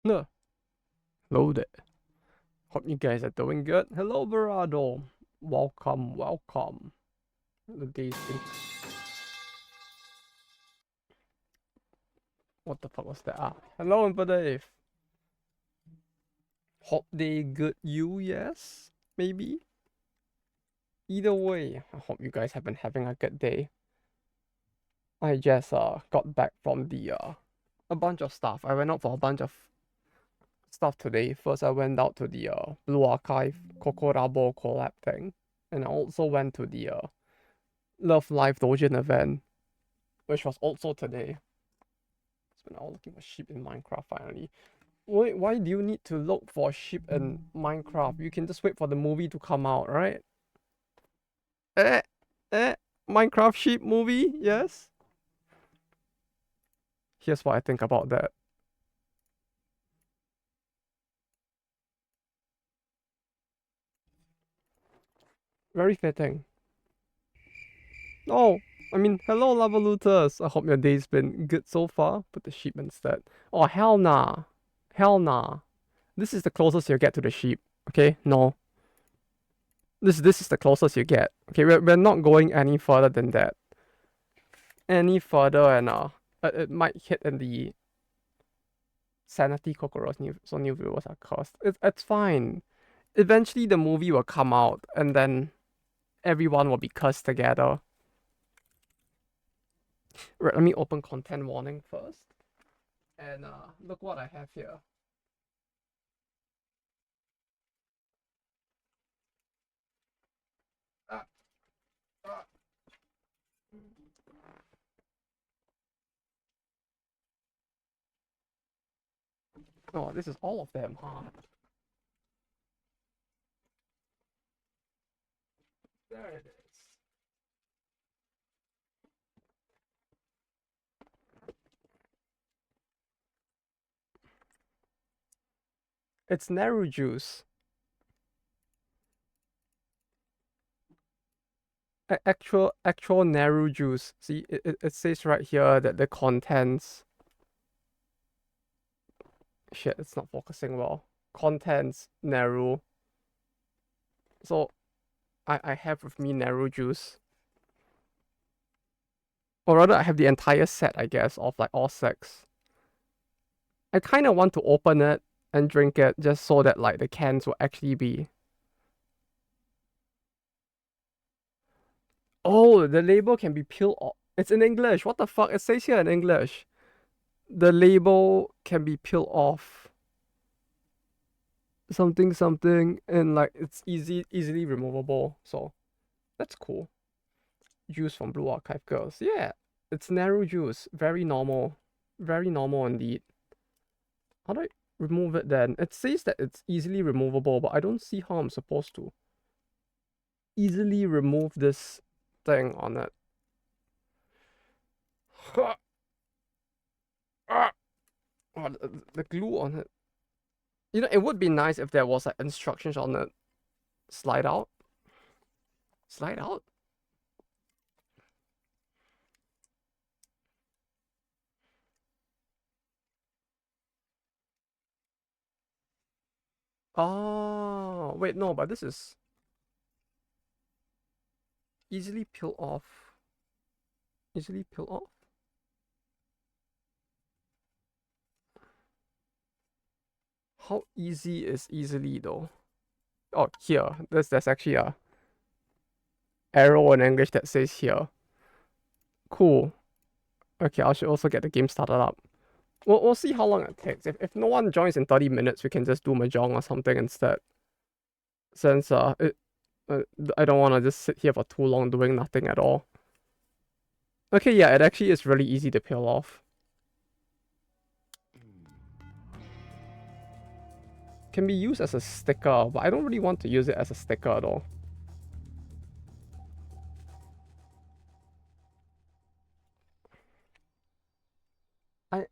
No. Hello there. Hope you guys are doing good. Hello, Verado. Welcome, welcome. The day's been... What the fuck was that? Hello, Dave. Hope they good you, yes? Maybe? Either way, I hope you guys have been having a good day. I just got back from a bunch of stuff. I went out for a bunch of stuff today. First, I went out to the Blue Archive Kokorabo collab thing. And I also went to the Love Live Dojin event, which was also today. Spent an hour looking for sheep in Minecraft finally. Wait, why do you need to look for sheep in Minecraft? You can just wait for the movie to come out, right? Eh, eh, Minecraft sheep movie, yes? Here's what I think about that. Very fitting. Oh, I mean, hello, lava looters. I hope your day's been good so far. Put the sheep instead. Oh, hell nah. Hell nah. This is the closest you get to the sheep. Okay, no. This is the closest you get. Okay, we're not going any further than that. Any further and it might hit in the sanity cockroach so new viewers are cursed. It's fine. Eventually the movie will come out and then everyone will be cursed together. Right, let me open content warning first. And look what I have here. Ah, ah. Oh, this is all of them, huh? There it is. It's Naru juice. Actual Naru juice. See, it says right here that the contents. Shit, it's not focusing well. Contents Naru. So, I have with me Naru juice. Or rather, I have the entire set, I guess, of like all six. I kind of want to open it and drink it just so that like the cans will actually be. Oh, the label can be peeled off. It's in English. What the fuck? It says here in English. The label can be peeled off. Something something and like it's easily removable. So that's cool. Juice from Blue Archive Girls. Yeah, it's narrow juice. Very normal. Very normal indeed. How do I remove it then? It says that it's easily removable, but I don't see how I'm supposed to easily remove this thing on it. Oh, the glue on it. You know, it would be nice if there was like instructions on it. Slide out. Slide out. Oh, wait, no, but this is easily peel off. Easily peel off? How easy is easily though? Oh, here. There's actually a arrow in English that says here. Cool. Okay, I should also get the game started up. We'll see how long it takes. If no one joins in 30 minutes, we can just do Mahjong or something instead. Since I don't want to just sit here for too long doing nothing at all. Okay, yeah, it actually is really easy to peel off. Can be used as a sticker, but I don't really want to use it as a sticker at all.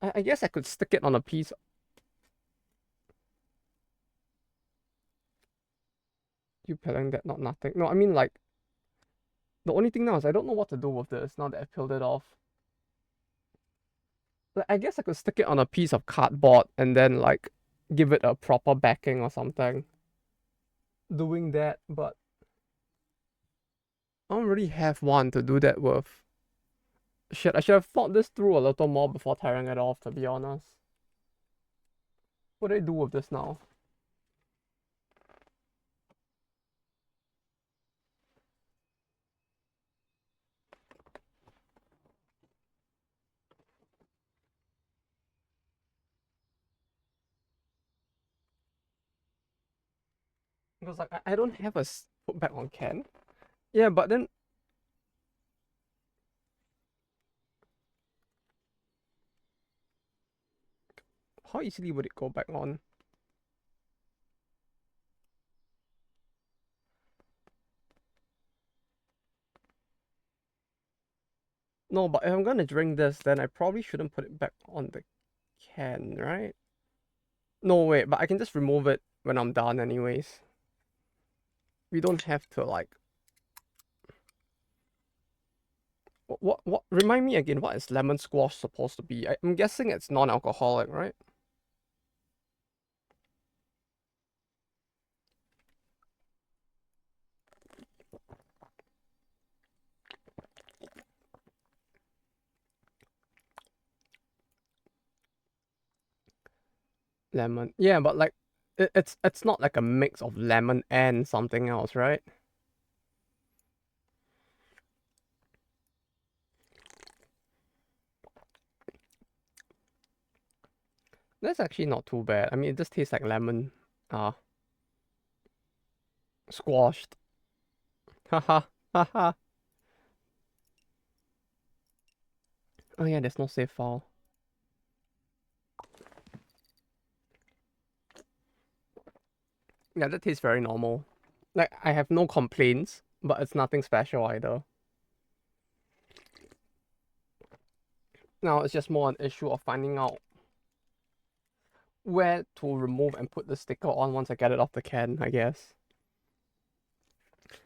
I guess I could stick it on a piece. You peeling that, not nothing. No, I mean like the only thing now is I don't know what to do with this now that I've peeled it off. Like, I guess I could stick it on a piece of cardboard and then like give it a proper backing or something. Doing that, but I don't really have one to do that with. Shit, I should have thought this through a little more before tearing it off, to be honest. What do I do with this now? Because like I don't have a put back on can. Yeah, but then how easily would it go back on? No, but if I'm gonna drink this, then I probably shouldn't put it back on the can, right? No, wait, but I can just remove it when I'm done anyways. We don't have to like... What remind me again, what is lemon squash supposed to be? I'm guessing it's non-alcoholic, right? Lemon. Yeah, but like it's not like a mix of lemon and something else, right? That's actually not too bad. I mean, it just tastes like lemon squashed. Haha. Haha. Oh yeah, there's no save file. Yeah, that tastes very normal. Like I have no complaints, but it's nothing special either. Now it's just more an issue of finding out where to remove and put the sticker on once I get it off the can, I guess.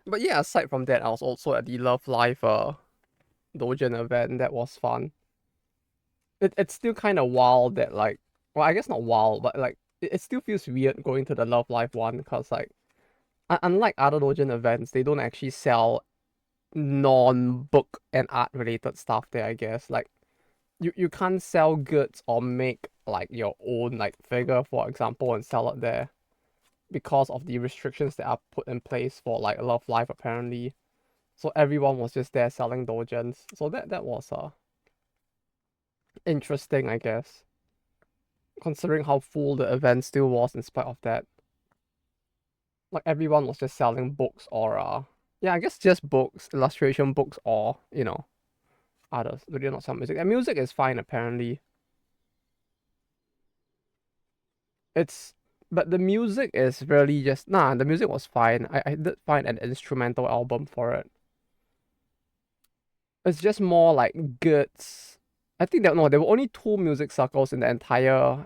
But yeah, aside from that, I was also at the Love Live Dojin event. That was fun. It's still kind of wild that like, well, I guess not wild, but like it still feels weird going to the Love Live one because like unlike other Dojin events, they don't actually sell non-book and art related stuff there, I guess. Like you can't sell goods or make like your own like figure, for example, and sell it there because of the restrictions that are put in place for like Love Live apparently. So everyone was just there selling dojins. So that was interesting, I guess, considering how full the event still was in spite of that. Like everyone was just selling books or yeah, I guess just books, illustration books, or others. They did not sell music. And music is fine apparently. It's but the music is really just the music was fine. I did find an instrumental album for it. It's just more like goods. I think that no, there were only two music circles in the entire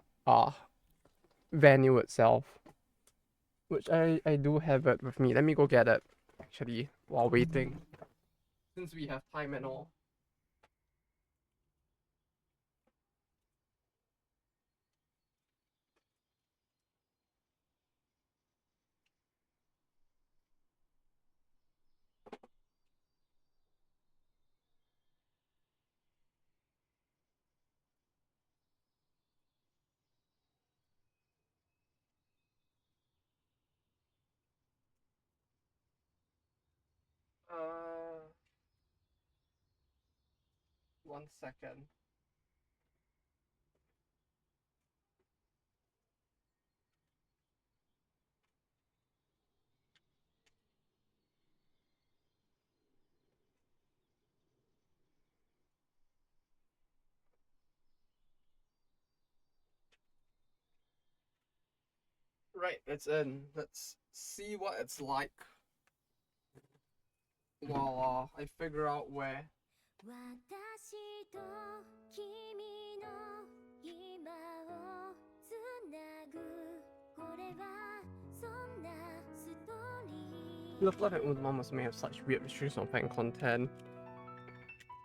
venue itself. Which I do have it with me. Let me go get it actually while waiting. Since we have time and all. Uh 1 second. Right, it's in. Let's see what it's like while I figure out where. 私と君の今をつなぐこれはそんなストーリー Love Live and Mamas may have such weird restrictions on fan content.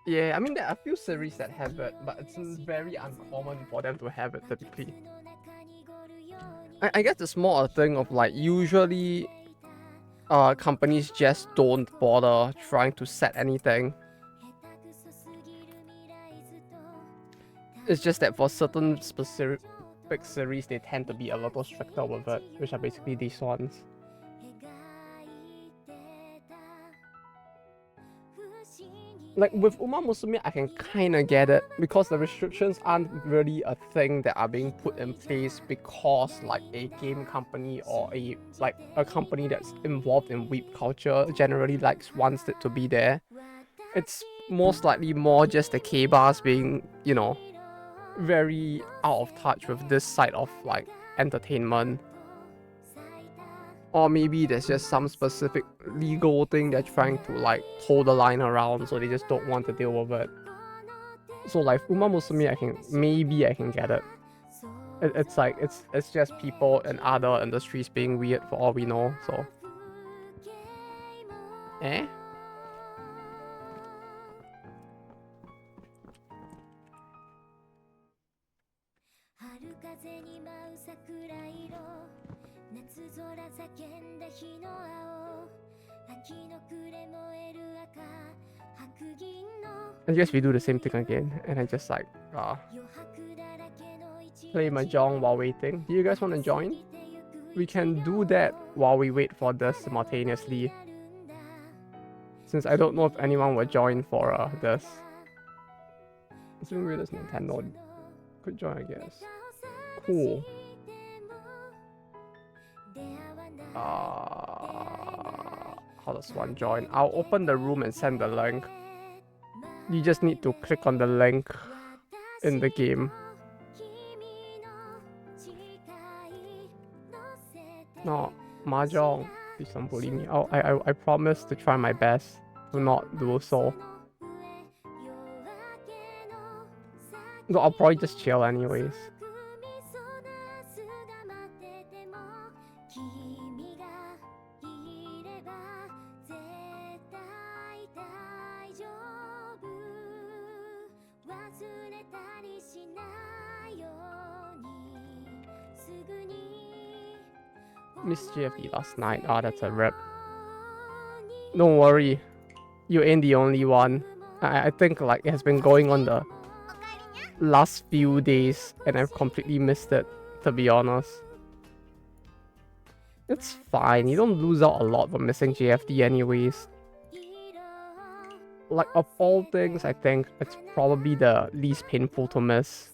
Yeah, I mean there are a few series that have it, but it's very uncommon for them to have it typically. I guess it's more a thing of like usually companies just don't bother trying to set anything. It's just that for certain specific series they tend to be a little stricter with it, which are basically these ones. Like with Uma Musume, I can kind of get it because the restrictions aren't really a thing that are being put in place because like a game company or a company that's involved in weeb culture generally wants it to be there. It's most likely more just the K-bars being, you know, very out of touch with this side of like entertainment. Or maybe there's just some specific legal thing they're trying to like hold the line around, so they just don't want to deal with it. So like Uma Musume, I can get it. It's like it's just people in other industries being weird for all we know. So, eh? I guess we do the same thing again, and I just like play Mahjong while waiting. Do you guys want to join? We can do that while we wait for this simultaneously. Since I don't know if anyone will join for this. It's been weird as Nintendo could join, I guess. Cool. How does one join? I'll open the room and send the link. You just need to click on the link in the game. No, Mahjong. Please don't bully me. Oh, I promise to try my best to not do so. No, I'll probably just chill anyways. Missed GFD last night. Ah, that's a rip. Don't worry, you ain't the only one. I think like it has been going on the last few days and I've completely missed it, to be honest. It's fine, you don't lose out a lot for missing GFD anyways. Like of all things, I think it's probably the least painful to miss.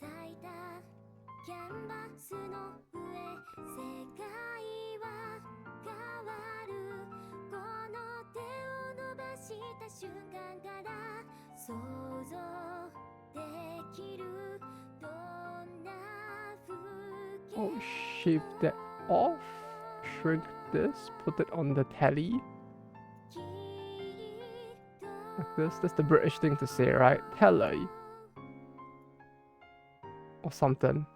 Oh, shave that off, shrink this, put it on the telly. Like this, that's the British thing to say, right? Telly. Or something.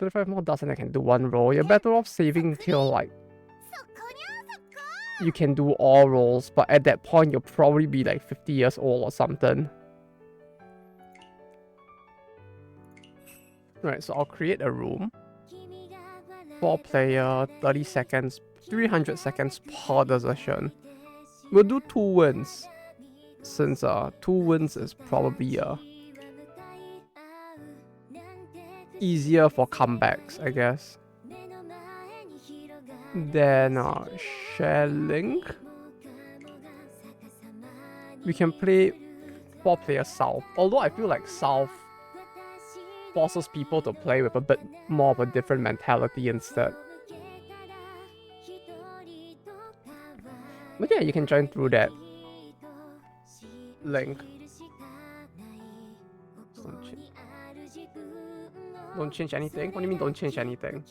If I have more dust and I can do one roll, you're better off saving till like you can do all rolls, but at that point you'll probably be like 50 years old or something. Right, so I'll create a room. 4 player, 30 seconds, 300 seconds per decision. We'll do 2 wins, since 2 wins is probably easier for comebacks, I guess. Then share link. We can play 4 player South, although I feel like South forces people to play with a bit more of a different mentality instead. But yeah, you can join through that link. Don't change anything? What do you mean don't change anything?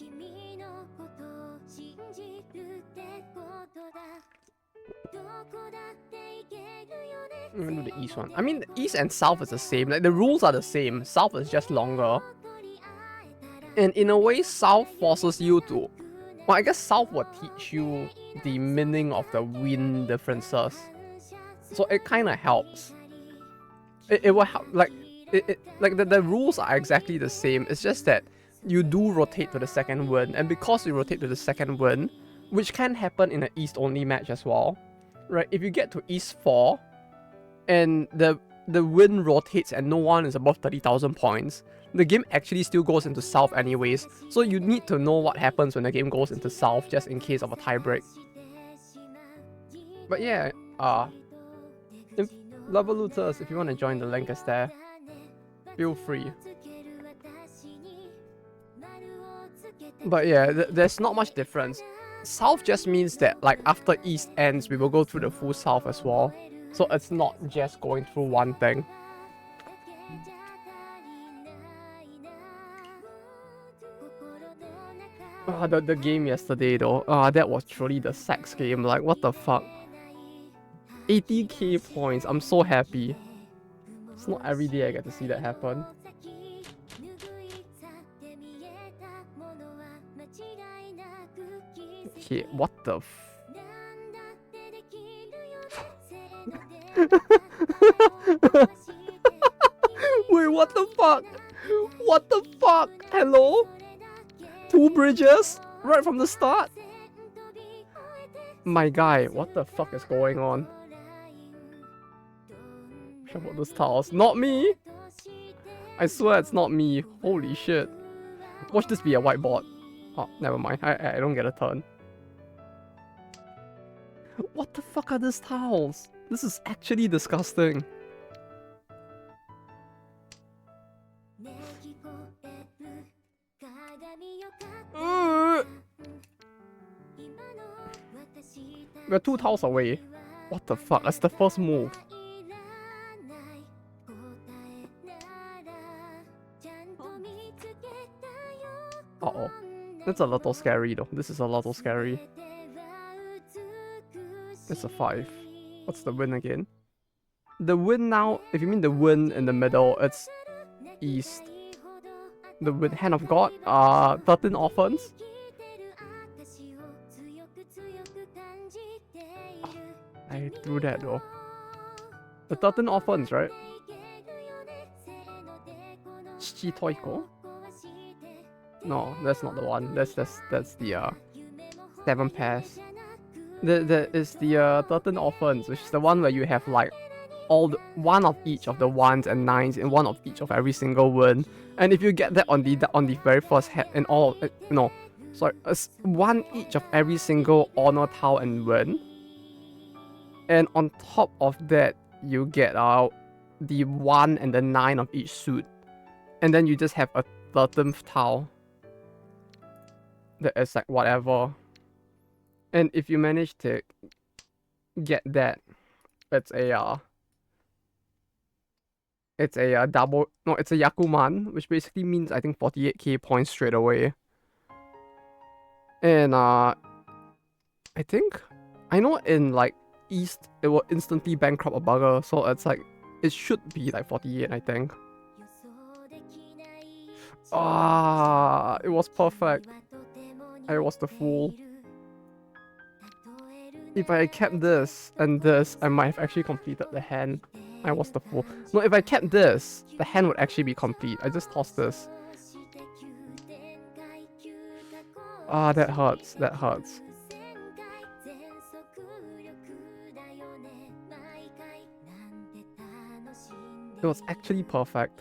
I'm gonna do the east one. I mean, the east and south is the same. Like, the rules are the same. South is just longer. And in a way, south forces you to Well, I guess South will teach you the meaning of the wind differences. So it kind of helps. It will help, like, like the rules are exactly the same. It's just that you do rotate to the second wind, and because you rotate to the second wind, which can happen in an East-only match as well, right? If you get to East 4, and the wind rotates and no one is above 30,000 points, the game actually still goes into South anyways, so you need to know what happens when the game goes into South just in case of a tiebreak. But yeah, Lava Looters, if you want to join, the link is there. Feel free. But yeah, there's not much difference. South just means that, like, after East ends, we will go through the full South as well. So it's not just going through one thing. The game yesterday though, that was truly the sex game. Like, what the fuck? 80k points. I'm so happy. It's not every day I get to see that happen. Okay, what the Wait, what the fuck? What the fuck? Hello? 2 bridges? Right from the start? My guy, what the fuck is going on? Shuffle those tiles. Not me! I swear it's not me. Holy shit. Watch this be a whiteboard. Oh, never mind. I don't get a turn. What the fuck are these tiles? This is actually disgusting. We're 2 tiles away. What the fuck? That's the first move. Uh-oh. That's a little scary though. This is a little scary. It's a 5. What's the win again? The win now, if you mean the win in the middle, it's East. The win, Hand of God, 13 orphans. Oh, I threw that though. The 13 orphans, right? Shitoiko? No, that's not the one. That's the 7 pairs. There is the 13 orphans, which is the one where you have like one of each of the 1s and 9s and one of each of every single win. And if you get that on the very first head and all of no, sorry, one each of every single honor tile and win. And on top of that, you get the 1 and the 9 of each suit. And then you just have a 13th tile. That is like whatever. And if you manage to get that, it's a double, no, it's a Yakuman, which basically means I think 48k points straight away. And I know in like East it will instantly bankrupt a bugger, so it's like it should be like 48, I think. It was perfect. I was the fool. If I had kept this and this, I might have actually completed the hand. I was the fool. No, if I kept this, the hand would actually be complete. I just tossed this. That hurts. That hurts. It was actually perfect.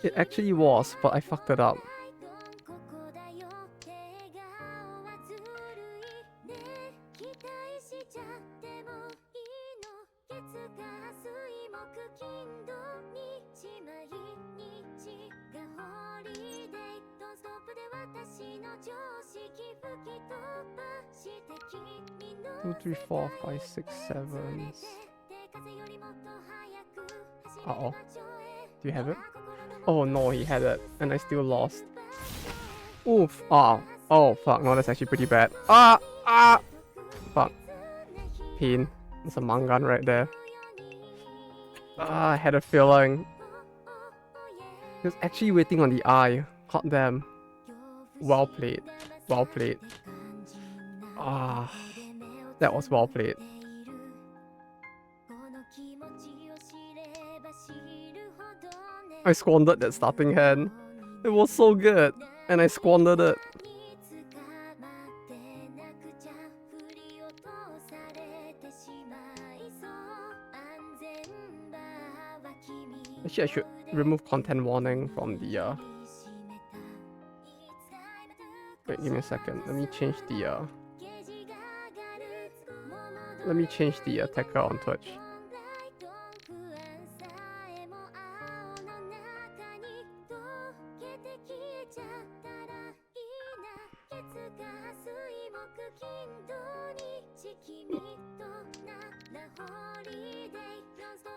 It actually was, but I fucked it up. Two, three, 4, 5, 6, 7. Uh-oh. Do you have it? Oh no, he had it, and I still lost. Oof. Oh, fuck. No, that's actually pretty bad. Fuck. Pain. There's a mangan right there. I had a feeling. He was actually waiting on the eye. Hot damn. Well played. Well played. Ah, that was well played. I squandered that starting hand. It was so good, and I squandered it. Actually, I should remove content warning from the Wait, give me a second. Let me change the attacker on Twitch.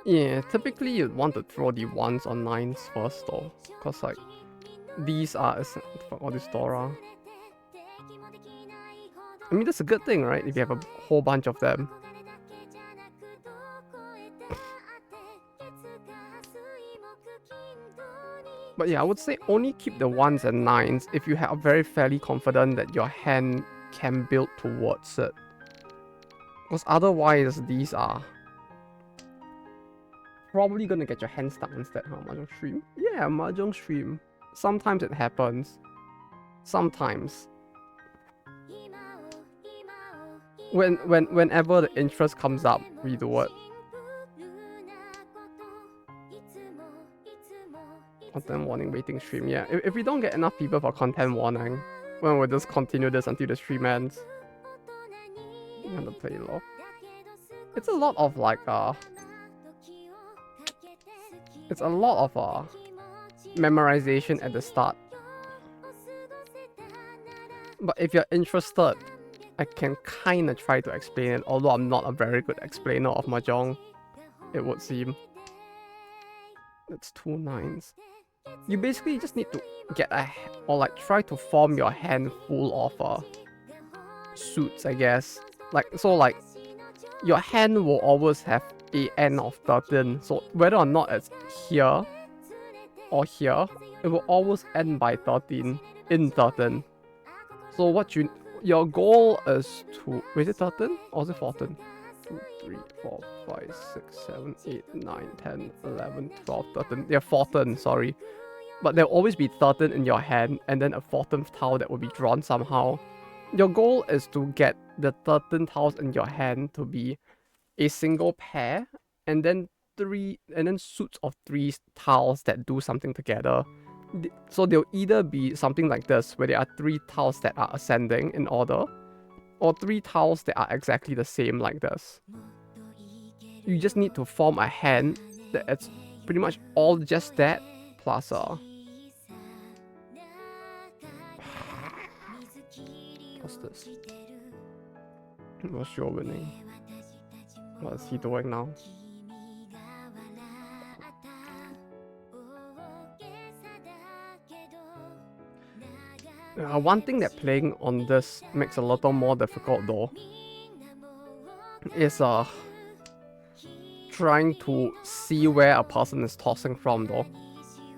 Yeah, typically you'd want to throw the 1s or 9s first though, cause like these are all this Dora. I mean that's a good thing, right? If you have a whole bunch of them. But yeah, I would say only keep the 1s and 9s if you are very fairly confident that your hand can build towards it. Because otherwise these are probably gonna get your hand stuck instead, huh? Mahjong stream? Yeah, Mahjong stream. Sometimes it happens. Sometimes. Whenever the interest comes up, we do it. Content warning waiting stream, yeah. If we don't get enough people for content warning, well, we'll just continue this until the stream ends. You want to play low. It's a lot of like it's a lot of memorization at the start. But if you're interested, I can kinda try to explain it, although I'm not a very good explainer of Mahjong, it would seem. That's 2 9s. You basically just need to get or like try to form your hand full of suits, I guess. Like your hand will always have a end of 13, so whether or not it's here or here, it will always end by 13, in 13. So your goal is to, is it 13 or is it 14? 2, 3, 4, 5, 6, 7, 8, 9, 10, 11, 12, 13. They're 14, sorry. But there'll always be 13 in your hand and then a 14th tile that will be drawn somehow. Your goal is to get the 13 tiles in your hand to be a single pair and then suits of 3 tiles that do something together. So they'll either be something like this, where there are 3 tiles that are ascending in order, or 3 tiles that are exactly the same like this. You just need to form a hand that it's pretty much all just that, plus what's this? What's your winning? What is he doing now? One thing that playing on this makes a little more difficult though is trying to see where a person is tossing from though.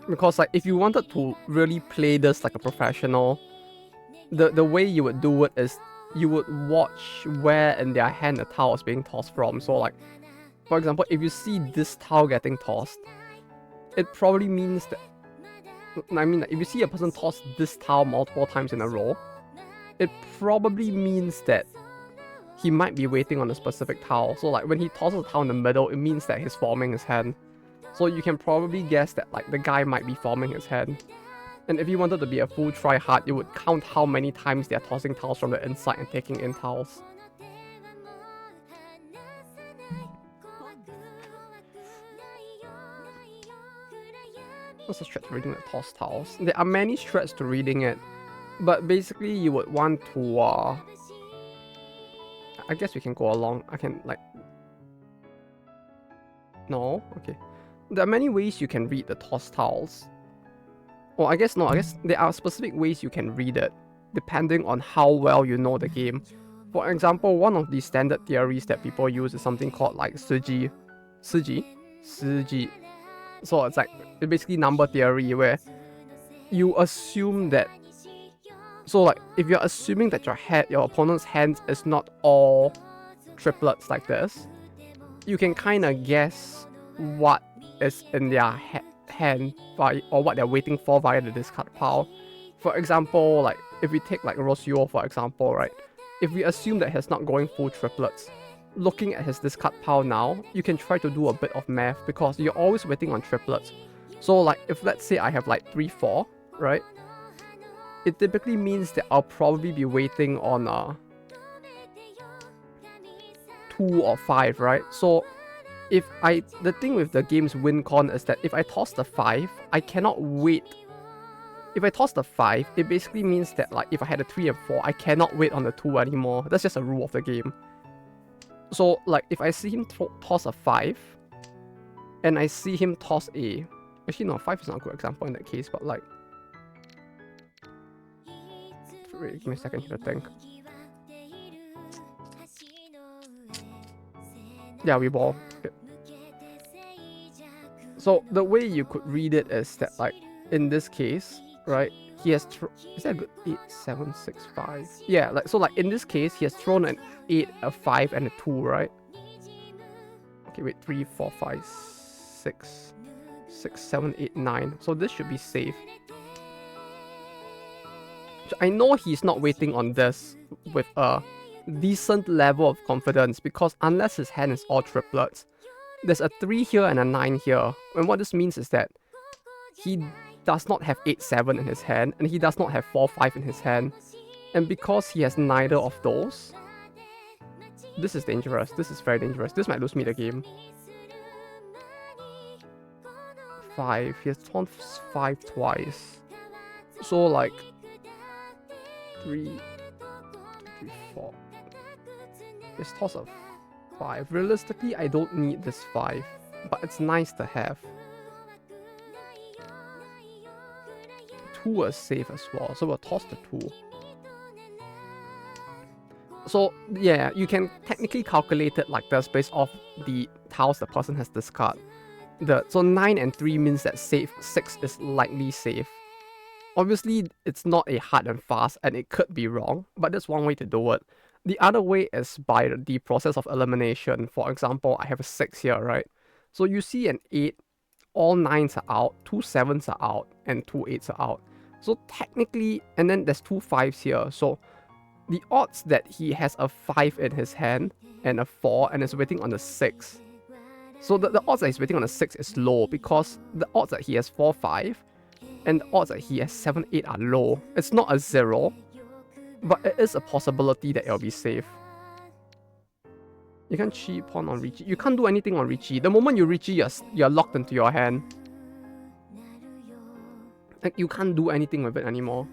Because like if you wanted to really play this like a professional, the way you would do it is you would watch where in their hand the tile is being tossed from. So like, for example, if you see this tile getting tossed, it probably means that, I mean, if you see a person toss this tile multiple times in a row, it probably means that he might be waiting on a specific tile. So like when he tosses a tile in the middle, it means that he's forming his hand. So you can probably guess that like the guy might be forming his hand. And if you wanted to be a full try hard, you would count how many times they're tossing tiles from the inside and taking in tiles. What's the stretch reading the toss tiles? There are many strats to reading it, but basically you would want to I guess we can go along. I can like, no, okay. There are many ways you can read the toss tiles. Well, I guess no, I guess there are specific ways you can read it, depending on how well you know the game. For example, one of the standard theories that people use is something called like Siji. So it's basically number theory where you assume that. So like if you're assuming that your opponent's hand is not all triplets like this, you can kind of guess what is in their hand or what they're waiting for via the discard pile. For example, like if we take like Rosio for example, right? If we assume that he's not going full triplets, looking at his discard pile now, you can try to do a bit of math because you're always waiting on triplets. So like if let's say I have like 3, 4, right? It typically means that I'll probably be waiting on 2 or 5, right? So the thing with the game's win con is that if I toss the 5, I cannot wait. If I toss the 5, it basically means that like if I had a 3 and 4, I cannot wait on the 2 anymore. That's just a rule of the game. So like if I see him toss a 5, and I see him toss a... Actually no, 5 is not a good example in that case, but like... Wait, give me a second here to think. Yeah, we ball. Okay. So the way you could read it is that like in this case, right? He has is that a good 8, 7, 6, 5? Yeah, like so like in this case, he has thrown an 8, a 5, and a 2, right? Okay, wait, 3, 4, 5, 6, 6, 7, 8, 9. So this should be safe. I know he's not waiting on this with a decent level of confidence because unless his hand is all triplets, there's a 3 here and a 9 here. And what this means is that he does not have 8, 7 in his hand and he does not have 4, 5 in his hand. And because he has neither of those, this is dangerous. This is very dangerous. This might lose me the game. 5. He has thrown 5 twice. So like 3, 4. Let's toss a 5. Realistically, I don't need this 5, but it's nice to have. 2 is safe as well, so we'll toss the 2. So yeah, you can technically calculate it like this based off the tiles the person has discarded. So 9 and 3 means that 6 is likely safe. Obviously, it's not a hard and fast, and it could be wrong, but that's one way to do it. The other way is by the process of elimination. For example, I have a 6 here, right? So you see an 8, all 9s are out, 2 7s are out, and 2 8s are out. So technically, and then there's 2 5s here. So the odds that he has a 5 in his hand and a 4 and is waiting on the 6. So the odds that he's waiting on the 6 is low because the odds that he has 4 5 and the odds that he has 7 8 are low. It's not a 0, but it is a possibility that it'll be safe. You can't cheat pawn on Richie. You can't do anything on Richie. The moment you Richie, you're locked into your hand. Like you can't do anything with it anymore.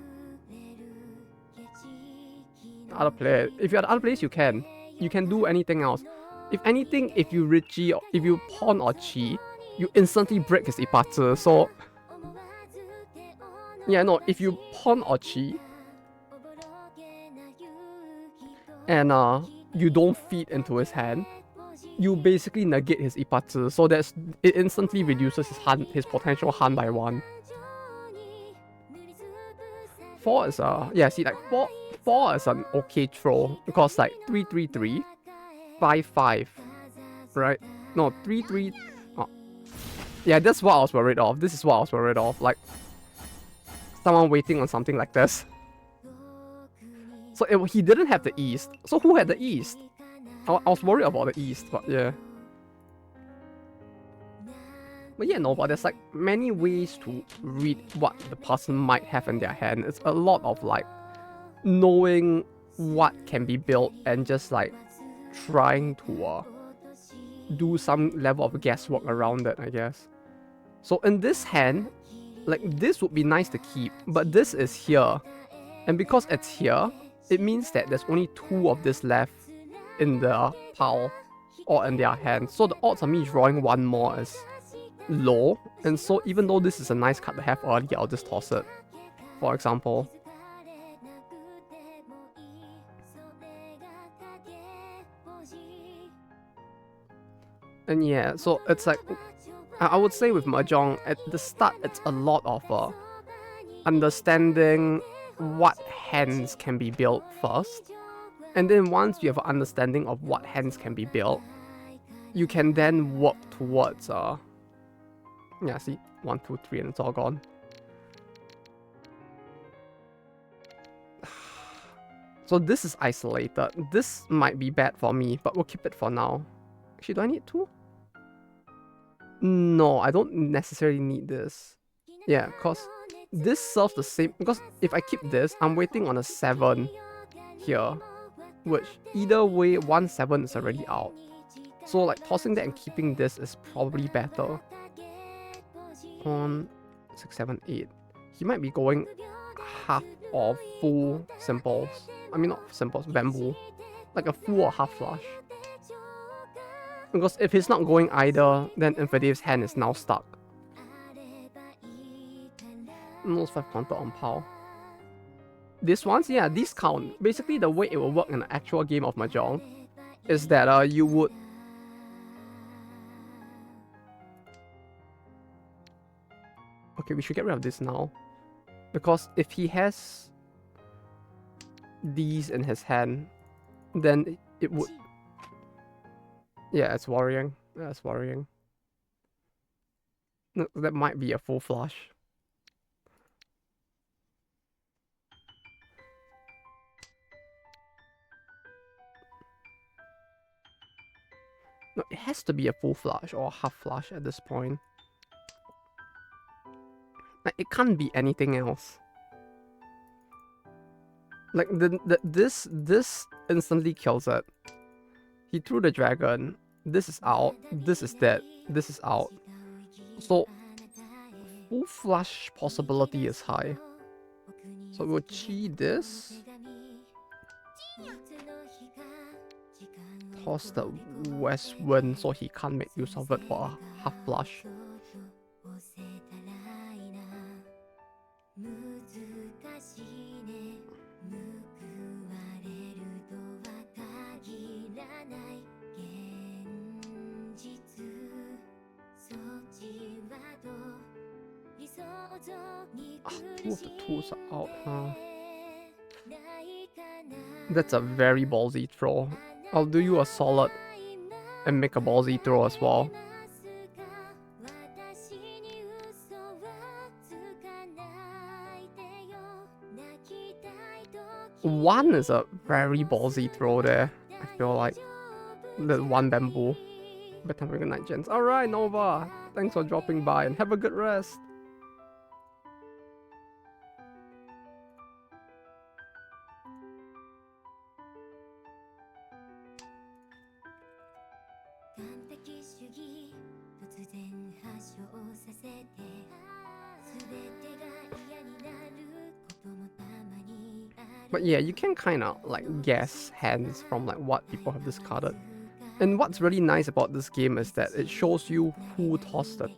Other player. If you're the other players, you can. You can do anything else. If anything, if you Richie, if you pawn or chi, you instantly break his ipatsu. So yeah, no, if you pawn or chi and you don't feed into his hand, you basically negate his ipatsu. So it instantly reduces his potential hand by 1. 4 is yeah, see like 4 is an okay throw because like 3 3 3, 5 5, right? No, 3 3. Oh. Yeah, that's what I was worried of. This is what I was worried of. Like someone waiting on something like this. So he didn't have the east. So who had the east? I was worried about the east, but yeah. But yeah, no, but there's like many ways to read what the person might have in their hand. It's a lot of like knowing what can be built and just like trying to do some level of guesswork around it, I guess. So in this hand, like this would be nice to keep, but this is here. And because it's here, it means that there's only 2 of this left in the pile or in their hand. So the odds of me drawing 1 more is low. And so even though this is a nice card to have early, I'll just toss it. For example. And yeah, so it's like I would say with Mahjong, at the start, it's a lot of understanding what hands can be built first. And then once you have an understanding of what hands can be built, you can then work towards, yeah, see, 1, 2, 3, and it's all gone. So this is isolated. This might be bad for me, but we'll keep it for now. Actually, do I need 2? No, I don't necessarily need this. Yeah, because this serves the same, because if I keep this, I'm waiting on a 7 here, which either way, 1, 7 is already out. So like tossing that and keeping this is probably better. On 6, 7, 8. He might be going half or full simples. I mean, not simples, bamboo. Like a full or half flush. Because if he's not going either, then Infidev's hand is now stuck. Almost 5 counter on POW. These ones, yeah, these count. Basically, the way it will work in an actual game of Mahjong is that you would... Okay, we should get rid of this now. Because if he has these in his hand, then it would... Yeah, it's worrying. That's worrying. No, that might be a full flush. No, it has to be a full flush or a half flush at this point. Like, it can't be anything else. Like, this instantly kills it. He threw the dragon. This is out. This is dead. This is out. So, full flush possibility is high. So we'll chi this. Toss the west wind so he can't make use of it for a half flush. Two of the tools are out, huh? That's a very ballsy throw. I'll do you a solid and make a ballsy throw as well. One is a very ballsy throw there. I feel like the 1 bamboo. Better have a good night, gents. Alright, Nova. Thanks for dropping by and have a good rest. But yeah, you can kind of like guess hands from like what people have discarded. And what's really nice about this game is that it shows you who tossed it.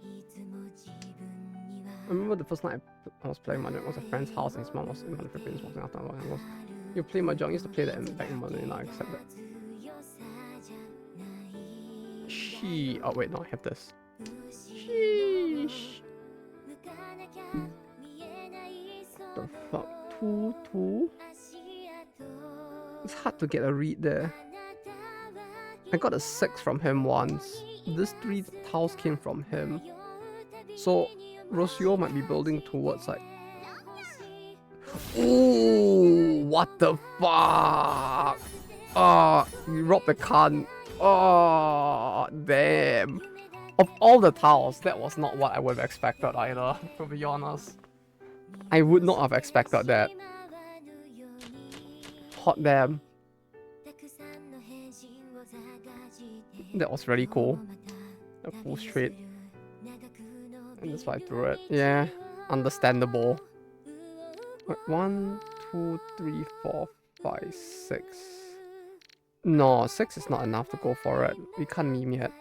I remember the first night I was playing Mahjong, it was a friend's house and his mom was in the Philippines walking after and was, you play Mahjong, I used to play that back in Manila, I accept that. Oh wait, no, I have this. Sheesh. The fuck? 2-2? It's hard to get a read there. I got a 6 from him once. This 3 tiles came from him. So Rocio might be building towards like... Oh, what the fuck? You robbed the cunt. Oh, damn. Of all the tiles, that was not what I would have expected either, to be honest. I would not have expected that. Hot damn. That was really cool. A full straight. And that's why I threw it. Yeah, understandable. 1, 2, 3, 4, 5, 6. No, 6 is not enough to go for it. We can't meme yet.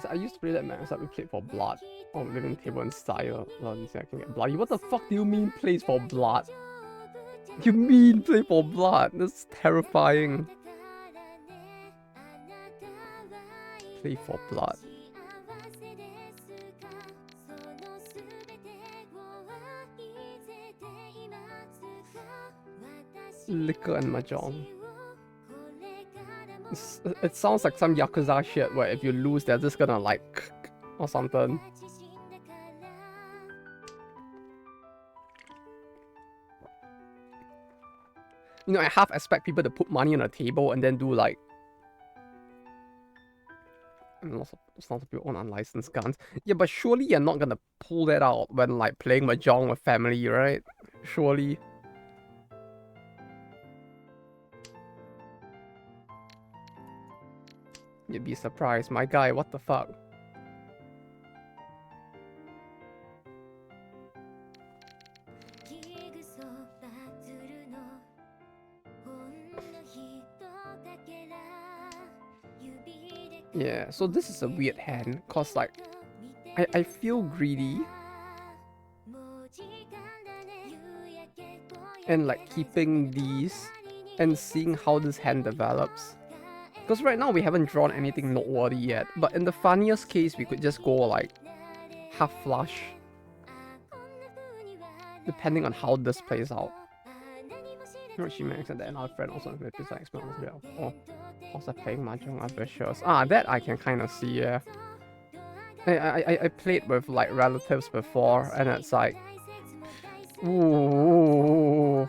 I used to play that max that we played for blood on living table and style. I can get bloody. What the fuck do you mean plays for blood? You mean play for blood? That's terrifying. Play for blood. Liquor and mahjong. It sounds like some Yakuza shit where if you lose, they're just gonna like or something. You know, I half expect people to put money on a table and then do like. And lots of people own unlicensed guns. Yeah, but surely you're not gonna pull that out when like playing mahjong with family, right? Surely. You'd be surprised, my guy. What the fuck? Yeah, so this is a weird hand, cause like I feel greedy and like keeping these and seeing how this hand develops. Because right now we haven't drawn anything noteworthy yet, but in the funniest case we could just go like half flush. Depending on how this plays out. She makes and then our friend also with this experience as well. Oh, also playing mahjong are vicious. Ah, that I can kind of see, yeah. I played with like relatives before, and it's like, ooh.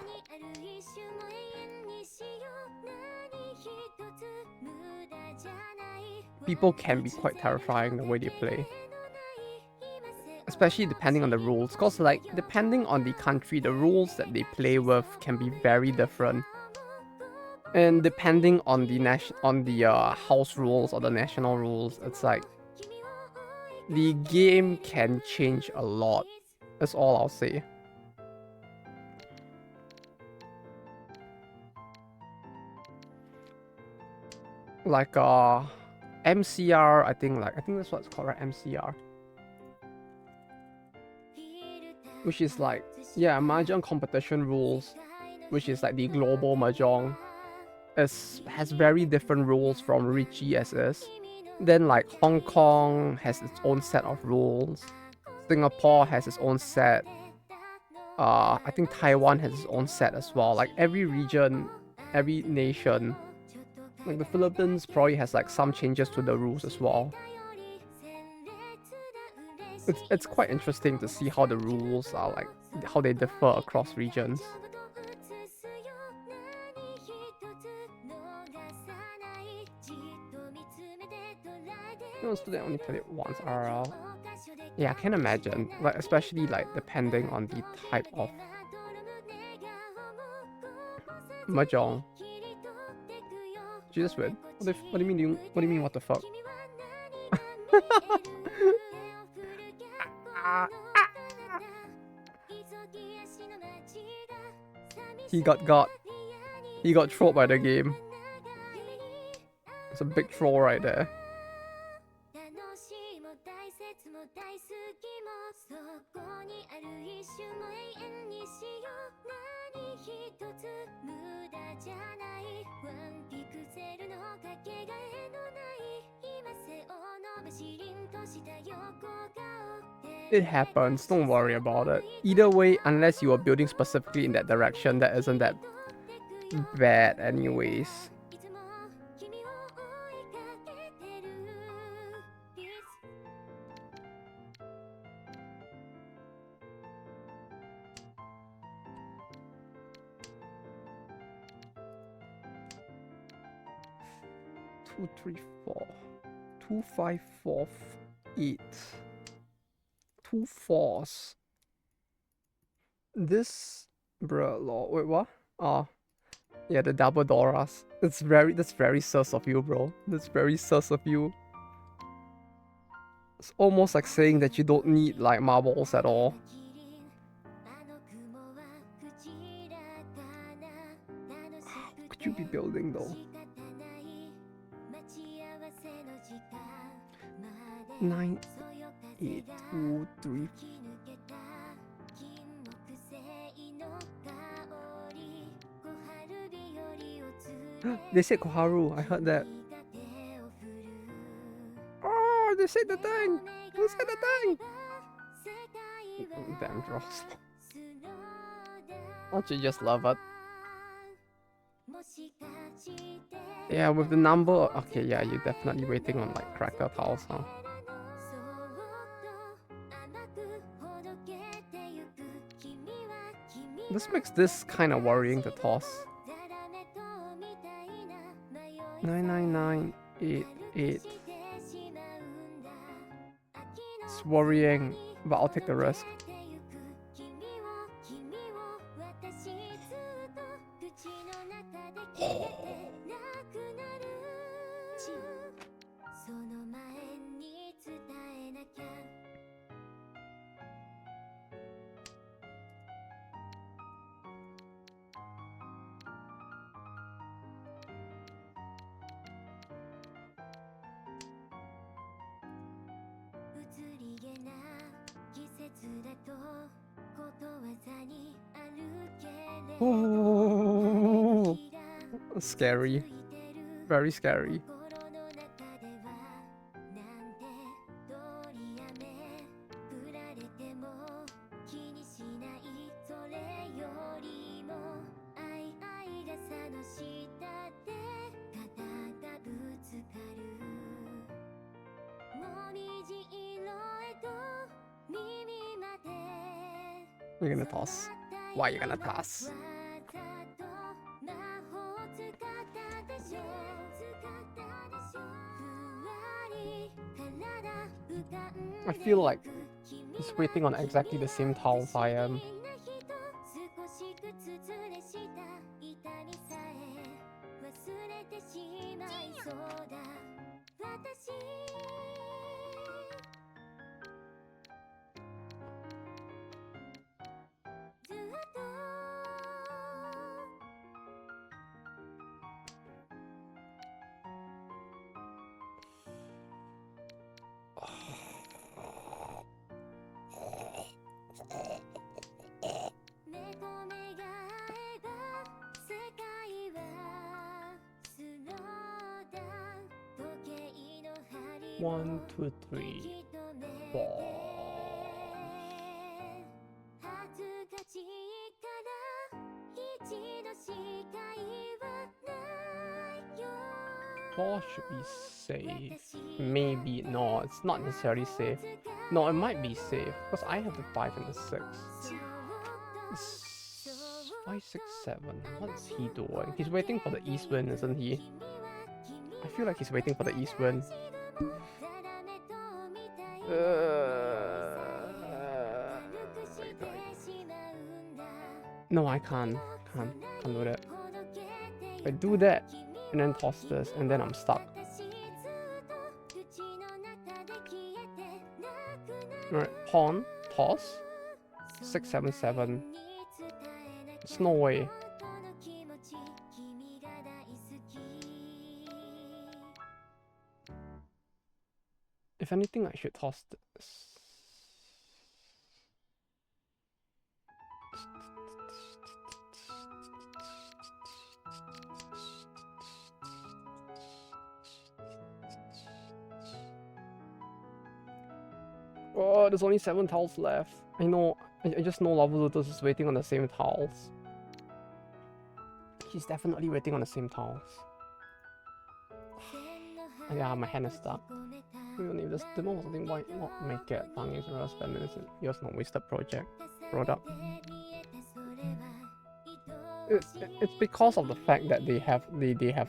People can be quite terrifying the way they play. Especially depending on the rules, cause like depending on the country, the rules that they play with can be very different. And depending on the house rules or the national rules, it's like the game can change a lot. That's all I'll say. Like MCR, I think that's what it's called, right? MCR. Which is like, yeah, Mahjong competition rules, which is like the global Mahjong, has very different rules from Richie SS. Then like Hong Kong has its own set of rules. Singapore has its own set. I think Taiwan has its own set as well. Like every region, every nation, like the Philippines probably has like some changes to the rules as well. It's quite interesting to see how the rules are like, how they differ across regions. Student only played it once RL. Yeah, I can imagine. Like especially like depending on the type of mahjong. Jesus, win. What do you mean? What do you mean? What the fuck? He got trolled by the game. It's a big troll right there. It happens, don't worry about it. Either way, unless you are building specifically in that direction, that isn't that bad anyways. Two, three, four. 2, 5, 4, 8. 2 4s. This bruh, wait, what? Oh, yeah, the double Doras. That's very sus of you, bro. That's very sus of you. It's almost like saying that you don't need like marbles at all. What could you be building though? 9, 8, 2, 3. They said Koharu, I heard that. said the thing? Who said the thing? Damn draws. Don't you just love it? Yeah, with the number. Okay, yeah, you're definitely waiting on like cracker tiles, huh? This makes this kind of worrying to toss. 99988. It's worrying, but I'll take the risk. Oh, scary. Very scary. You're gonna toss. Why are you gonna toss? I feel like he's waiting on exactly the same tiles I am. One, two, three, four. Four should be safe. Maybe. No, it's not necessarily safe. No, it might be safe because I have the 5 and the 6. 5, 6, 7. What's he doing? He's waiting for the east wind, isn't he? I feel like he's waiting for the east wind. No, I can't. Can't do that. If I do that and then toss this and then I'm stuck. Alright, pawn, toss. 6, 7, 7. There's no way. If anything, I should toss this. Oh, there's only 7 tiles left. I know. I just know Lavalutus is waiting on the same tiles. He's definitely waiting on the same tiles. Yeah, my hand is stuck. Even if this demo or something, why not make it? Fanging around spend minutes in yours not wasted product. It's because of the fact that they have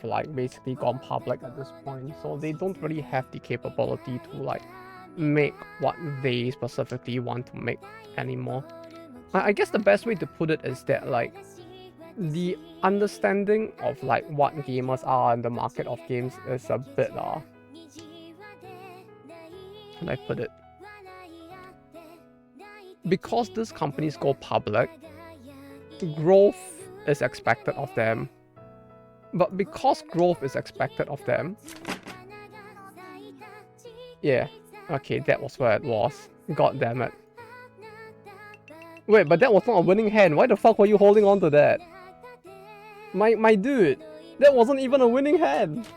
like basically gone public at this point, so they don't really have the capability to like make what they specifically want to make anymore. I guess the best way to put it is that like the understanding of like what gamers are in the market of games is a bit how can I put it? Because these companies go public, growth is expected of them. But because growth is expected of them, yeah, okay, that was where it was. God damn it. Wait, but that was not a winning hand. Why the fuck were you holding on to that? My dude, that wasn't even a winning hand.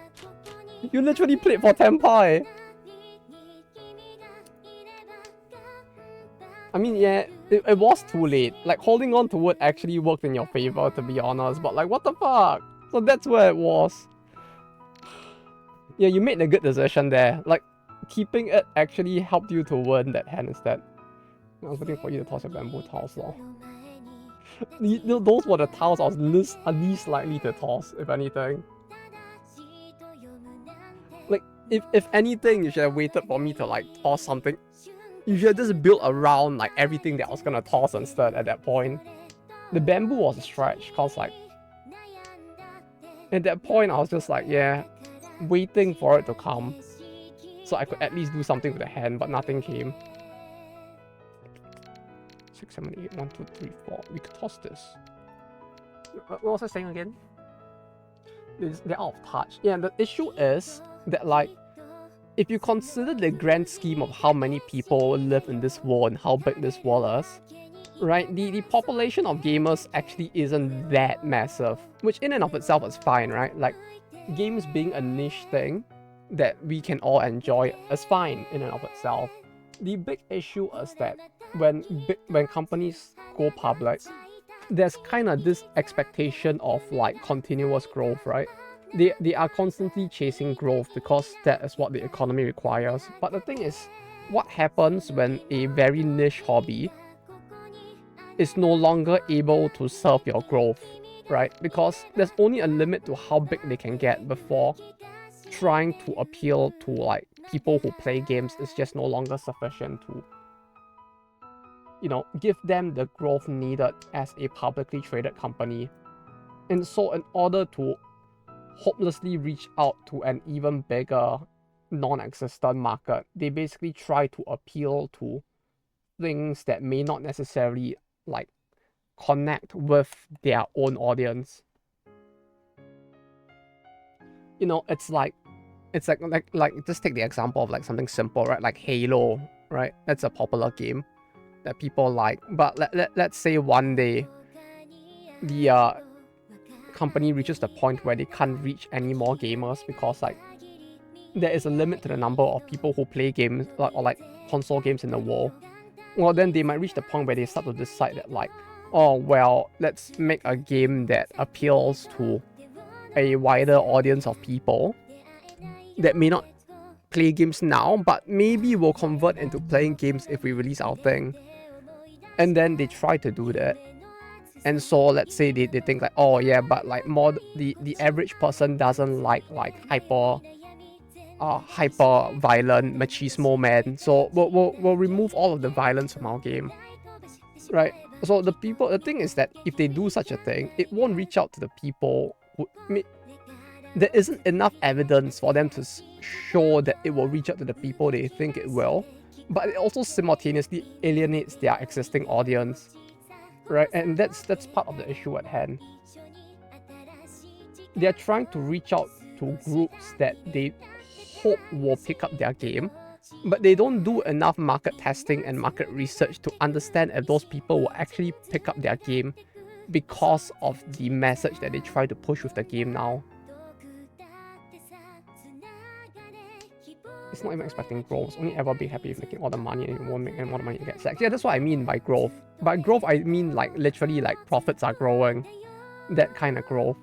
You literally played for Tenpai. I mean, yeah, it was too late. Like, holding on to it actually worked in your favor, to be honest. But, like, what the fuck? So that's where it was. Yeah, you made a good decision there. Like, keeping it actually helped you to win that hand instead. I was waiting for you to toss your bamboo tiles, lol. Those were the tiles I was least likely to toss, if anything. Like, if anything, you should have waited for me to, like, toss something. You should have just built around, like, everything that I was gonna toss instead at that point. The bamboo was a stretch, cause, like, at that point, I was just like, yeah, waiting for it to come. So I could at least do something with the hand, but nothing came. 6, 7, 8, 1, 2, 3, 4. We could toss this. What was I saying again? They're out of touch. Yeah, the issue is that, like, if you consider the grand scheme of how many people live in this world and how big this world is, right, the population of gamers actually isn't that massive, which in and of itself is fine, right? Like, games being a niche thing that we can all enjoy is fine in and of itself. The big issue is that when companies go public, there's kind of this expectation of, like, continuous growth, right? They are constantly chasing growth because that is what the economy requires. But the thing is, what happens when a very niche hobby is no longer able to serve your growth, right? Because there's only a limit to how big they can get before trying to appeal to, like, people who play games is just no longer sufficient to, you know, give them the growth needed as a publicly traded company. And so in order to hopelessly reach out to an even bigger non-existent market, they basically try to appeal to things that may not necessarily, like, connect with their own audience. You know, it's like just take the example of, like, something simple, right? Like Halo, right? That's a popular game that people like. But let's say one day the company reaches the point where they can't reach any more gamers because, like, there is a limit to the number of people who play games, like, or, like, console games in the world. Well, then they might reach the point where they start to decide that, like, oh, well, let's make a game that appeals to a wider audience of people that may not play games now, but maybe will convert into playing games if we release our thing. And then they try to do that. And so let's say they think, like, oh yeah, but, like, more the average person doesn't like hyper violent machismo men, so we'll remove all of the violence from our game, right? So the thing is that if they do such a thing, it won't reach out to the people who there isn't enough evidence for them to show that it will reach out to the people they think it will, but it also simultaneously alienates their existing audience, right? And that's part of the issue at hand. They're trying to reach out to groups that they hope will pick up their game, but they don't do enough market testing and market research to understand if those people will actually pick up their game because of the message that they try to push with the game now. It's not even expecting growth. It's only ever being happy with making all the money, and you won't make any more money to get sex. Yeah, that's what I mean by growth. By growth, I mean, like, literally, like, profits are growing. That kind of growth.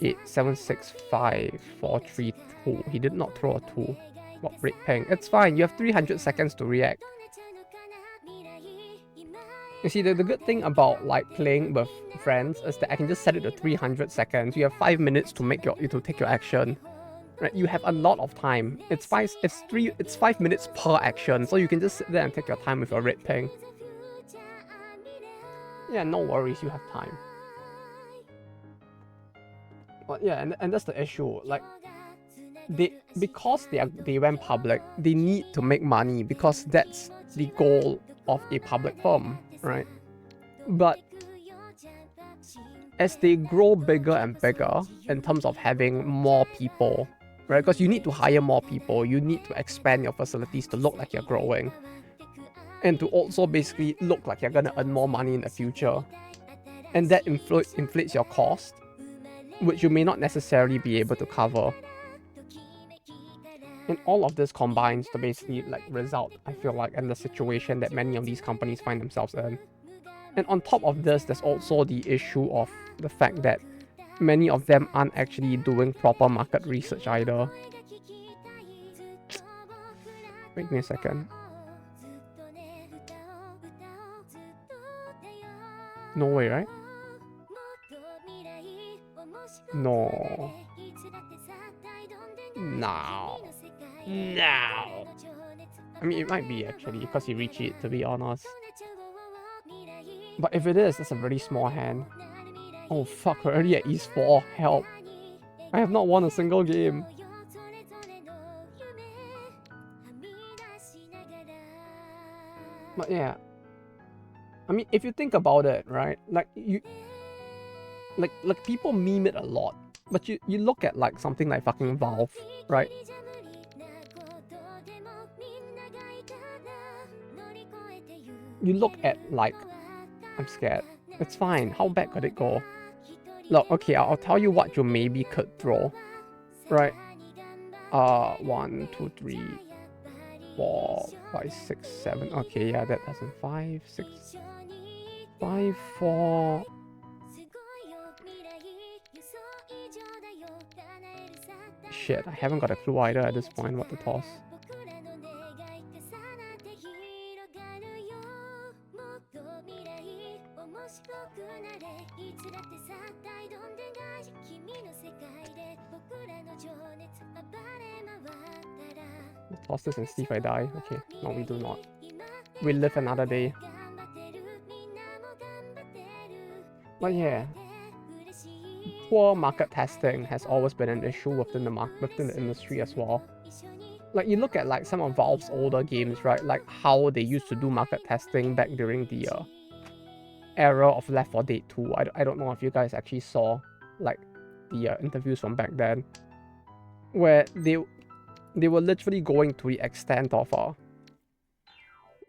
8, 7, 6, 5, 4, 3, 2. He did not throw a 2. What, red ping? It's fine. You have 300 seconds to react. You see, the good thing about, like, playing with friends is that I can just set it to 300 seconds. You have 5 minutes to take your action. Right? You have a lot of time. It's 5 minutes per action, so you can just sit there and take your time with your red ping. Yeah, no worries, you have time. But yeah, and that's the issue. Like, because they went public, they need to make money because that's the goal of a public firm, right? But as they grow bigger and bigger in terms of having more people, right? Because you need to hire more people, you need to expand your facilities to look like you're growing, and to also basically look like you're gonna earn more money in the future. And that inflates your cost, which you may not necessarily be able to cover. And all of this combines to basically like result, I feel like, in the situation that many of these companies find themselves in. And on top of this, there's also the issue of the fact that many of them aren't actually doing proper market research either. Wait me a second. No way, right? No. No. No. I mean, it might be actually, because you reach it, to be honest. But if it is, that's a really small hand. Oh fuck, we're already at East 4. Help. I have not won a single game. But yeah. I mean, if you think about it, right? Like people meme it a lot. But you look at like something like fucking Valve, right? You look at like, I'm scared. It's fine. How bad could it go? Look, okay, I'll tell you what you maybe could throw, right? 1, 2, 3, 4, 5, 6, 7. Okay, yeah, that doesn't. 5, 6, 5, 4. Shit, I haven't got a clue either at this point what to toss. We'll toss this and see if I die. Okay, no, we do not. We live another day. But yeah, poor market testing has always been an issue within the industry as well. Like, you look at like some of Valve's older games, right? Like how they used to do market testing back during the era of Left 4 Dead 2. I don't know if you guys actually saw like the interviews from back then, where they were literally going to the extent of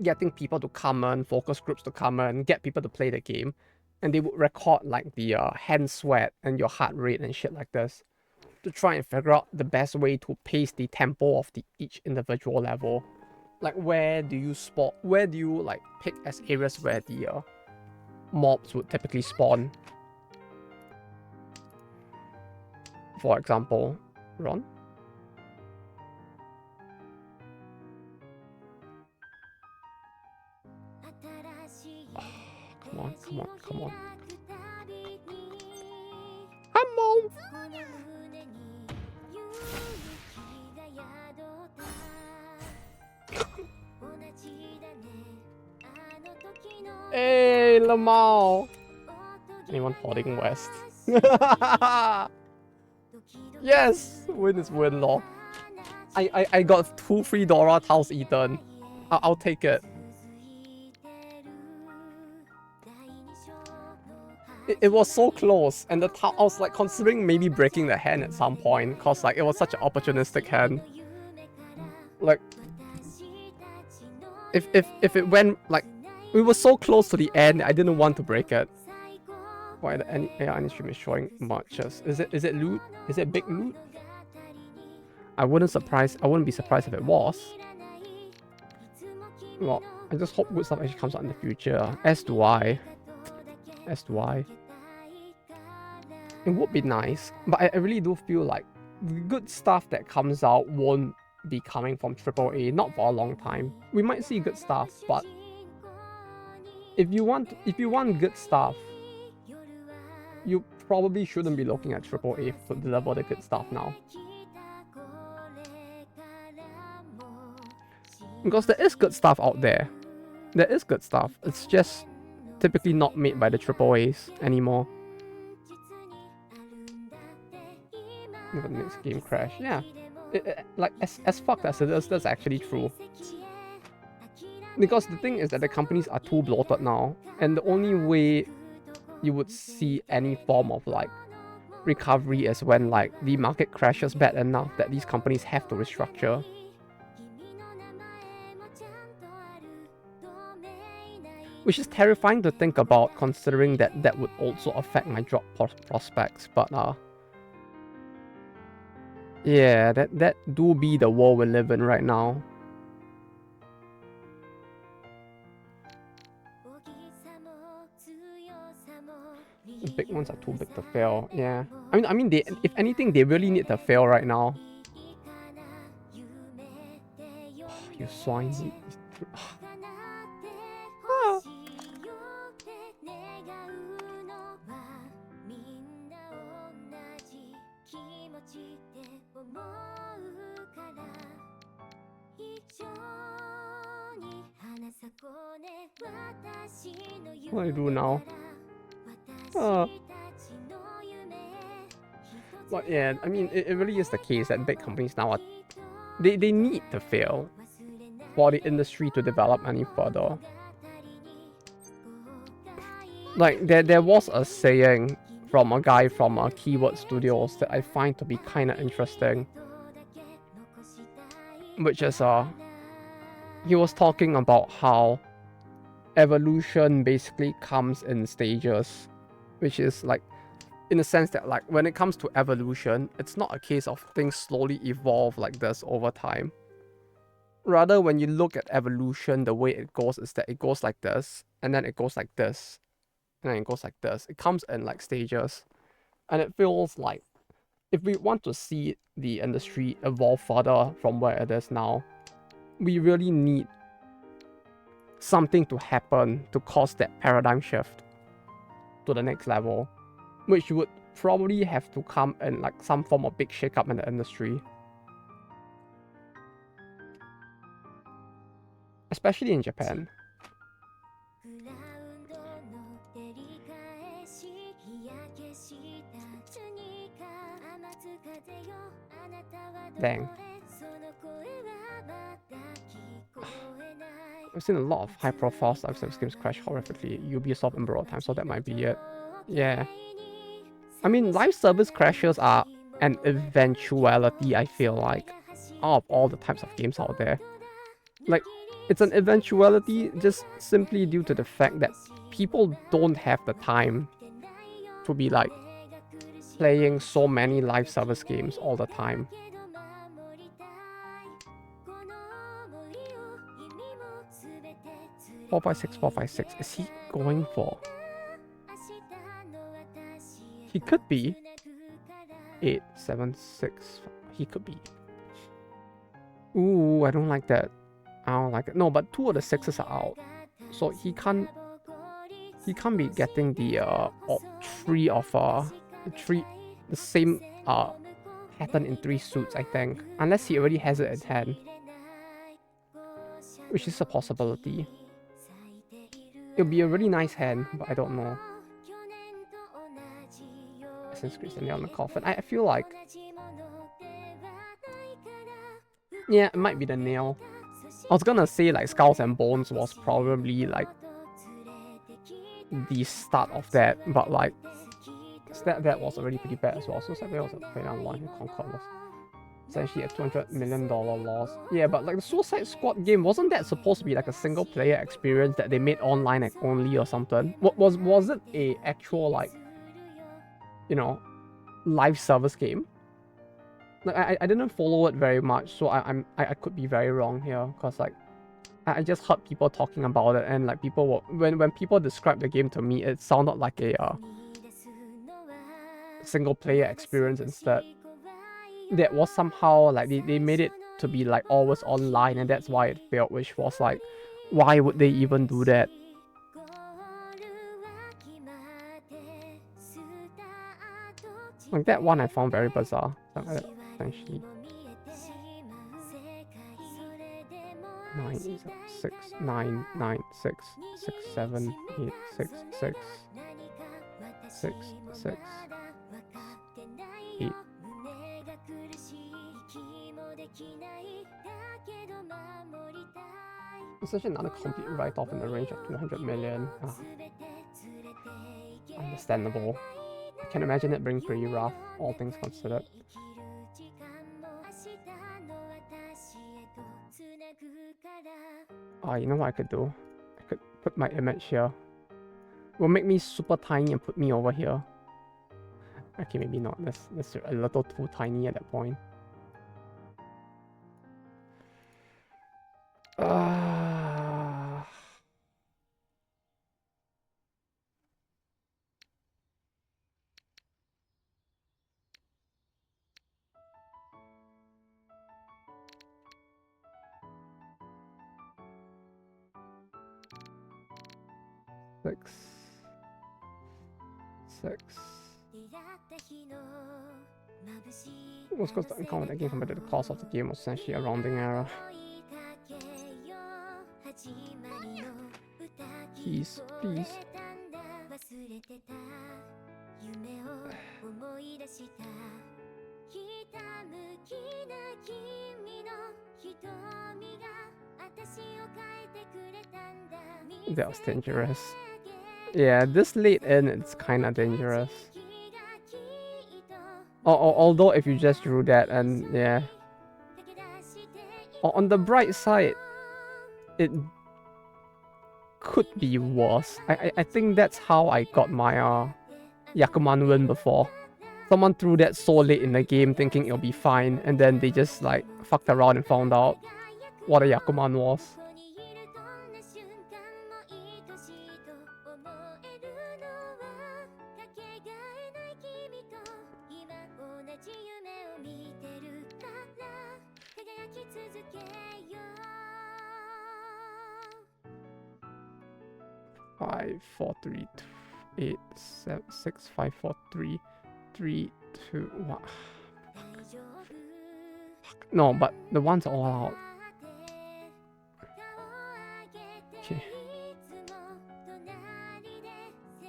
getting people to come in, focus groups to come in, get people to play the game, and they would record like the hand sweat and your heart rate and shit like this to try and figure out the best way to pace the tempo of each individual level. Like, where do you like pick as areas where the mobs would typically spawn? For example, Ron? Oh, come on. Come on. Come on. Hey, Lamau! Anyone holding West? Yes! Win is win, lol. I got 2 free Dora tiles eaten. I'll take it. It was so close, and I was like considering maybe breaking the hand at some point, cause like it was such an opportunistic hand. Like, if it went like, we were so close to the end, I didn't want to break it. Why any stream is showing matches? Is it loot? Is it big loot? I wouldn't be surprised if it was. Well, I just hope good stuff actually comes out in the future. As do I. It would be nice, but I really do feel like the good stuff that comes out won't be coming from AAA, not for a long time. We might see good stuff, but if you want good stuff, you probably shouldn't be looking at AAA to deliver the good stuff now. Because there is good stuff out there. There is good stuff. It's just typically not made by the AAAs anymore. The next game crash. Yeah. Like, as fucked as it is, that's actually true. Because the thing is that the companies are too bloated now, and the only way you would see any form of like recovery is when like the market crashes bad enough that these companies have to restructure. Which is terrifying to think about, considering that would also affect my job prospects, but Yeah, that do be the world we live in right now. The big ones are too big to fail. Yeah. I mean, they, if anything, they really need to fail right now. You swine. Ah. What do I do now? But yeah, I mean, it really is the case that big companies now are they need to fail for the industry to develop any further. Like there was a saying from a guy from Keyword Studios that I find to be kind of interesting, which is he was talking about how evolution basically comes in stages, which is like in the sense that like when it comes to evolution, it's not a case of things slowly evolve like this over time. Rather, when you look at evolution, the way it goes is that it goes like this, and then it goes like this, and then it goes like this. It comes in like stages. And it feels like if we want to see the industry evolve further from where it is now, we really need something to happen to cause that paradigm shift to the next level, which would probably have to come in like some form of big shakeup in the industry. Especially in Japan. Dang. I've seen a lot of high-profile live service games crash horrifically. Ubisoft and Borrowed Time, so that might be it. Yeah. I mean, live service crashes are an eventuality, I feel like, out of all the types of games out there. Like, it's an eventuality just simply due to the fact that people don't have the time to be like playing so many live service games all the time. 456, 456. Is he going for? He could be 876. He could be. Ooh, I don't like that. I don't like it. No, but 2 of the 6s are out, so he can't be getting the 3 of the same pattern in 3 suits, I think, unless he already has it at hand, which is a possibility. It'll be a really nice hand, but I don't know. Assassin's Creed nail on the coffin. I feel like, yeah, it might be the nail. I was gonna say like Skulls and Bones was probably like the start of that, but like that was already pretty bad as well. So that was a pretty online. Concord was essentially a $200 million loss. Yeah, but like the Suicide Squad game, wasn't that supposed to be like a single player experience that they made online only or something? Was it a actual like, you know, live service game? Like I didn't follow it very much, so I could be very wrong here, because like I just heard people talking about it, and like people were when people described the game to me, it sounded like a single player experience instead. That was somehow like they made it to be like always online, and that's why it failed, which was like, why would they even do that? Like that one I found very bizarre. Essentially. 9, 6, 9, 9, 6, 6, 7, 8, 6, 6, 6, 6, 8. It's such another complete write-off in the range of 200 million. Understandable. I can imagine it being pretty rough, all things considered. Oh, you know what I could do? I could put my image here. It will make me super tiny and put me over here. Okay, maybe not. That's a little too tiny at that point. Uh, six. What's cost the income of that game compared to the cost of the game was essentially a rounding error. Please, please. That was dangerous. Yeah, this late in, it's kind of dangerous. Although if you just drew that and yeah. On the bright side, it could be worse. I think that's how I got my Yakuman win before. Someone threw that so late in the game thinking it'll be fine, and then they just like fucked around and found out what a Yakuman was. Five, 4, 3, 2, 8, 7, 6, 5, 4, 3, 3, 2, 1. Fuck. No, but the ones are all out. Okay.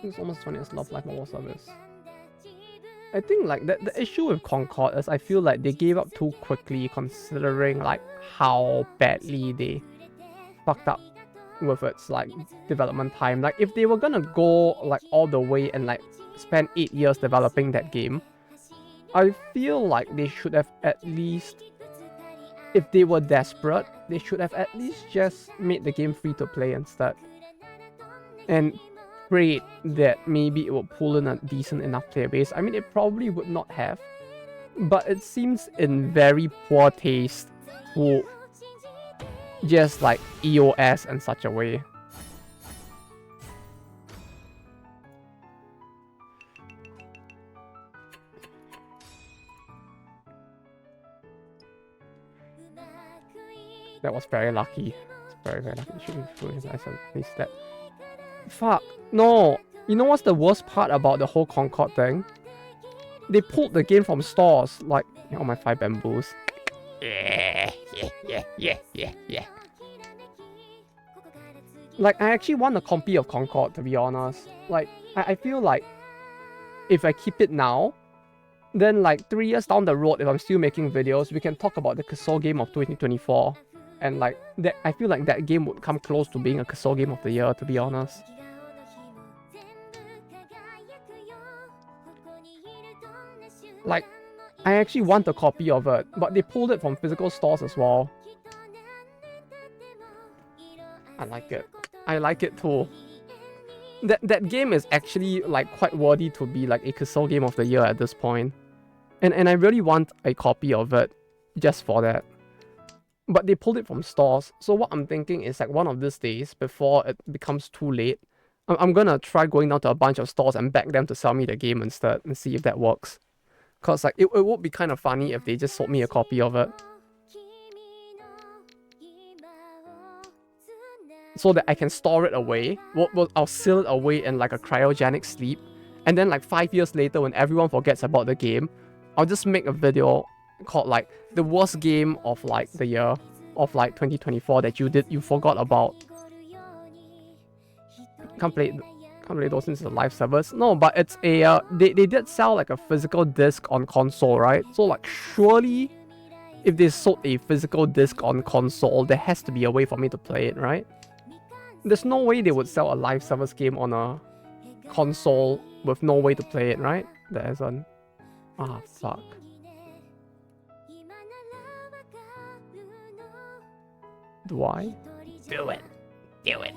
It's almost 20 as Love Life Mobile Service. I think like the issue with Concord is I feel like they gave up too quickly considering like how badly they fucked up with its like development time. Like if they were gonna go like all the way and like spend 8 years developing that game, I feel like they should have at least, if they were desperate, they should have at least just made the game free to play instead. And prayed that maybe it would pull in a decent enough player base. I mean, it probably would not have, but it seems in very poor taste to just like EOS in such a way. That was very lucky. It's very, very lucky. Should be foolish. I said, please that. Fuck. No. You know what's the worst part about the whole Concord thing? They pulled the game from stores. Like, oh, my 5 bamboos. Yeah. Like, I actually want a copy of Concord, to be honest. Like, I feel like if I keep it now, then like 3 years down the road, if I'm still making videos, we can talk about the console game of 2024. And like, that, I feel like that game would come close to being a console game of the year, to be honest. Like, I actually want a copy of it, but they pulled it from physical stores as well. I like it. I like it too. That game is actually like quite worthy to be like a console game of the year at this point. And I really want a copy of it just for that. But they pulled it from stores. So what I'm thinking is like one of these days, before it becomes too late, I'm gonna try going down to a bunch of stores and beg them to sell me the game instead and see if that works. Cause like it would be kind of funny if they just sold me a copy of it. So that I can store it away. I'll seal it away in like a cryogenic sleep. And then like 5 years later when everyone forgets about the game, I'll just make a video called like the worst game of like the year of like 2024 that you forgot about. Can't play those since it's a live service. No, but it's a they did sell like a physical disc on console, right? So like surely if they sold a physical disc on console, there has to be a way for me to play it, right? There's no way they would sell a live service game on a console with no way to play it, right? There isn't. Ah, fuck. Do I? Do it. Do it.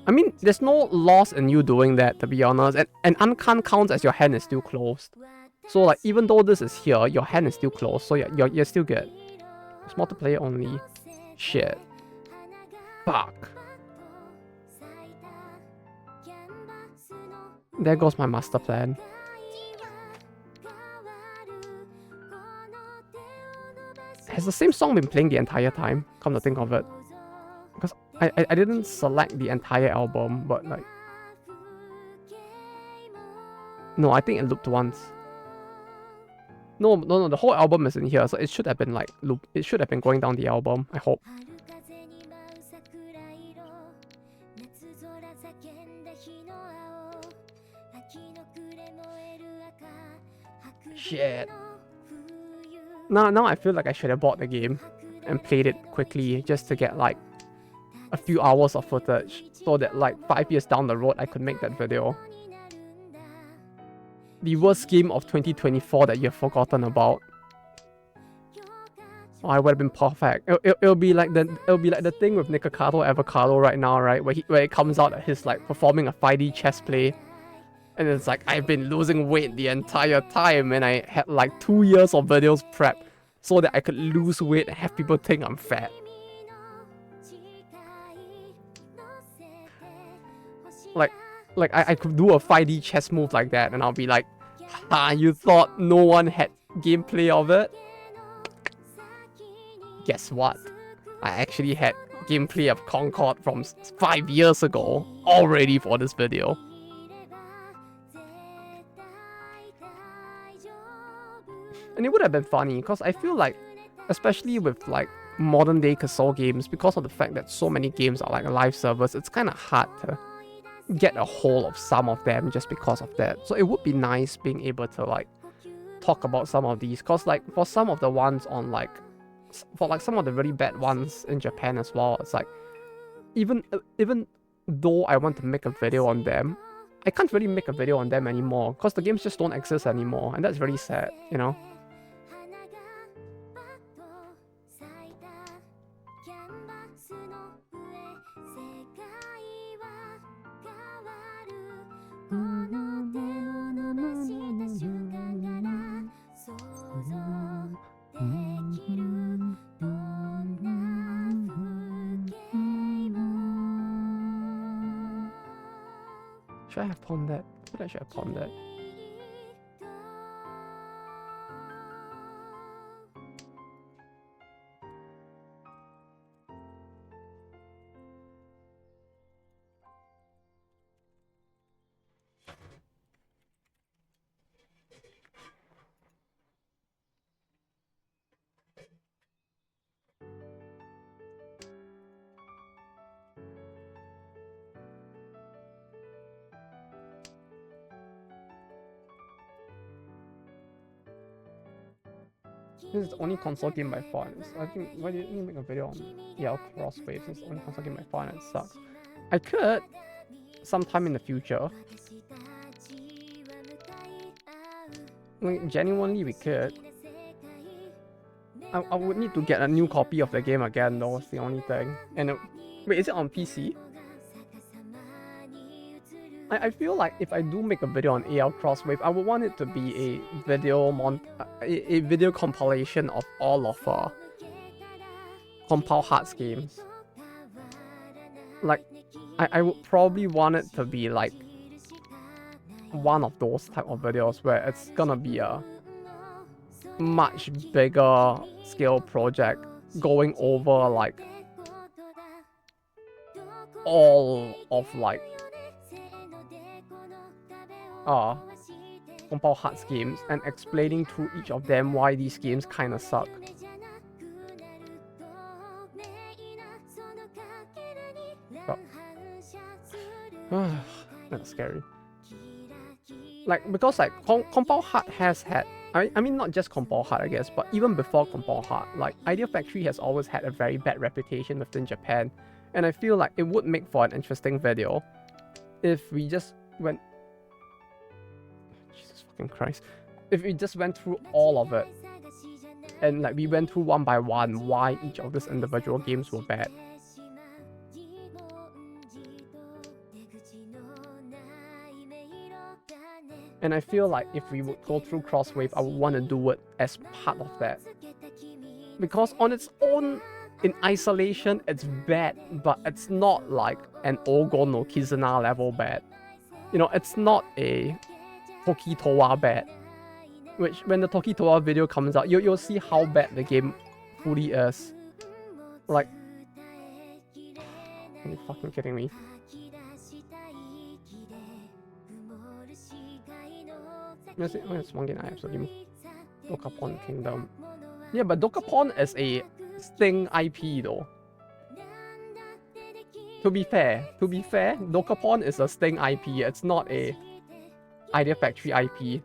I mean, there's no loss in you doing that, to be honest. And uncan counts as your hand is still closed. So like, even though this is here, your hand is still closed. So you're still good. It's multiplayer only. Shit. Fuck. There goes my master plan. Has the same song been playing the entire time? Come to think of it. Because I didn't select the entire album, but like... No, I think it looped once. No, the whole album is in here, so it should have been like loop. It should have been going down the album, I hope. Shit. Now I feel like I should have bought the game and played it quickly just to get like a few hours of footage so that like 5 years down the road I could make that video. The worst game of 2024 that you've forgotten about. Oh, I would have been perfect. It'll be like the thing with Nikocado Avocado right now, right? Where it comes out that he's like performing a 5D chess play. And it's like, I've been losing weight the entire time and I had like 2 years of videos prep so that I could lose weight and have people think I'm fat. Like I could do a 5D chess move like that and I'll be like, ha, you thought no one had gameplay of it? Guess what? I actually had gameplay of Concord from 5 years ago, all ready for this video. And it would have been funny, because I feel like, especially with like modern day console games, because of the fact that so many games are like live servers, it's kind of hard to get a hold of some of them just because of that. So it would be nice being able to like talk about some of these, because like for some of the ones on like, for like some of the really bad ones in Japan as well, it's like, even though I want to make a video on them, I can't really make a video on them anymore, because the games just don't exist anymore, and that's really sad, you know? Should I have pawned that? I thought I should have pawned that. This is the only console game by far. I think, why didn't you make a video on Crosswave? This is the only console game by far and it sucks. I could, sometime in the future. Like, genuinely we could. I would need to get a new copy of the game again though, it's the only thing. And wait, is it on PC? I feel like if I do make a video on AL Crosswave, I would want it to be a video compilation of all of Compile Hearts games. Like, I would probably want it to be like one of those type of videos where it's gonna be a much bigger scale project going over like all of like Compile Hearts games and explaining through each of them why these games kinda suck. Oh, that's scary. Like, because like Compile Heart has had, I mean not just Compile Heart I guess, but even before Compile Heart, like Idea Factory has always had a very bad reputation within Japan, and I feel like it would make for an interesting video if we just went, Jesus fucking Christ, if we just went through all of it and like we went through one by one why each of these individual games were bad. And I feel like if we would go through Crosswave, I would want to do it as part of that. Because on its own, in isolation, it's bad, but it's not like an Ogo no Kizuna level bad. You know, it's not a Tokitowa bad. Which, when the Tokitowa video comes out, you'll see how bad the game fully is. Like, are you fucking kidding me? Where's one game I absolutely Dokapon Kingdom? Yeah, but Dokapon is a Sting IP though. To be fair, Dokapon is a Sting IP. It's not a Idea Factory IP.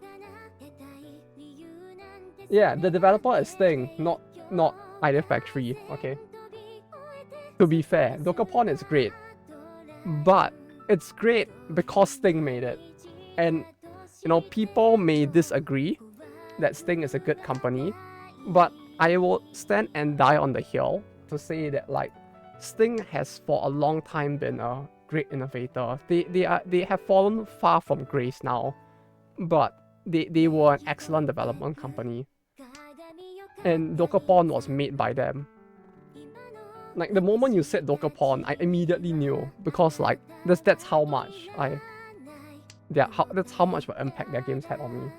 Yeah, the developer is Sting, not Idea Factory. Okay. To be fair, Dokapon is great, but it's great because Sting made it, and you know people may disagree that Sting is a good company, but I will stand and die on the hill to say that like Sting has for a long time been a great innovator. They have fallen far from grace now, but they were an excellent development company, and Dokapon was made by them. Like the moment you said Dokapon, I immediately knew because like that's how much that's how much of an impact their games had on me.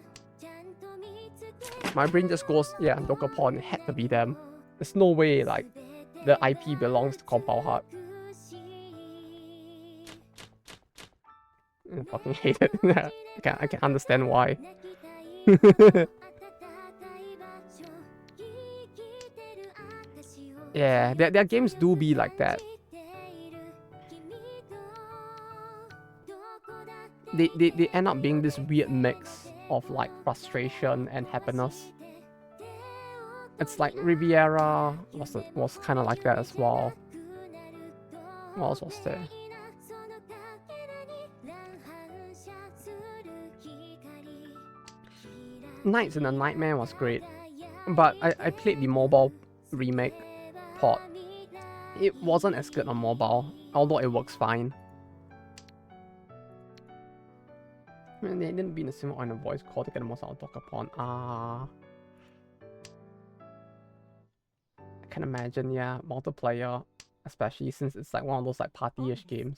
My brain just goes, yeah, Dokapon had to be them. There's no way like the IP belongs to Compound Heart. I fucking hate it. I can understand why. Yeah, their games do be like that. They end up being this weird mix of like frustration and happiness. It's like Riviera was kind of like that as well. What else was there? Nights in a Nightmare was great, but I played the mobile remake port. It wasn't as good on mobile, although it works fine. I mean, they didn't be in a similar on a voice call to get the most out of Dokapon. I can imagine, yeah, multiplayer, especially since it's like one of those like party-ish games.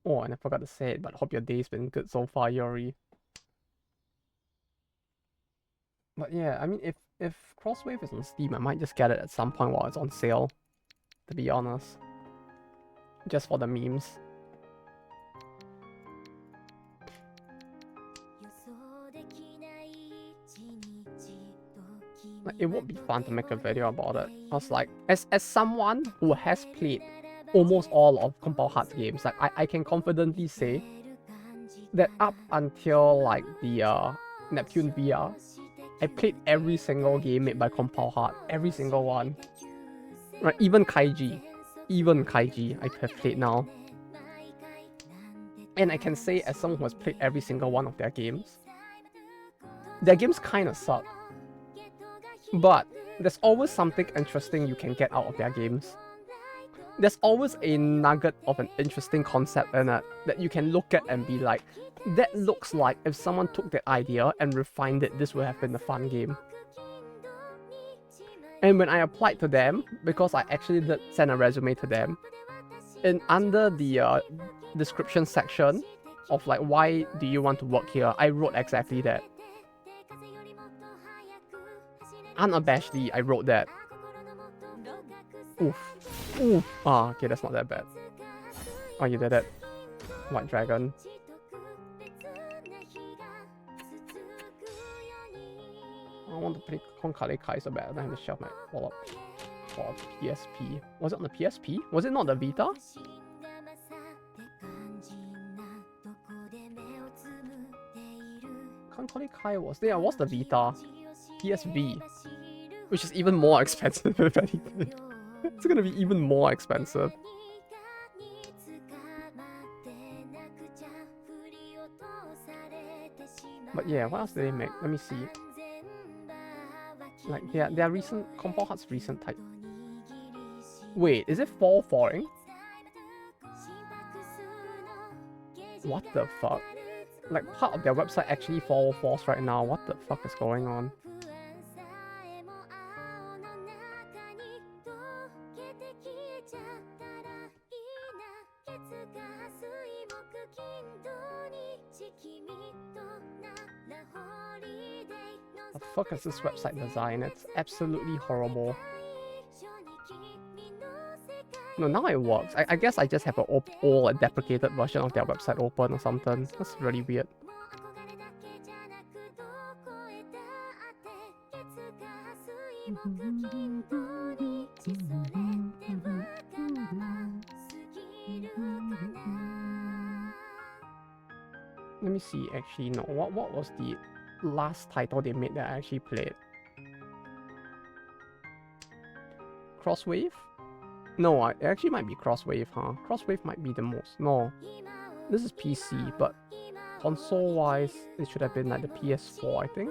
Oh, and I forgot to say it, but hope your day's been good so far, Yuri. But yeah, I mean, if Crosswave is on Steam, I might just get it at some point while it's on sale, to be honest. Just for the memes. Like, it would be fun to make a video about it. Cause like, as someone who has played almost all of Compound Hearts games, like I can confidently say that up until like the Neptune VR, I played every single game made by Compound Heart, every single one. Right, even Kaiji I have played now. And I can say as someone who has played every single one of their games kind of suck. But there's always something interesting you can get out of their games. There's always a nugget of an interesting concept in it that you can look at and be like, that looks like if someone took that idea and refined it, this would have been a fun game. And when I applied to them, because I actually did send a resume to them, and under the description section of like, why do you want to work here, I wrote exactly that. Unabashedly, I wrote that. Oof. Oof. Ah, okay, that's not that bad. Oh, you did it. White Dragon. I want to play Konkale Kai so bad. I have to shelf my wallet for PSP. Was it on the PSP? Was it not the Vita? Konkale Kai was there. Was the Vita? PSV. Which is even more expensive if anything. It's gonna be even more expensive. But yeah, what else did they make? Let me see. Like their recent Compound Hearts recent type. Wait, is it fall falling? What the fuck? Like part of their website actually falls right now. What the fuck is going on? the fuck is this website design? It's absolutely horrible. No, now it works. I guess I just have an old deprecated version of their website open or something. That's really weird. Let me see, actually, no. What was the last title they made that I actually played? Crosswave? No, it actually might be Crosswave, huh? Crosswave might be the most. No. This is PC, but console-wise, it should have been like the PS4, I think.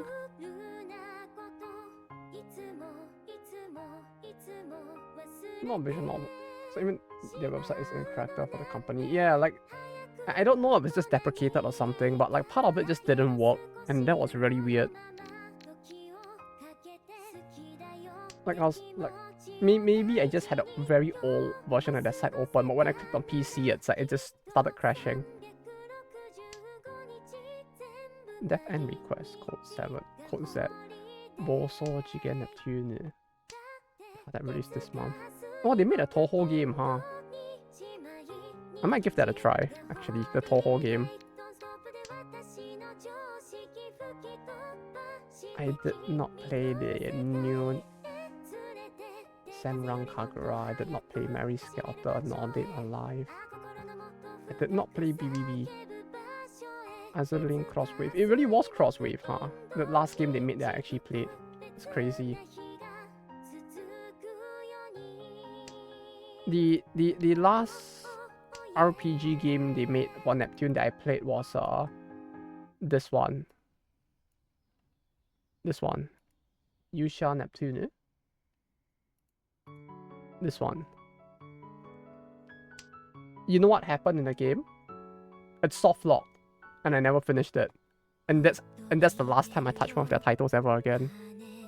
Not visual novel. So even their website is incorrect for the company. Yeah, like, I don't know if it's just deprecated or something, but like part of it just didn't work, and that was really weird. Like I was like, maybe I just had a very old version of that site open, but when I clicked on PC, it's like it just started crashing. Death End Request, Code 7, Code Z, Boso Jigen Neptune. That released this month. Oh, they made a Toho game, huh? I might give that a try, actually, the Toho game. I did not play the new Senran Kagura, I did not play Mary Skelter, nor Dead Alive. I did not play BBB. Azurlane Crosswave. It really was Crosswave, huh? The last game they made that I actually played. It's crazy. The last RPG game they made for Neptune that I played was this one. This one. Yusha Neptune. This one. You know what happened in the game? It's soft locked, and I never finished it. And that's the last time I touched one of their titles ever again.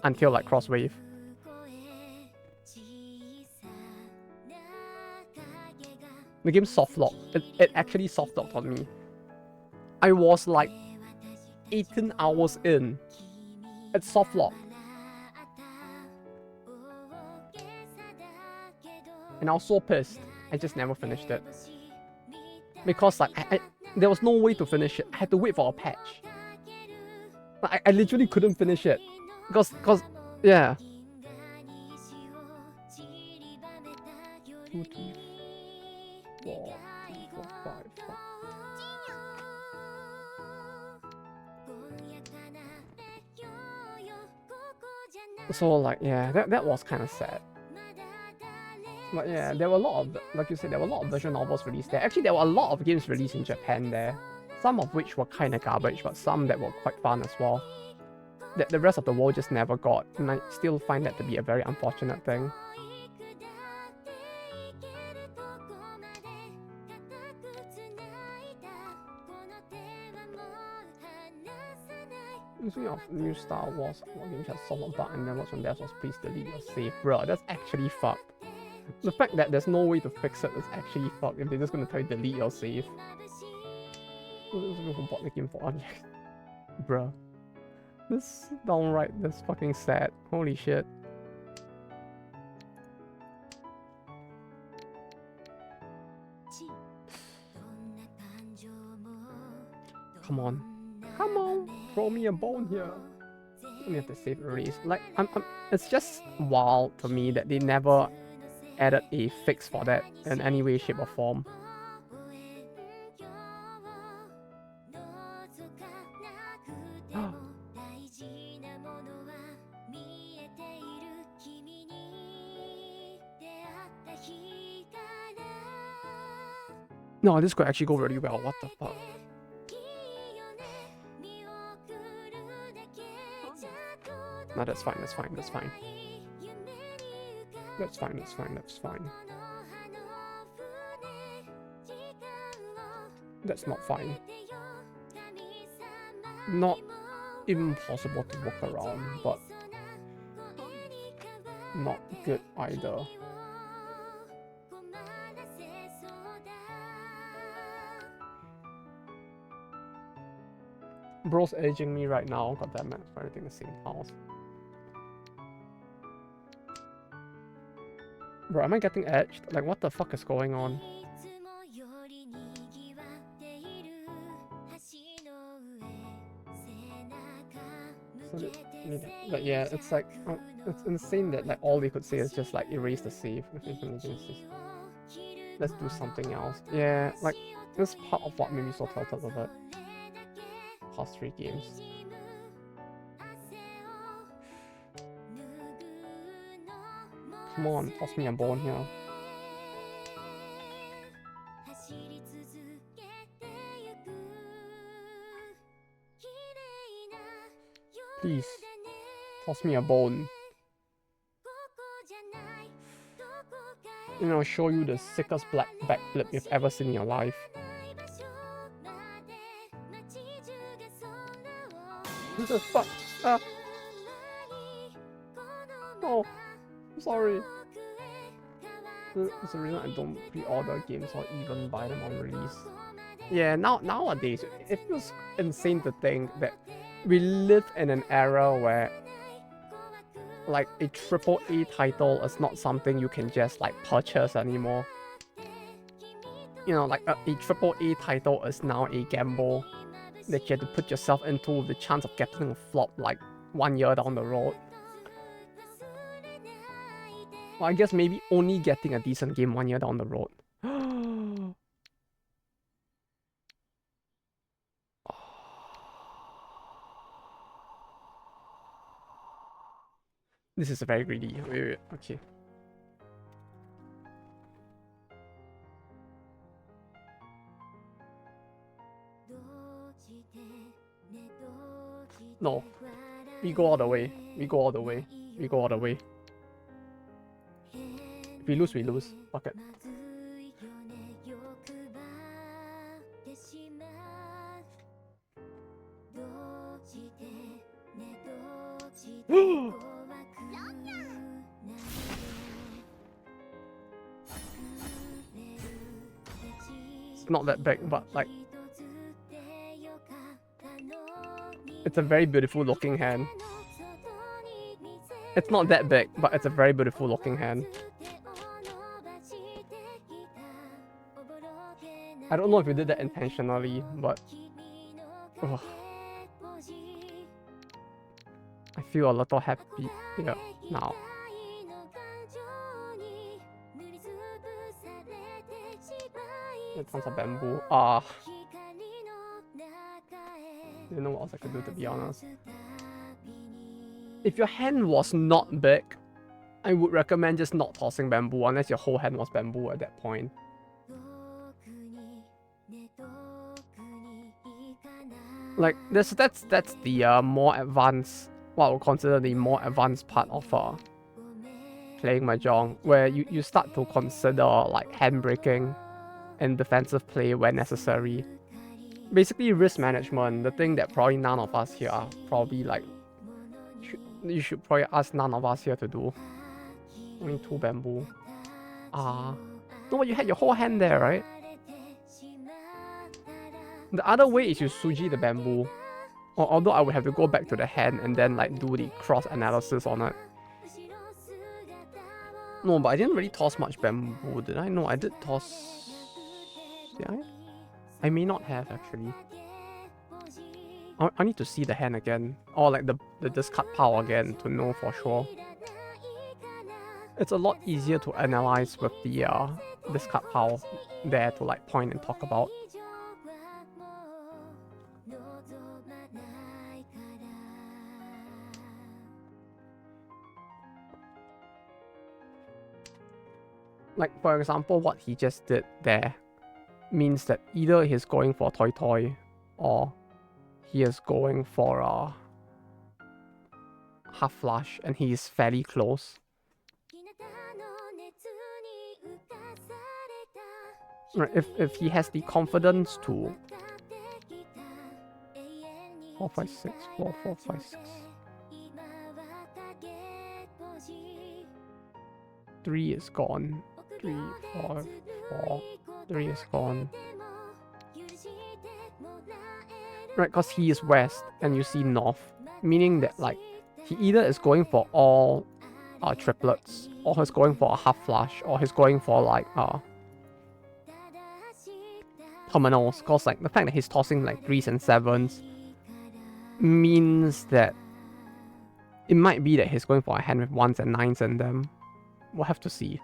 Until like Crosswave. The game soft locked. It actually soft locked on me. I was like 18 hours in. It's soft locked. And I was so pissed. I just never finished it. Because like there was no way to finish it. I had to wait for a patch. I literally couldn't finish it. Because yeah. 2, 3, 4, 5, 4. So like yeah, that was kind of sad. But yeah, there were a lot of, like you said, there were a lot of visual novels released there. Actually, there were a lot of games released in Japan there. Some of which were kind of garbage, but some that were quite fun as well. That the rest of the world just never got, and I still find that to be a very unfortunate thing. Speaking of new Star Wars, what game just solved a bug and then what's from there was please delete your save. Bruh, that's actually fucked. The fact that there's no way to fix it is actually fucked if they're just gonna tell you delete your save. Who bought the game for on bruh. This downright this fucking sad. Holy shit. Come on. Come on! Throw me a bone here. You have to save a release. Like it's just wild to me that they never added a fix for that in any way, shape or form. No, this could actually go really well. What the fuck? No, that's fine, that's fine, that's fine. That's fine, that's fine, that's fine. That's not fine. Not impossible to work around, but not good either. Bro's edging me right now. God damn it, for everything the same house. Bro, am I getting edged? Like, what the fuck is going on? But yeah, it's like, it's insane that like all they could say is just like erase the save with infinite agencies. Let's do something else. Yeah, like, this part of what made me so tilted with it. Past 3 games. Come on, toss me a bone here. Please, toss me a bone. And I'll show you the sickest black backflip you've ever seen in your life. What the fuck? Ah. Oh, I'm sorry. It's the reason I don't pre-order games or even buy them on release. Yeah, nowadays, it feels insane to think that we live in an era where like a AAA title is not something you can just like purchase anymore. You know, like a AAA title is now a gamble that you have to put yourself into with the chance of getting a flop like 1 year down the road. Well, I guess maybe only getting a decent game 1 year down the road. This is very greedy. Wait, okay. No. We go all the way. We go all the way. We go all the way. If we lose, we lose. Fuck it. It's not that big, but like, it's a very beautiful looking hand. It's not that big, but it's a very beautiful looking hand. I don't know if you did that intentionally, but ugh. I feel a little happy here now. Tons of bamboo. Ah. Didn't know what else I could do, to be honest. If your hand was not big, I would recommend just not tossing bamboo unless your whole hand was bamboo at that point. Like that's the more advanced, what I would consider the more advanced part of playing Mahjong, where you start to consider like hand breaking and defensive play where necessary. Basically risk management, the thing that probably none of us here are probably like, you should probably ask none of us here to do. Only 2 bamboo. Ah. No, but you had your whole hand there, right? The other way is you suji the bamboo. Although I would have to go back to the hand and then like do the cross analysis on it. No, but I didn't really toss much bamboo, did I? No, I did toss... Did I? I may not have, actually. I need to see the hand again. Or like the discard pile again to know for sure. It's a lot easier to analyze with the discard pile there to like point and talk about. Like, for example, what he just did there means that either he's going for Toy Toy or he is going for a half flush and he is fairly close. Right, if he has the confidence to 4, 5, 6, 4, 4, 5, 6. 3 is gone. 3, 4, 4. 3 is gone. right? Because he is west and you see north, meaning that like he either is going for all triplets, or he's going for a half flush, or he's going for like terminals. Cause like the fact that he's tossing like 3s and 7s means that it might be that he's going for a hand with 1s and 9s in them. We'll have to see.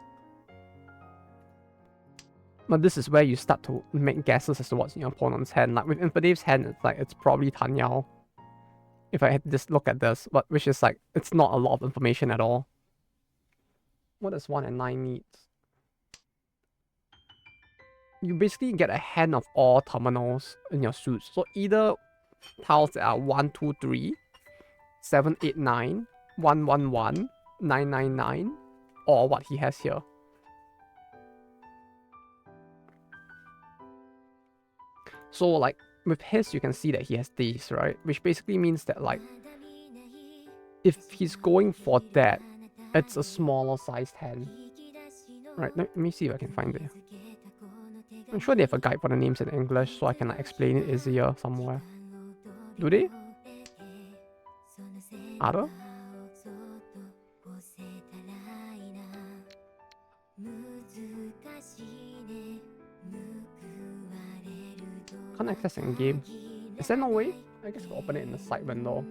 But this is where you start to make guesses as to what's in your opponent's hand. Like with Infidave's hand, it's like it's probably Tan Yao. If I had to just look at this, but which is like it's not a lot of information at all. What does 1 and 9 need? You basically get a hand of all terminals in your suits. So either tiles that are 1, 2, 3, 7, 8, 9, 1, 1, 1, 9, 9, 9, or what he has here. So like with his, you can see that he has these, right? Which basically means that like if he's going for that, it's a smaller sized hand. Right, let me see if I can find it. I'm sure they have a guide for the names in English, so I can like explain it easier somewhere. Do they? Other? Can't access in game. Is there no way? I guess I'll open it in the side window.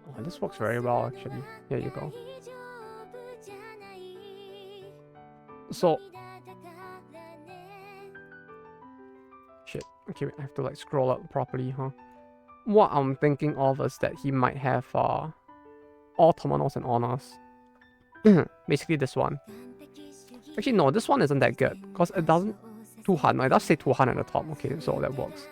Oh, this works very well actually. Here you go. So shit. Okay, I have to like scroll up properly, huh? What I'm thinking of is that he might have all terminals and honors. Basically this one. Actually no, this one isn't that good because it doesn't 200. It does say 200 at the top. Okay, so that works.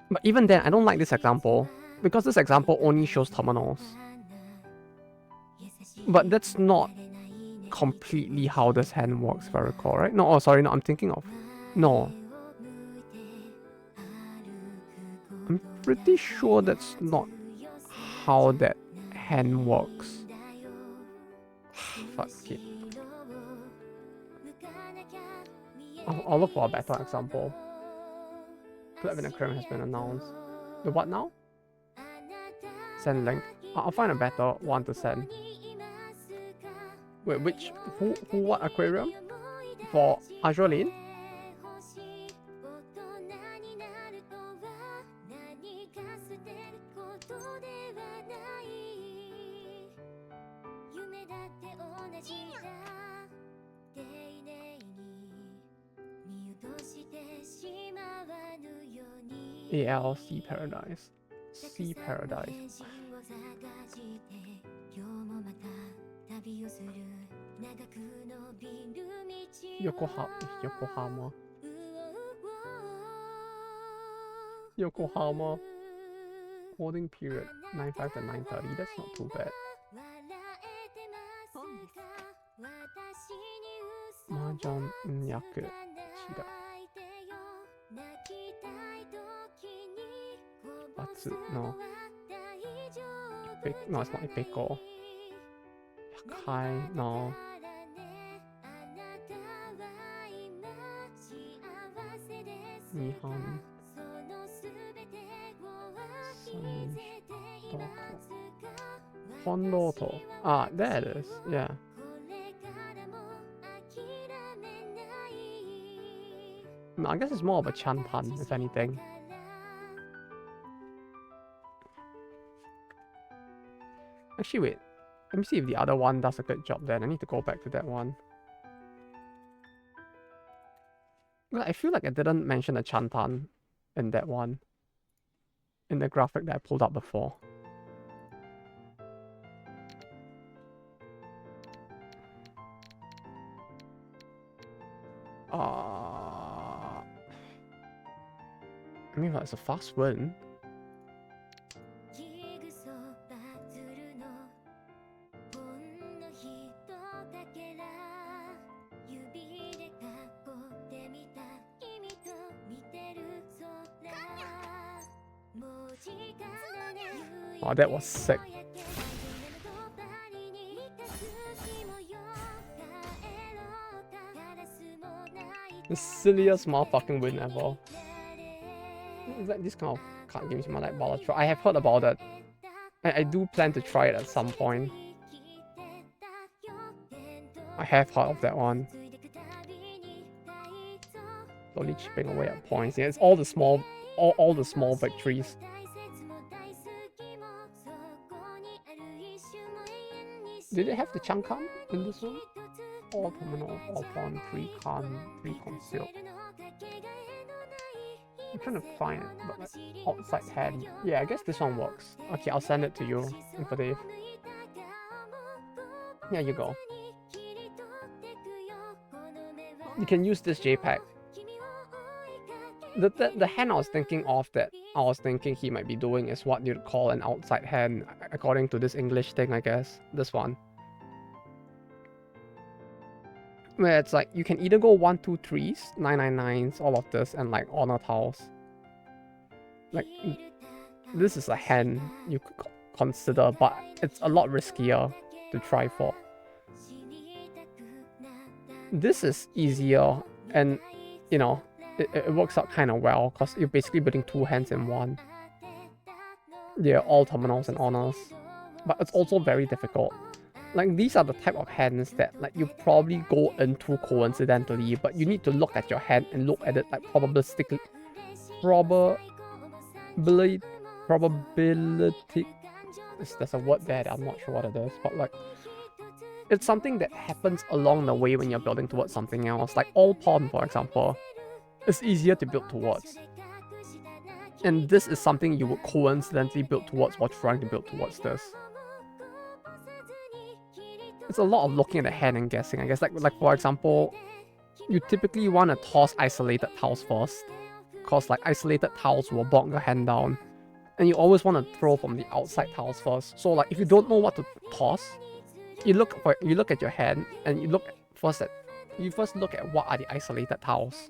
But even then, I don't like this example because this example only shows terminals. But that's not completely how this hand works, if I recall, right? No, oh sorry, no, I'm thinking of... No. I'm pretty sure that's not how that hand works. Fuck it. I'll look for a better example. Club Aquarium has been announced. The what now? Send link. I'll find a better one to send. Wait, which... Who what aquarium? For Azure Lane? AL Sea Paradise. Sea Paradise. Yokohama. Yokohama. Holding period 9:5 to 9:30. That's not too bad. Mahjong Nyaku Shida. Batsu, no. No, it's not Ipeko. Yakai, no. Nihon. Hondoto. Ah, there it is. Yeah. No, I guess it's more of a Chantan, if anything. Actually, wait. Let me see if the other one does a good job then. I need to go back to that one. Well, I feel like I didn't mention a Chantan in that one. In the graphic that I pulled up before. I mean, it's a fast win. Oh, that was sick. The silliest motherfucking win ever. Is that this kind of card games you might like bother try? I have heard about it. I do plan to try it at some point. I have heard of that one. Slowly chipping away at points. Yeah, it's all the small victories. Did it have the Changkan in this one? All terminal, all pawn, 3 con, 3 concealed. I'm trying to find it, but like outside hand. Yeah, I guess this one works. Okay, I'll send it to you, Dave. Here you go. You can use this JPEG. The hand I was thinking of that I was thinking he might be doing is what you'd call an outside hand, according to this English thing, I guess. This one. Where it's like you can either go 1, 2, 3s, 999s, all of this, and like honor tiles. Like this is a hand you could consider, but it's a lot riskier to try for. This is easier, and you know it works out kind of well because you're basically building 2 hands in one. Yeah, all terminals and honors, but it's also very difficult. Like these are the type of hands that like you probably go into coincidentally, but you need to look at your hand and look at it like probabilistically. Probability. There's a word there that I'm not sure what it is, but like it's something that happens along the way when you're building towards something else. Like all pawn, for example, it's easier to build towards. And this is something you would coincidentally build towards while trying to build towards this. It's a lot of looking at the hand and guessing, I guess. Like for example, you typically want to toss isolated tiles first, because like isolated tiles will bog your hand down. And you always want to throw from the outside tiles first. So like if you don't know what to toss, you look at your hand and you first look at what are the isolated tiles.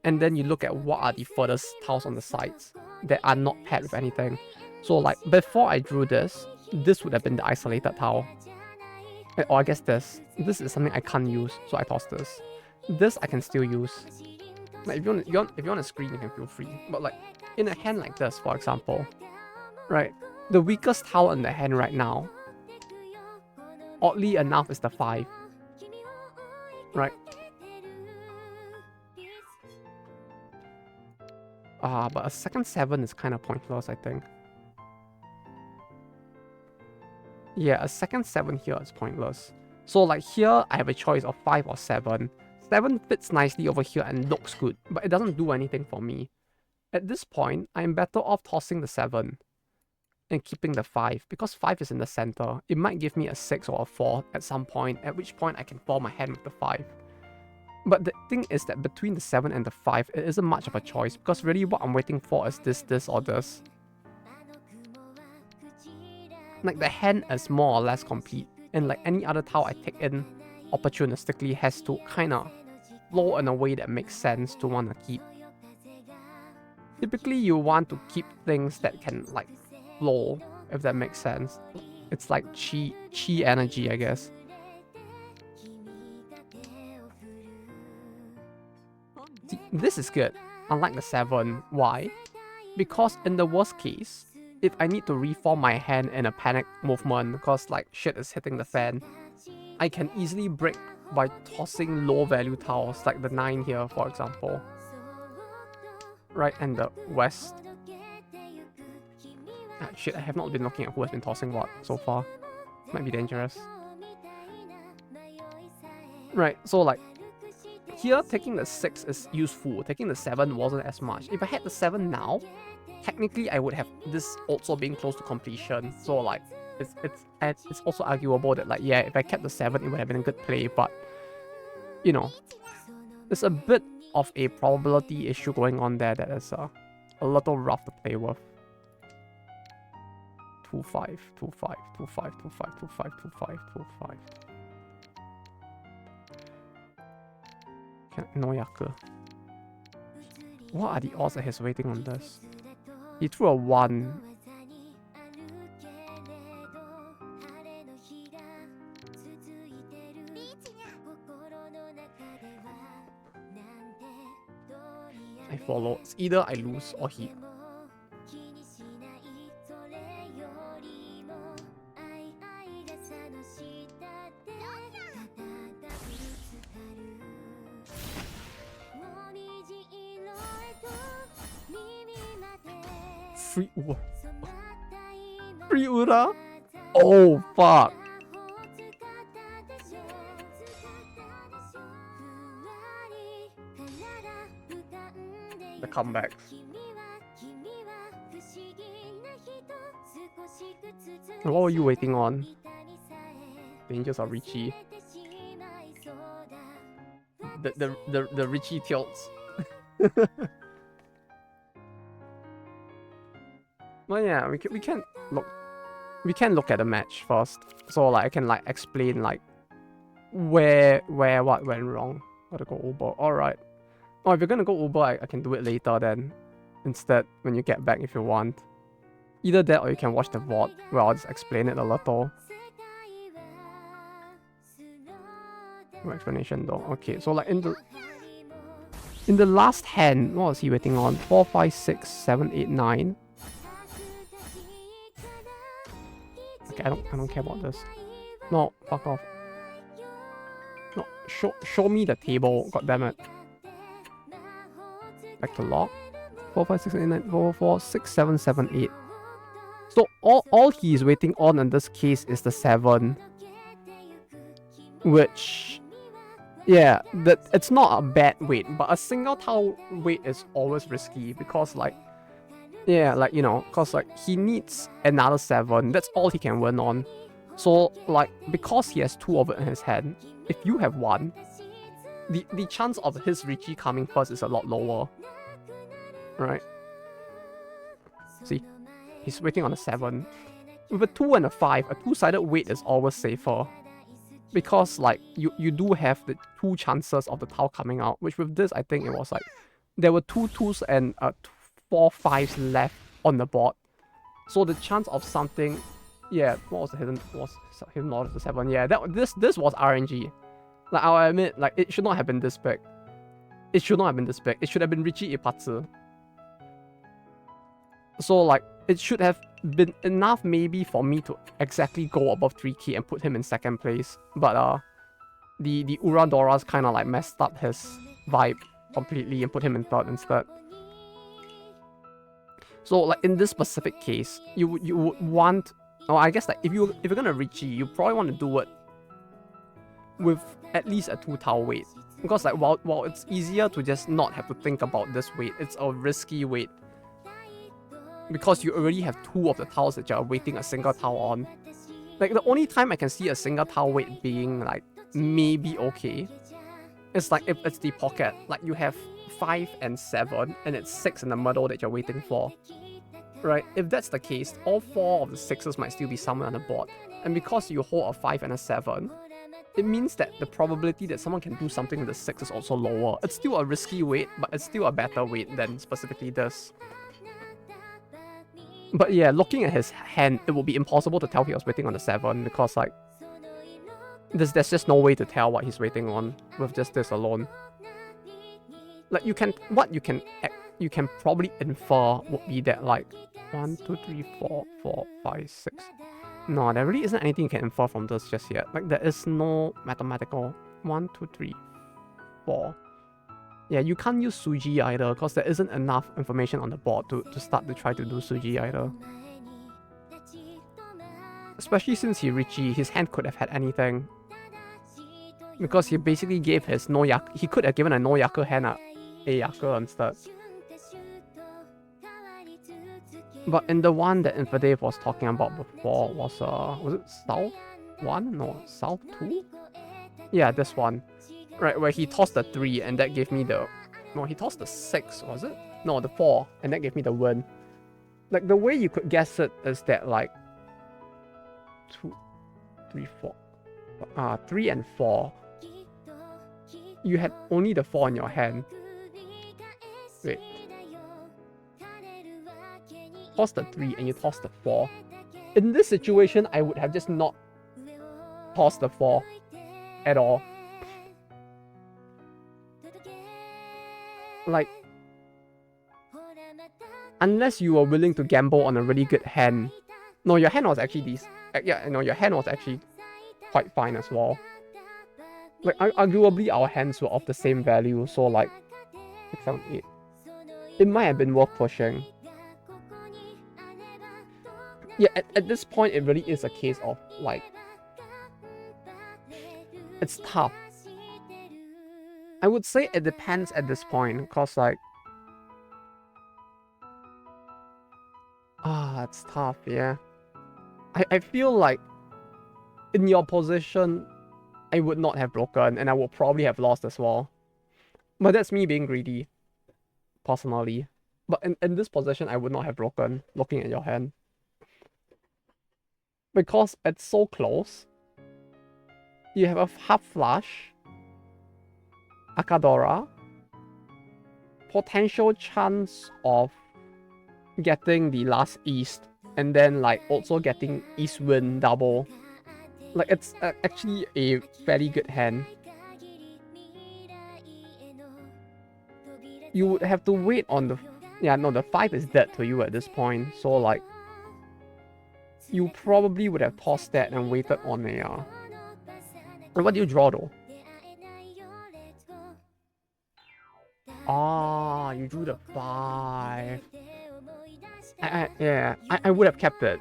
And then you look at what are the furthest tiles on the sides that are not paired with anything. So like before I drew this would have been the isolated tile. Or I guess this is something I can't use, so I toss this. This I can still use. Like if you want to screen, you can feel free. But like in a hand like this, for example, right? The weakest tile in the hand right now, oddly enough, is the 5. Right? But a second 7 is kind of pointless, I think. Yeah, a second 7 here is pointless. So like here, I have a choice of 5 or 7. 7 fits nicely over here and looks good, but it doesn't do anything for me. At this point, I'm better off tossing the 7 and keeping the 5, because 5 is in the center. It might give me a 6 or a 4 at some point, at which point I can form my hand with the 5. But the thing is that between the 7 and the 5, it isn't much of a choice, because really what I'm waiting for is this, or this. Like the hand is more or less complete, and like any other tile I take in opportunistically has to kind of flow in a way that makes sense to want to keep. Typically you want to keep things that can like flow, if that makes sense. It's like chi energy, I guess. See, this is good, unlike the 7. Why? Because in the worst case, if I need to reform my hand in a panic movement because like shit is hitting the fan, I can easily break by tossing low value tiles like the 9 here, for example. Right, and the west. Ah, shit, I have not been looking at who has been tossing what so far. Might be dangerous. Right, so like here taking the 6 is useful, taking the 7 wasn't as much. If I had the 7 now, technically I would have this also being close to completion. So like it's also arguable that like yeah, if I kept the 7 it would have been a good play, but you know, there's a bit of a probability issue going on there that is a little rough to play with. 2-5, 2-5, 2-5, 2-5, 2-5, 2-5, 2-5. No yaku. What are the odds that he's waiting on this? He threw a 1. I follow. It's either I lose or he. Free Ura. Free Ura? Oh, fuck. The comebacks. And what were you waiting on? The Angels of Richie. The Richie tilts. Well, yeah, we can look at the match first, so like I can like explain like where what went wrong. Gotta go Uber. All right. Oh, if you're gonna go Uber, I can do it later then. Instead, when you get back, if you want. Either that, or you can watch the VOD where I'll just explain it a little. No explanation though. Okay, so like in the last hand, what was he waiting on? 4, 5, 6, 7, 8, 9. Okay, I don't care about this. No, fuck off. No, show me the table, goddammit. Back to lock. 4, 5, 6, 8, 9, 4, 4, 6, 7, 7, 8. So all he is waiting on in this case is the 7. Which, yeah, it's not a bad weight, but a single tile weight is always risky because like, yeah, like, you know, because like he needs another 7. That's all he can win on. So like, because he has 2 of it in his hand, if you have 1, the chance of his Richie coming first is a lot lower. Right? See? He's waiting on a 7. With a 2 and a 5, a 2-sided weight is always safer. Because like you do have the 2 chances of the tile coming out, which with this I think it was like there were 2 2s and 4 5s left on the board. So the chance of something, yeah, what was the hidden order to 7? Yeah, this was RNG. Like I'll admit, like it should not have been this big. It should not have been this big. It should have been Richie Ipatsu. So like it should have been enough maybe for me to exactly go above 3k and put him in 2nd place. But the Uradoras kind of like messed up his vibe completely and put him in 3rd instead. So like in this specific case, you would want, or I guess like if you're gonna Richie, you probably want to do it with at least a 2 tile weight. Because like while it's easier to just not have to think about this weight, it's a risky weight. Because you already have 2 of the tiles that you're waiting a single tile on. Like the only time I can see a single tile weight being like maybe okay is like if it's the pocket. Like you have 5 and 7 and it's 6 in the middle that you're waiting for. Right? If that's the case, all 4 of the 6s might still be somewhere on the board. And because you hold a 5 and a 7, it means that the probability that someone can do something with the 6 is also lower. It's still a risky weight, but it's still a better weight than specifically this. But yeah, looking at his hand, it would be impossible to tell he was waiting on the 7 because like there's just no way to tell what he's waiting on with just this alone. Like you can probably infer would be that like 1, 2, 3, 4, 4, 5, 6. No, there really isn't anything you can infer from this just yet. Like there is no mathematical 1, 2, 3, 4. Yeah, you can't use Suji either because there isn't enough information on the board to start to try to do Suji either. Especially since he Richie, his hand could have had anything. Because he basically gave his no Yaku, he could have given a no Yaku hand a Yaku instead. But in the one that Infidave was talking about before was it South 1? No, South 2? Yeah, this one. Right, where he tossed the 3 and that gave me the... No, he tossed the 6, was it? No, the 4, and that gave me the win. Like, the way you could guess it is that, like... 2, 3, 4... 3 and 4. You had only the 4 in your hand. Wait. Toss the 3 and you toss the 4. In this situation, I would have just not tossed the 4 at all. Like, unless you were willing to gamble on a really good hand. No, your hand was actually these. Yeah, no, your hand was actually quite fine as well. Like, arguably our hands were of the same value, so like 6, 7, 8. It might have been worth pushing. Yeah, at this point, it really is a case of like, it's tough. I would say it depends at this point, because like, it's tough, yeah. I feel like in your position, I would not have broken, and I would probably have lost as well. But that's me being greedy, personally. But in this position, I would not have broken, looking at your hand. Because it's so close. You have a half flush, Akadora, potential chance of getting the last East, and then like also getting East Wind double. Like, it's actually a fairly good hand. You would have to wait on the... Yeah, no, the 5 is dead to you at this point, so like, you probably would have tossed that and waited on a... And what do you draw though? Ah, you drew the 5. Yeah, I would have kept it.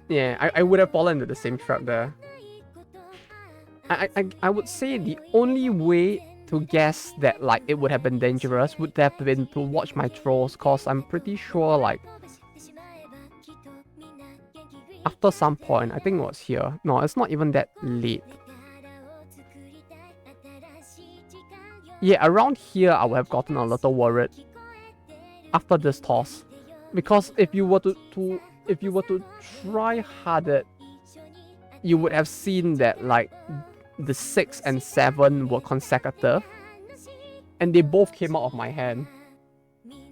Yeah, I would have fallen into the same trap there. I would say the only way to guess that like it would have been dangerous would have been to watch my throws, cause I'm pretty sure like after some point, I think it was here. No, it's not even that late. Yeah, around here I would have gotten a little worried after this toss, because if you were to try harder, you would have seen that like the 6 and 7 were consecutive, and they both came out of my hand.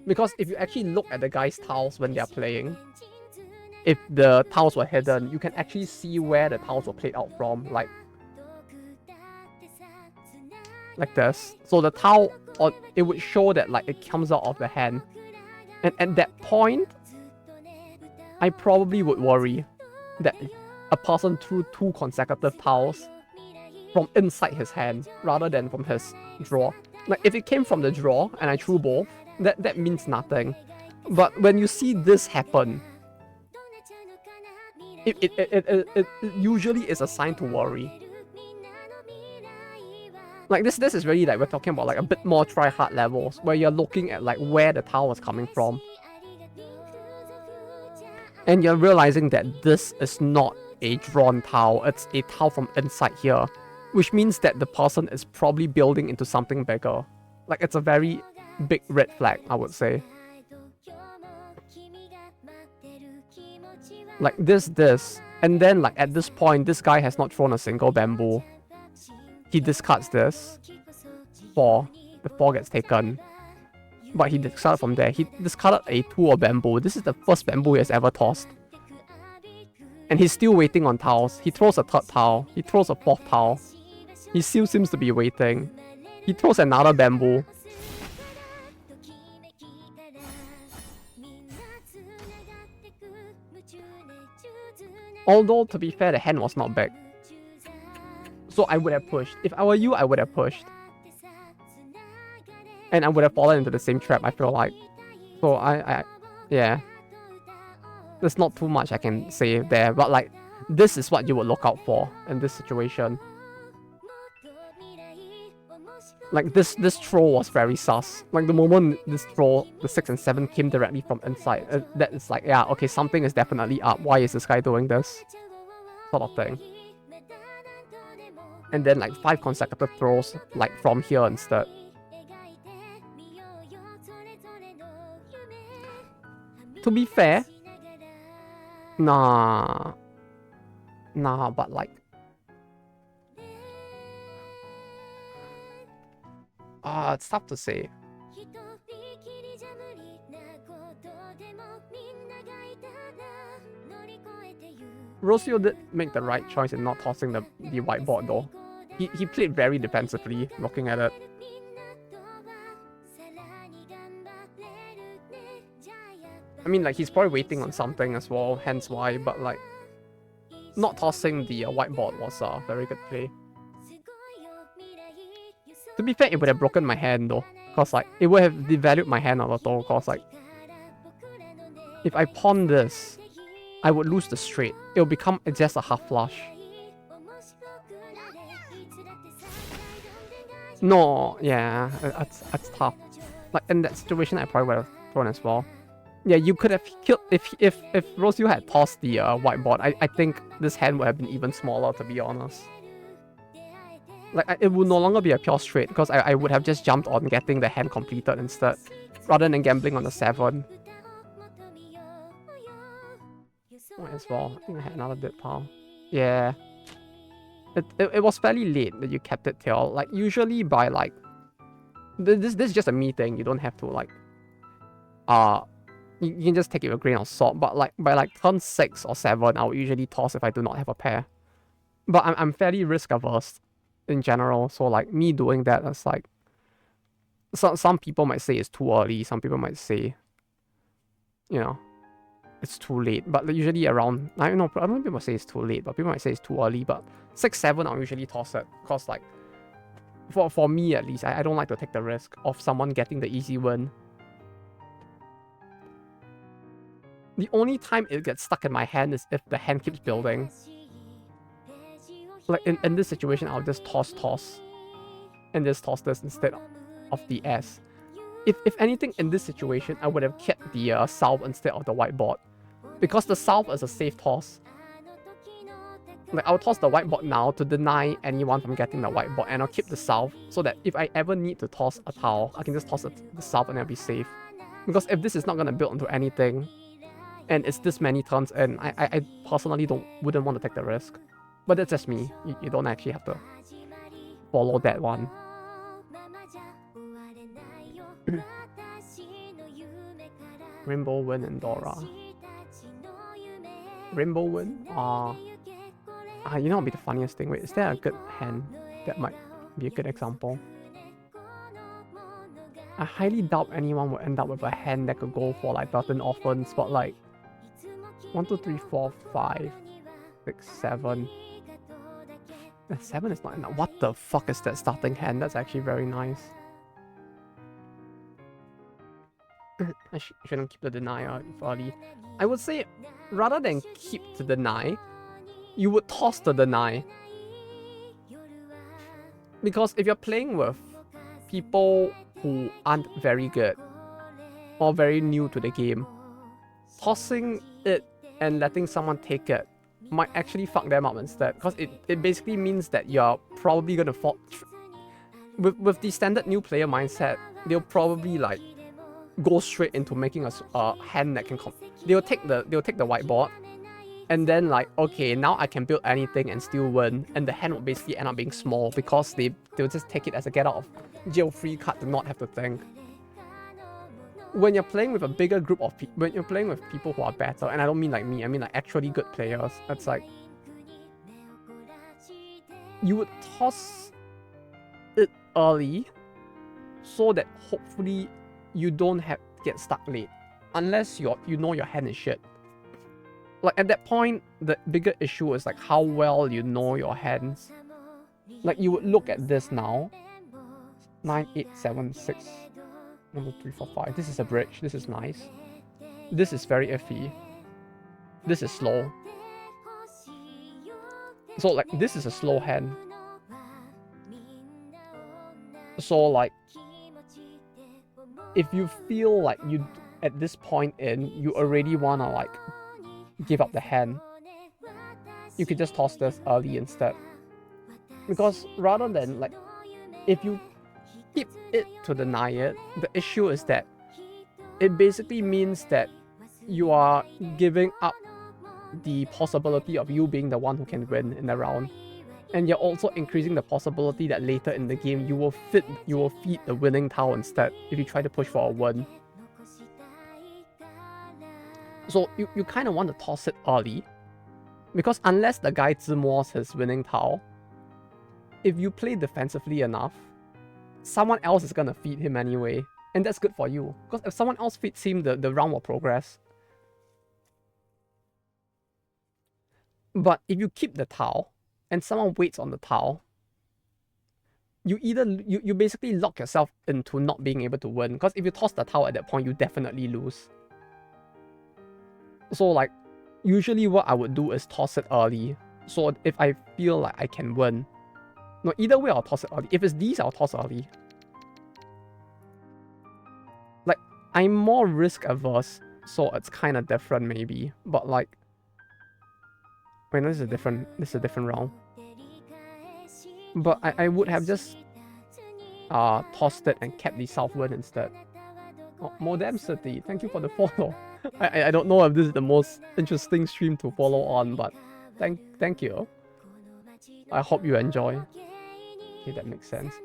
Because if you actually look at the guy's tiles when they're playing, if the tiles were hidden, you can actually see where the tiles were played out from, like this. So the tile, it would show that like it comes out of the hand. And at that point, I probably would worry that a person threw 2 consecutive tiles from inside his hand rather than from his draw. Like, if it came from the draw and I threw both, that means nothing. But when you see this happen, it usually is a sign to worry. Like, this is really like, we're talking about like a bit more try-hard levels, where you're looking at like where the tile was coming from. And you're realizing that this is not a drawn tile, it's a tile from inside here. Which means that the person is probably building into something bigger. Like, it's a very big red flag, I would say. Like this, and then like at this point, this guy has not thrown a single bamboo. He discards this. 4. The 4 gets taken. But he discarded from there. He discarded a 2 of bamboo. This is the first bamboo he has ever tossed. And he's still waiting on tiles. He throws a 3rd tile. He throws a 4th tile. He still seems to be waiting. He throws another bamboo. Although, to be fair, the hand was not big. So I would have pushed. If I were you, I would have pushed. And I would have fallen into the same trap, I feel like. So yeah. There's not too much I can say there, but like, this is what you would look out for in this situation. Like, this throw was very sus. Like, the moment this throw, the 6 and 7 came directly from inside, that is like, yeah, okay, something is definitely up. Why is this guy doing this? Sort of thing. And then like 5 consecutive throws, like from here instead. To be fair, nah, but like, it's tough to say. Rocio did make the right choice in not tossing the whiteboard though. He played very defensively, looking at it. I mean, like, he's probably waiting on something as well, hence why, but, like, not tossing the whiteboard was a very good play. To be fair, it would have broken my hand, though, because, like, it would have devalued my hand a little, because, like, if I pawn this, I would lose the straight. It'll become just a half flush. No, yeah, that's tough. Like, in that situation, I probably would have thrown as well. Yeah, you could have killed if Rosyu had tossed the whiteboard. I think this hand would have been even smaller, to be honest. Like, it would no longer be a pure straight, because I would have just jumped on getting the hand completed instead, rather than gambling on the 7. Might as well. I think I had another bit pile. Yeah. It was fairly late that you kept it till. Like, usually by, like... This is just a me thing. You don't have to, like... You can just take it with a grain of salt. But, like, by, like, turn 6 or 7, I would usually toss if I do not have a pair. But I'm fairly risk-averse in general. So, like, me doing that is, like... Some people might say it's too early. Some people might say... You know... It's too late, but usually around... I don't know, I don't think people say it's too late, but people might say it's too early, but 6, 7, I'll usually toss it, because, like, for me at least, I don't like to take the risk of someone getting the easy win. The only time it gets stuck in my hand is if the hand keeps building. Like, in this situation, I'll just toss, and just toss this instead of the S. If anything, in this situation, I would have kept the salve instead of the whiteboard. Because the salve is a safe toss. Like, I'll toss the whiteboard now to deny anyone from getting the whiteboard, and I'll keep the salve so that if I ever need to toss a tile, I can just toss the salve and I'll be safe. Because if this is not going to build into anything, and it's this many turns in, I personally wouldn't want to take the risk. But that's just me. You don't actually have to follow that one. Rainbow Win and Dora. Rainbow Win? You know what would be the funniest thing? Wait, is there a good hand that might be a good example? I highly doubt anyone will end up with a hand that could go for like 13 orphans, but like 1, 2, 3, 4, 5, 6, 7. 7 is not enough. What the fuck is that starting hand? That's actually very nice. I shouldn't keep the denier early. I would say, rather than keep the deny, you would toss the deny. Because if you're playing with people who aren't very good, or very new to the game, tossing it and letting someone take it might actually fuck them up instead. Because it basically means that you're probably gonna fall... With the standard new player mindset, they'll probably like go straight into making a hand that can they'll take the whiteboard, and then like, okay, now I can build anything and still win, and the hand will basically end up being small because they'll just take it as a get out of jail free card to not have to think. When you're playing with a bigger group of people, when you're playing with people who are better, and I don't mean like me, I mean like actually good players, it's like you would toss it early so that hopefully you don't have to get stuck late, unless you know your hand is shit. Like at that point, the bigger issue is like how well you know your hands. Like you would look at this now. 9, 8, 7, 6, 1, 2, 3, 4, 5. This is a bridge. This is nice. This is very iffy. This is slow. So like this is a slow hand. So like, if you feel like you at this point in you already wanna like give up the hand, you could just toss this early instead. Because rather than like, if you keep it to deny it, the issue is that it basically means that you are giving up the possibility of you being the one who can win in the round. And you're also increasing the possibility that later in the game you will feed the winning tile instead if you try to push for a win. So you kind of want to toss it early, because unless the guy zimours his winning tile, if you play defensively enough, someone else is gonna feed him anyway, and that's good for you. Because if someone else feeds him, the round will progress. But if you keep the tile and someone waits on the tile, you basically lock yourself into not being able to win. Because if you toss the tile at that point, you definitely lose. So like, usually what I would do is toss it early. So if I feel like I can win. No, either way I'll toss it early. If it's these, I'll toss early. Like, I'm more risk averse, so it's kind of different maybe. But like, wait, no, this is a different round. But I would have just tossed it and kept the southward instead. Oh, Modem City, thank you for the follow. I don't know if this is the most interesting stream to follow on, but thank you. I hope you enjoy. Okay, that makes sense.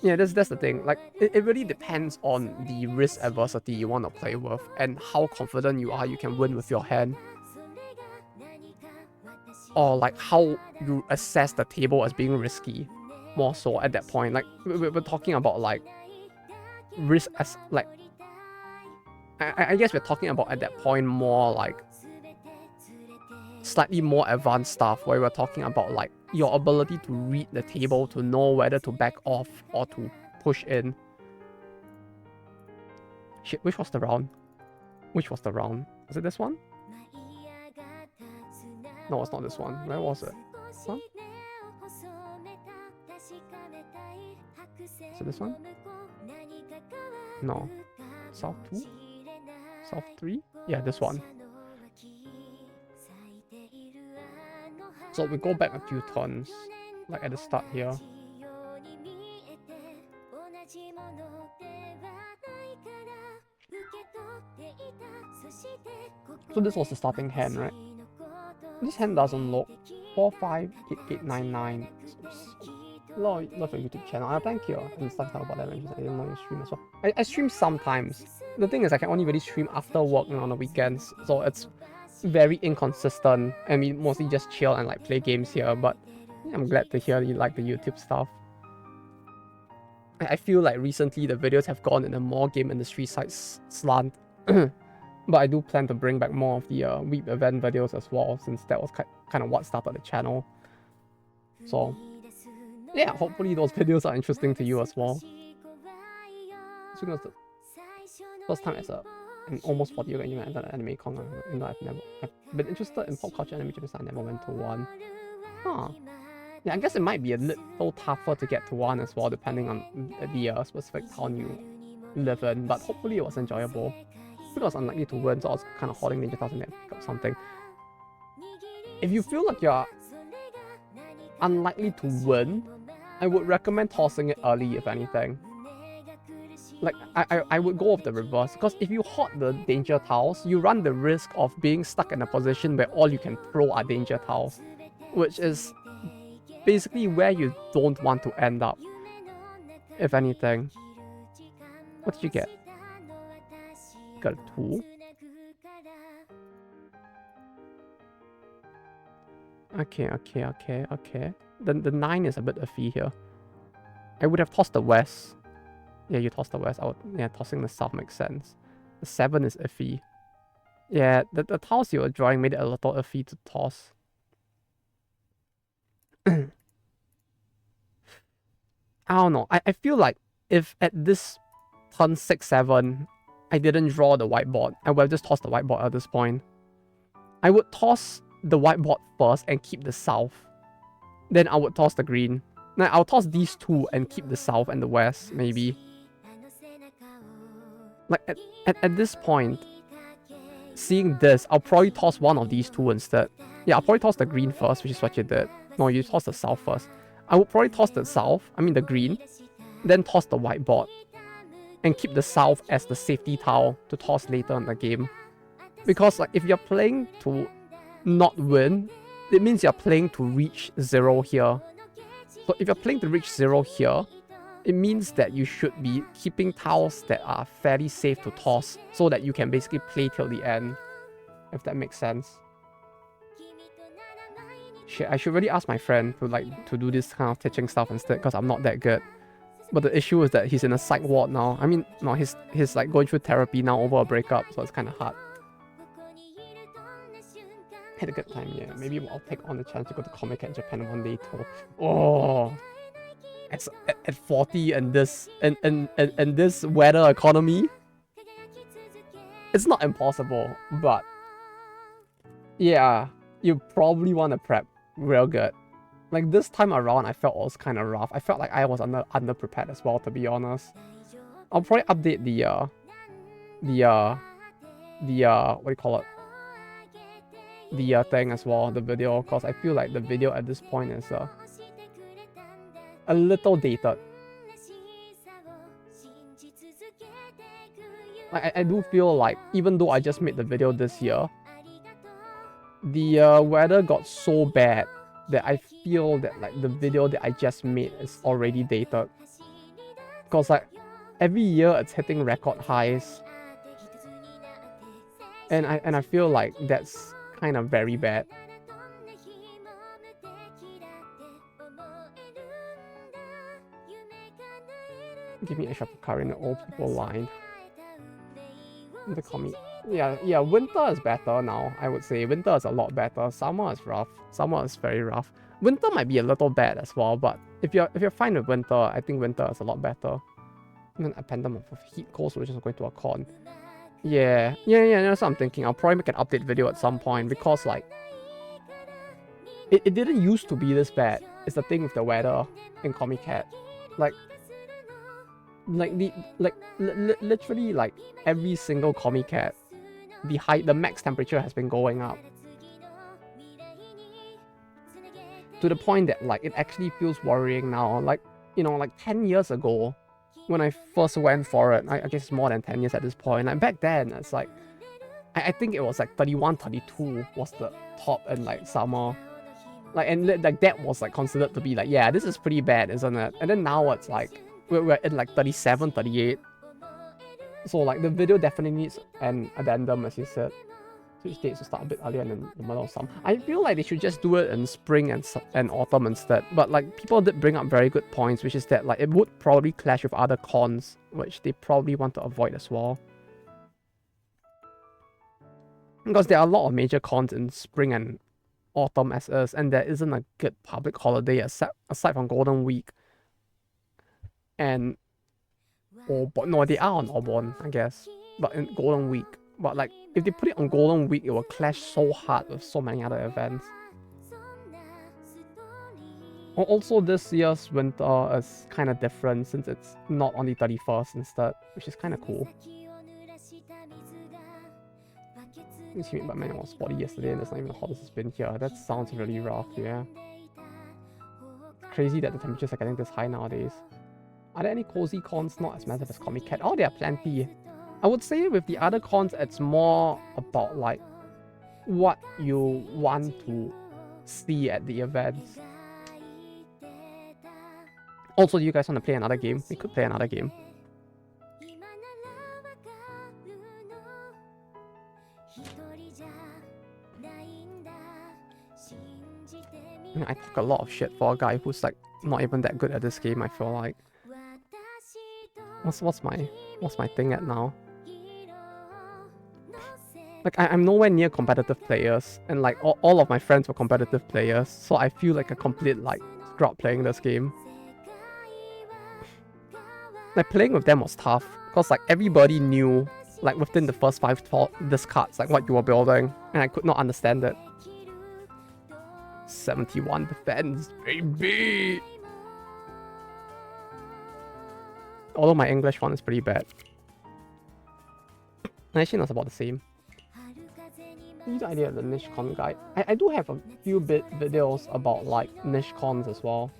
Yeah, that's the thing. Like, it really depends on the risk adversity you want to play with and how confident you are you can win with your hand. Or like how you assess the table as being risky, more so at that point. Like we're talking about like risk as like I guess we're talking about at that point more like slightly more advanced stuff where we're talking about like your ability to read the table to know whether to back off or to push in. Shit, which was the round? Which was the round? Is it this one? No, it's not this one. Where was it? Huh? Is it this one? No. South 2? South 3? Yeah, this one. So we go back a few turns, like at the start here. So this was the starting hand, right? This hand doesn't look 4, 5, 8, 8, 9, 9. Love your YouTube channel. Thank you. And stuff about that. I didn't know you stream as well. I stream sometimes. The thing is, I can only really stream after work and on the weekends, so it's very inconsistent. And we mostly just chill and like play games here. But yeah, I'm glad to hear you like the YouTube stuff. I feel like recently the videos have gone in a more game industry side slant. But I do plan to bring back more of the Weep event videos as well, since that was kind of what started the channel. So yeah, hopefully those videos are interesting to you as well. So it was the first time as an almost 40-year you an anime con. You know, I've been interested in pop culture anime, Japanese. I never went to one. Huh. Yeah, I guess it might be a little tougher to get to one as well, depending on the specific town you live in. But hopefully it was enjoyable. I was unlikely to win, so I was kind of holding Ninja Thousand to pick up something. If you feel like you're unlikely to win, I would recommend tossing it early, if anything. Like, I would go with the reverse, because if you hoard the danger tiles, you run the risk of being stuck in a position where all you can throw are danger tiles, which is basically where you don't want to end up, if anything. What did you get? Got a 2. Okay. Then the 9 is a bit iffy here. I would have tossed the west. Yeah, you tossed the west. Tossing the south makes sense. The 7 is iffy. Yeah, the tiles you were drawing made it a little iffy to toss. I don't know. I feel like if at this turn 6, 7, I didn't draw the whiteboard, I would have just tossed the whiteboard at this point. I would toss the whiteboard first and keep the south. Then I would toss the green. Now I'll toss these two and keep the south and the west, maybe. Like at this point, seeing this, I'll probably toss one of these two instead. Yeah, I'll probably toss the green first, which is what you did. No, you toss the south first. I would probably toss the green, then toss the whiteboard, and keep the south as the safety tile to toss later in the game. Because like if you're playing to not win, it means you're playing to reach 0 here. So if you're playing to reach 0 here, it means that you should be keeping tiles that are fairly safe to toss so that you can basically play till the end, if that makes sense. Shit, I should really ask my friend to do this kind of teaching stuff instead, because I'm not that good. But the issue is that he's in a psych ward now. I mean, no, he's like going through therapy now over a breakup, so it's kind of hard. had a good time, yeah. Maybe I'll take on the chance to go to Comic at Japan one day too. Oh, at 40 and this weather economy, it's not impossible, but yeah, you probably want to prep real good. Like this time around, I felt it was kind of rough. I felt like I was under prepared as well, to be honest. I'll probably update what do you call it? The thing as well, the video, because I feel like the video at this point is a little dated. I do feel like even though I just made the video this year, the weather got so bad that I feel that like the video that I just made is already dated. Because like every year it's hitting record highs. And I feel like that's kind of very bad. Give me a shot of curry in the old people line. They call me. Yeah, winter is better now, I would say. Winter is a lot better. Summer is rough. Summer is very rough. Winter might be a little bad as well, but if you're fine with winter, I think winter is a lot better. And then a pandemic of heat cold, so we're just going to a con. Yeah, that's what I'm thinking. I'll probably make an update video at some point because like it didn't used to be this bad. It's the thing with the weather in Comic Cat. Literally like every single Comic Cat, the max temperature has been going up. To the point that like it actually feels worrying now. Like, you know, like 10 years ago, when I first went for it, I guess it's more than 10 years at this point. And back then, it's like, I think it was like 31, 32 was the top in like summer. Like, and like that was like considered to be like, yeah, this is pretty bad, isn't it? And then now it's like, we're in like 37, 38. So like the video definitely needs an addendum, as you said. Switch dates to start a bit earlier and in the middle of summer. I feel like they should just do it in spring and autumn instead. But like people did bring up very good points, which is that like it would probably clash with other cons, which they probably want to avoid as well. Because there are a lot of major cons in spring and autumn as is, and there isn't a good public holiday aside from Golden Week. And but no, they are on Obon, I guess. But in Golden Week. But like, if they put it on Golden Week, it will clash so hard with so many other events. Also, this year's winter is kind of different since it's not on the 31st instead, which is kind of cool. It's humid, but man, it was 40 yesterday and it's not even the hottest it's been here. That sounds really rough, yeah. Crazy that the temperatures are getting this high nowadays. Are there any cozy cons not as massive as Comic Cat? Oh, there are plenty. I would say with the other cons, it's more about like what you want to see at the events. Also, do you guys want to play another game? We could play another game. I talk a lot of shit for a guy who's like not even that good at this game, I feel like. What's my thing at now? Like, I'm nowhere near competitive players, and like all of my friends were competitive players, so I feel like a complete like scrub playing this game. Like, playing with them was tough, because like everybody knew, like within the first 5 discards, like what you were building, and I could not understand it. 71 defense, baby! Although my English one is pretty bad. Actually, no, it's about the same. Use the idea of the niche con guide. I do have a few videos about like niche cons as well.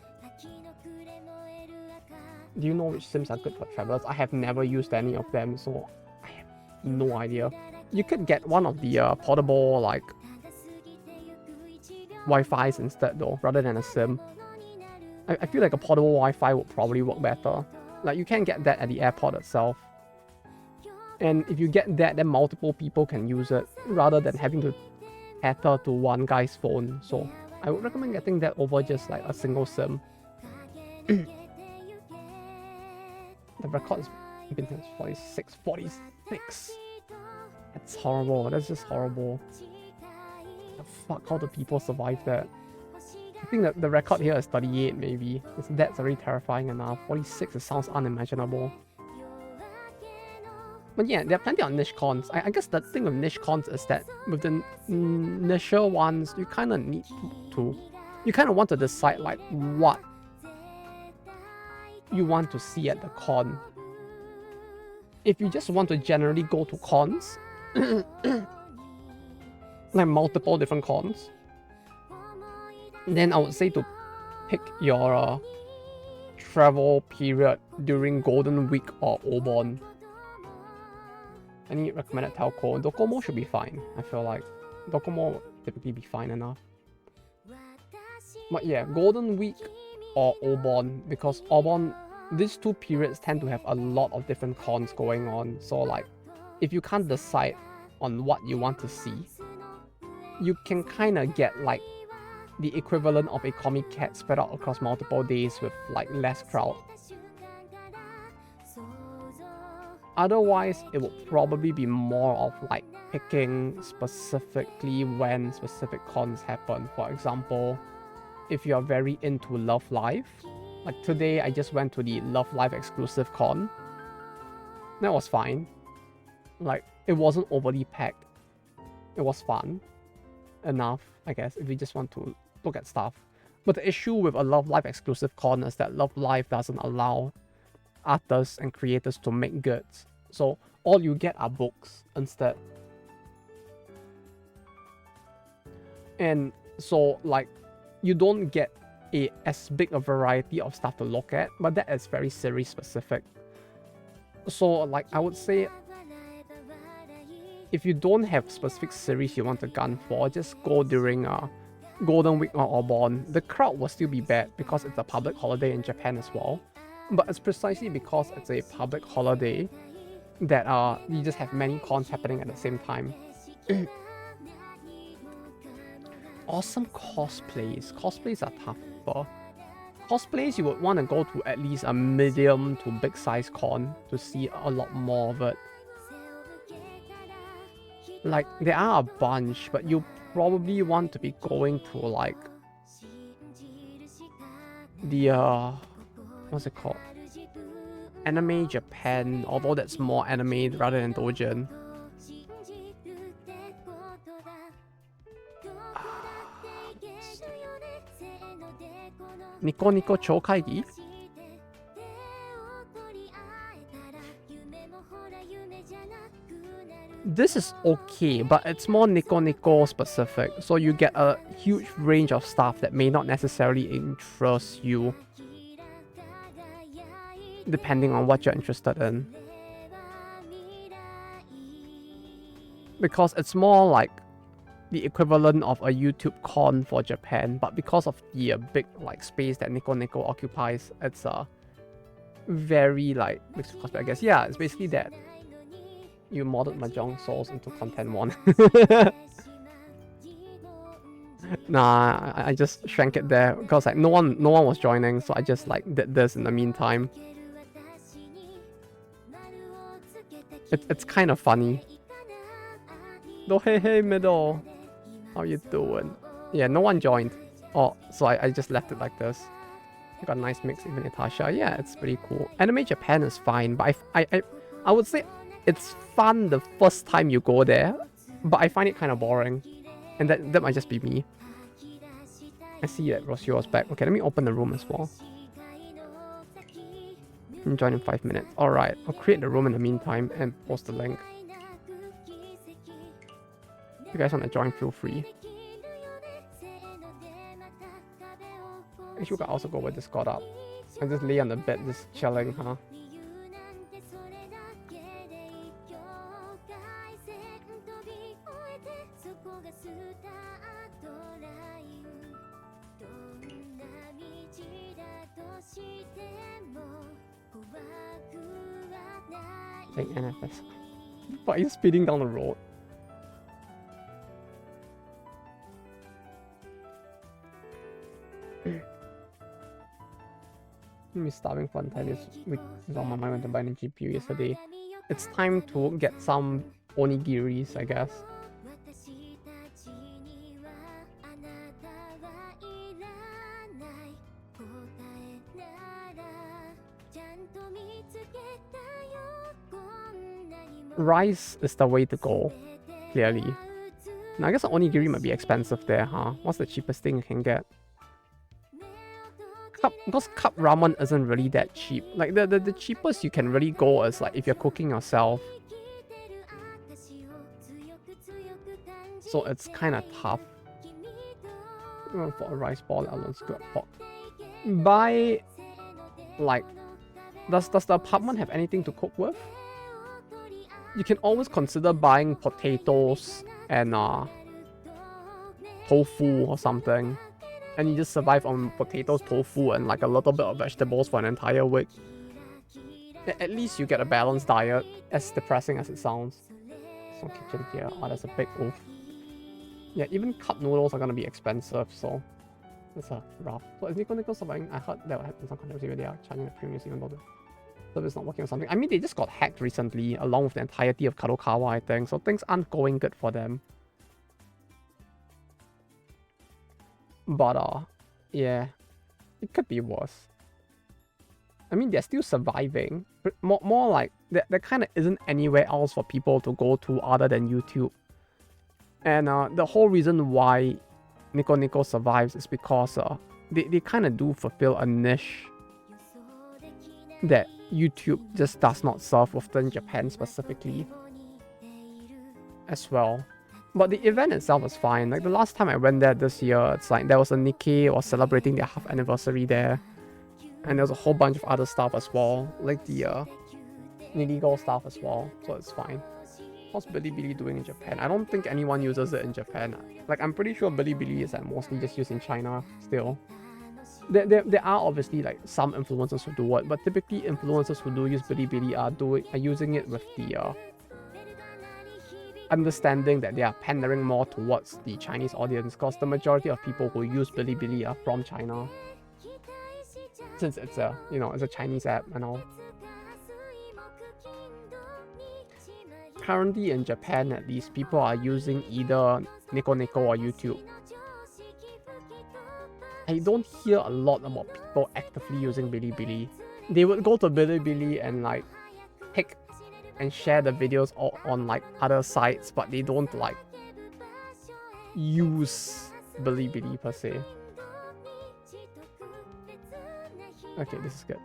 Do you know which sims are good for travelers? I have never used any of them, so I have no idea. You could get one of the portable like Wi-Fi's instead though, rather than a sim. I feel like a portable Wi-Fi would probably work better. Like, you can get that at the airport itself. And if you get that, then multiple people can use it, rather than having to cater to one guy's phone. So I would recommend getting that over just like a single SIM. The record has been since 46. That's horrible. That's just horrible. The fuck, how do people survive that? I think that the record here is 38 maybe. That's already terrifying enough. 46, it sounds unimaginable. But yeah, there are plenty of niche cons. I guess the thing with niche cons is that with the niche ones, you kind of need to... You kind of want to decide like what you want to see at the con. If you just want to generally go to cons, like multiple different cons, then I would say to pick your travel period during Golden Week or Obon. Any recommended telco? Docomo should be fine. I feel like Docomo would typically be fine enough. But yeah, Golden Week or Obon, because Obon, these two periods tend to have a lot of different cons going on. So like, if you can't decide on what you want to see, you can kind of get like the equivalent of a Comic Cat spread out across multiple days with like less crowd. Otherwise, it would probably be more of like picking specifically when specific cons happen. For example, if you are very into Love Live, like today I just went to the Love Live exclusive con. That was fine. Like, it wasn't overly packed. It was fun enough, I guess, if you just want to look at stuff. But the issue with a Love Live exclusive con is that Love Live doesn't allow artists and creators to make goods. So all you get are books instead. And so like, you don't get as big a variety of stuff to look at, but that is very series specific. So like, I would say, if you don't have specific series you want to gun for, just go during Golden Week or Obon. The crowd will still be bad because it's a public holiday in Japan as well. But it's precisely because it's a public holiday that you just have many cons happening at the same time. Awesome cosplays. Cosplays are tougher. Cosplays, you would want to go to at least a medium to big size con to see a lot more of it. Like, there are a bunch, but you probably want to be going to like the what's it called? Anime Japan, although that's more anime rather than doujin. Nico Nico Chokaigi? This is okay, but it's more Nico Nico specific, so you get a huge range of stuff that may not necessarily interest you, depending on what you're interested in. Because it's more like the equivalent of a YouTube con for Japan, but because of the big like space that Nico Nico occupies, it's very like mixed cosplay, I guess. Yeah, it's basically that. You modded Mahjong souls into content one. Nah, I just shrank it there because like no one was joining, so I just like did this in the meantime. It's kind of funny. Oh hey middle, how you doing? Yeah, no one joined. Oh, so I just left it like this. You got a nice mix, even Natasha. Yeah, it's pretty cool. Anime Japan is fine, but I would say it's fun the first time you go there, but I find it kind of boring. And that might just be me. I see that Rosio is back. Okay, let me open the room as well. And join in 5 minutes. Alright, I'll create the room in the meantime and post the link. If you guys want to join, feel free. Actually, we can also go with Discord up. And just lay on the bed, just chilling, huh? Like NFS. Why are you speeding down the road? I'm starving for time this week. It's on my mind when to buy a GPU yesterday. It's time to get some onigiris, I guess. rice is the way to go, clearly. Now, I guess onigiri might be expensive there, huh? What's the cheapest thing you can get? Because cup ramen isn't really that cheap. Like, the cheapest you can really go is, like, if you're cooking yourself. So it's kind of tough. For a rice ball, alone scrap pot. Buy, like, does the apartment have anything to cook with? You can always consider buying potatoes and tofu or something, and you just survive on potatoes, tofu, and like a little bit of vegetables for an entire week. At least you get a balanced diet, as depressing as it sounds. So kitchen here, oh, that's a big oof. Yeah, even cup noodles are gonna be expensive, so it's a rough. So is Nico surviving? I heard there have been some controversy where they are charging the premiums even though the service is not working or something. I mean, they just got hacked recently, along with the entirety of Kadokawa, I think, so things aren't going good for them. But yeah, it could be worse. I mean, they're still surviving. But more like there kind of isn't anywhere else for people to go to other than YouTube. And the whole reason why Nico survives is because they kind of do fulfill a niche that YouTube just does not serve within Japan specifically as well. But the event itself was fine. Like the last time I went there this year, it's like there was a Nikkei was celebrating their half anniversary there. And there was a whole bunch of other stuff as well, like the illegal stuff as well, so it's fine. What's Bilibili doing in Japan? I don't think anyone uses it in Japan. Like, I'm pretty sure Bilibili is mostly just used in China still. There are obviously like some influencers who do it, but typically influencers who do use Bilibili are using it with the understanding that they are pandering more towards the Chinese audience, because the majority of people who use Bilibili are from China. Since it's a Chinese app and all. Currently in Japan, at least, people are using either Nico or YouTube. I don't hear a lot about people actively using Bilibili. They would go to Bilibili and like pick and share the videos on like other sites, but they don't like use Bilibili per se. Okay, this is good.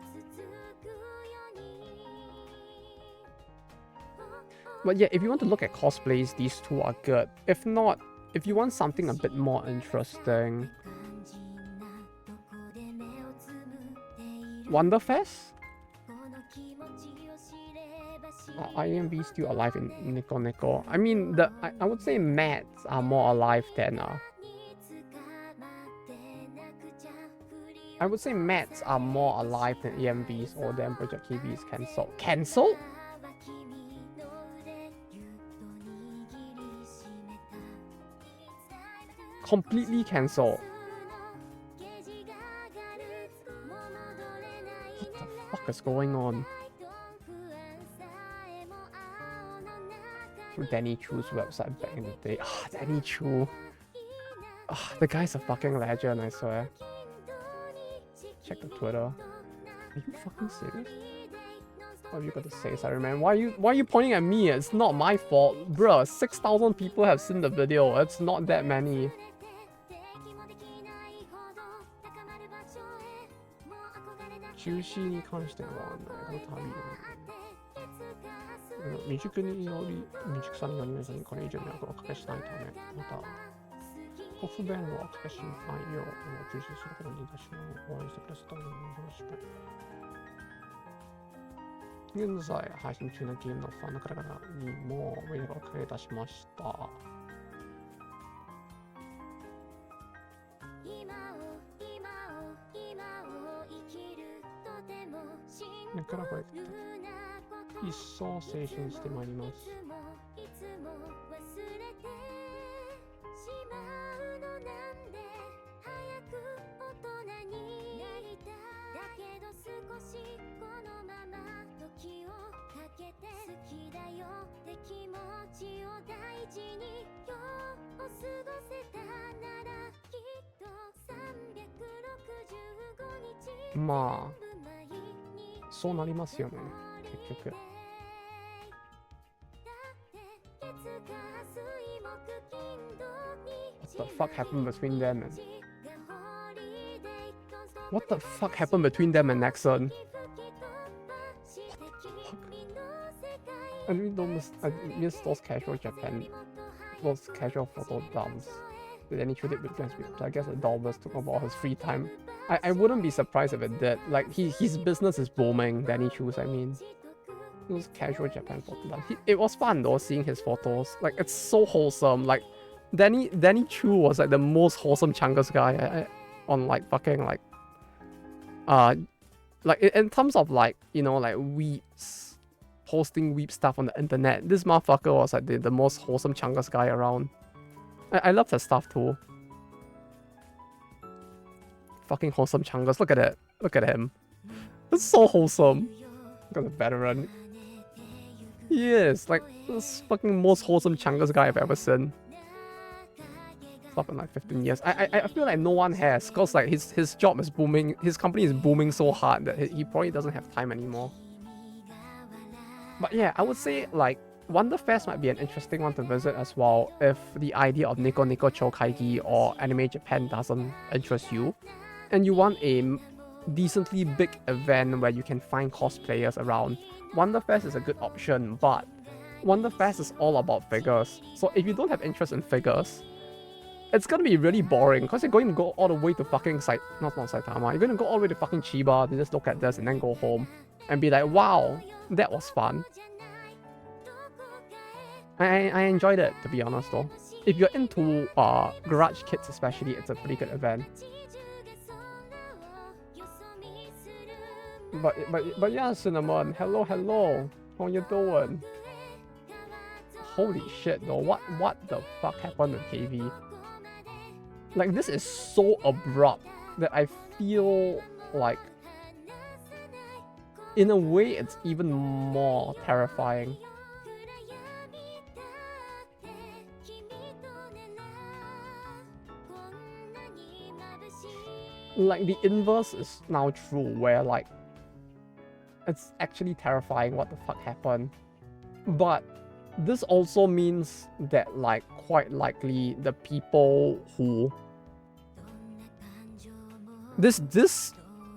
But yeah, if you want to look at cosplays, these two are good. If not, if you want something a bit more interesting, Wonderfest? IMV still alive in Nico. I mean, I would say mats are more alive than I would say mats are more alive than EMVs, or than Project KB is cancelled. Cancelled? Completely cancelled. What the fuck is going on? Danny Chu's website back in the day. Ah, Danny Chu. Ah, the guy's a fucking legend, I swear. Check the Twitter. Are you fucking serious? What have you got to say, sorry man? Why are you pointing at me? It's not my fault. Bruh, 6,000 people have seen the video. It's not that many. Juicyに関してはね、この旅未熟により未熟さにより別にこれ以上にはおかけしないため、またご不便をおかけしないよう重視することにいたし応援してくださったのでよろしく。現在配信中のゲームのファンの方々にもご迷惑をおかけいたしました。だからこれ一層青春してまいります。まあそうなりますよね、結局。fuck happened between them and... What the fuck happened between them and Nexon? I miss those casual Japan, those casual photo dumps. Then he traded with Glenn. I guess the Dalmas took over all his free time. I wouldn't be surprised if it did. Like his business is booming. Danny Chu's, I mean, those casual Japan photo dumps. It was fun though seeing his photos. Like it's so wholesome. Like Danny Chu was like the most wholesome Chungus guy on like fucking like in terms of like, you know, like weeps posting weep stuff on the internet. This motherfucker was like the most wholesome Chungus guy around. I love that stuff too. Fucking wholesome Chungus. Look at it. Look at him. It's so wholesome. Look at the veteran. He is like this fucking most wholesome Chungus guy I've ever seen. Stuff in like 15 years. I feel like no one has, cause like his job is booming. His company is booming so hard that he probably doesn't have time anymore. But yeah, I would say like Wonderfest might be an interesting one to visit as well if the idea of Nico Nico Chokaigi or Anime Japan doesn't interest you, and you want a decently big event where you can find cosplayers around. Wonderfest is a good option, but Wonderfest is all about figures. So if you don't have interest in figures, it's gonna be really boring because you're going to go all the way to fucking not Saitama. You're gonna go all the way to fucking Chiba to just look at this and then go home and be like, wow, that was fun. I enjoyed it, to be honest though. If you're into garage kits especially, it's a pretty good event. But yeah, Cinnamon, hello. How you doing? Holy shit though, what the fuck happened with KV? Like this is so abrupt that I feel like in a way it's even more terrifying. Like the inverse is now true, where like it's actually terrifying what the fuck happened. But this also means that like quite likely the people who this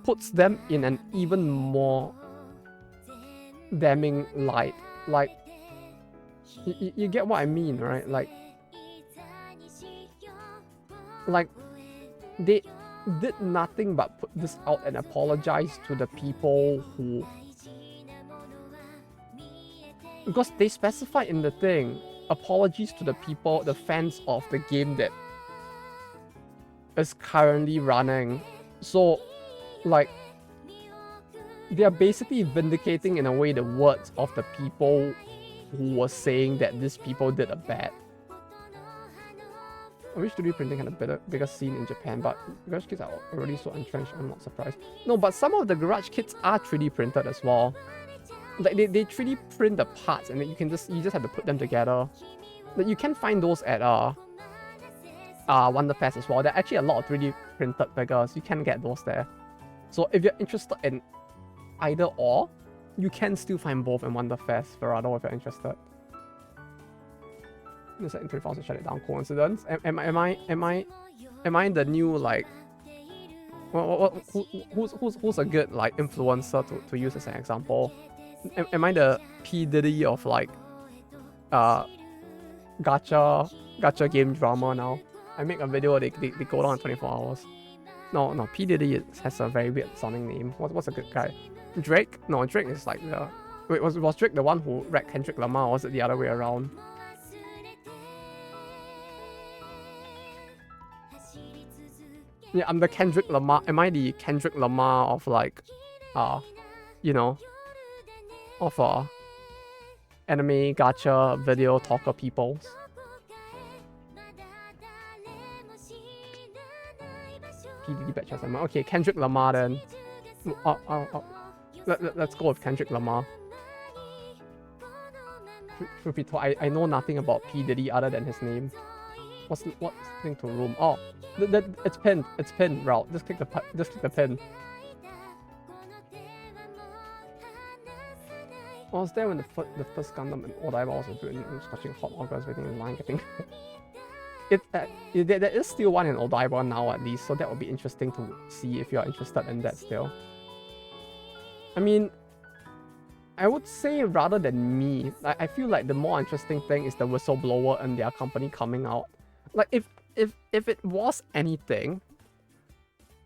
puts them in an even more damning light. Like you get what I mean, right? Like they did nothing but put this out and apologize to the people who, because they specified in the thing, apologies to the people, the fans of the game that is currently running. So like they are basically vindicating in a way the words of the people who were saying that these people did a bad. I wish 3D printing had a bigger scene in Japan, but garage kits are already so entrenched, I'm not surprised. No, but some of the garage kits are 3D printed as well. Like they 3D print the parts and then you just have to put them together. Like you can find those at Wonderfest as well. There are actually a lot of 3D printed figures. You can get those there. So if you're interested in either or, you can still find both in Wonderfest, Verado, if you're interested. It's like in 24 hours to shut it down. Coincidence? Am I the new like who's a good like influencer to use as an example? Am I the P Diddy of like gacha game drama now? I make a video, they go down in 24 hours. No, P Diddy has a very weird sounding name. What's a good guy? Drake? No, Drake is like the... Wait, was Drake the one who wrecked Kendrick Lamar, or was it the other way around? Yeah, I'm the Kendrick Lamar. Am I the Kendrick Lamar of like, you know, of anime gacha video talker peoples? PDD batch has Lamar. Okay, Kendrick Lamar then. Let's go with Kendrick Lamar. Truth be told, I know nothing about P Diddy other than his name. What's linked to room? Oh, it's pinned. It's pinned, route. Just click the pin. I was there when the first Gundam and Odaiba was doing, scratching hot augers, waiting in line, getting. there is still one in Odaiba now at least, so that would be interesting to see if you're interested in that still. I mean, I would say rather than me, I feel like the more interesting thing is the whistleblower and their company coming out. Like if it was anything,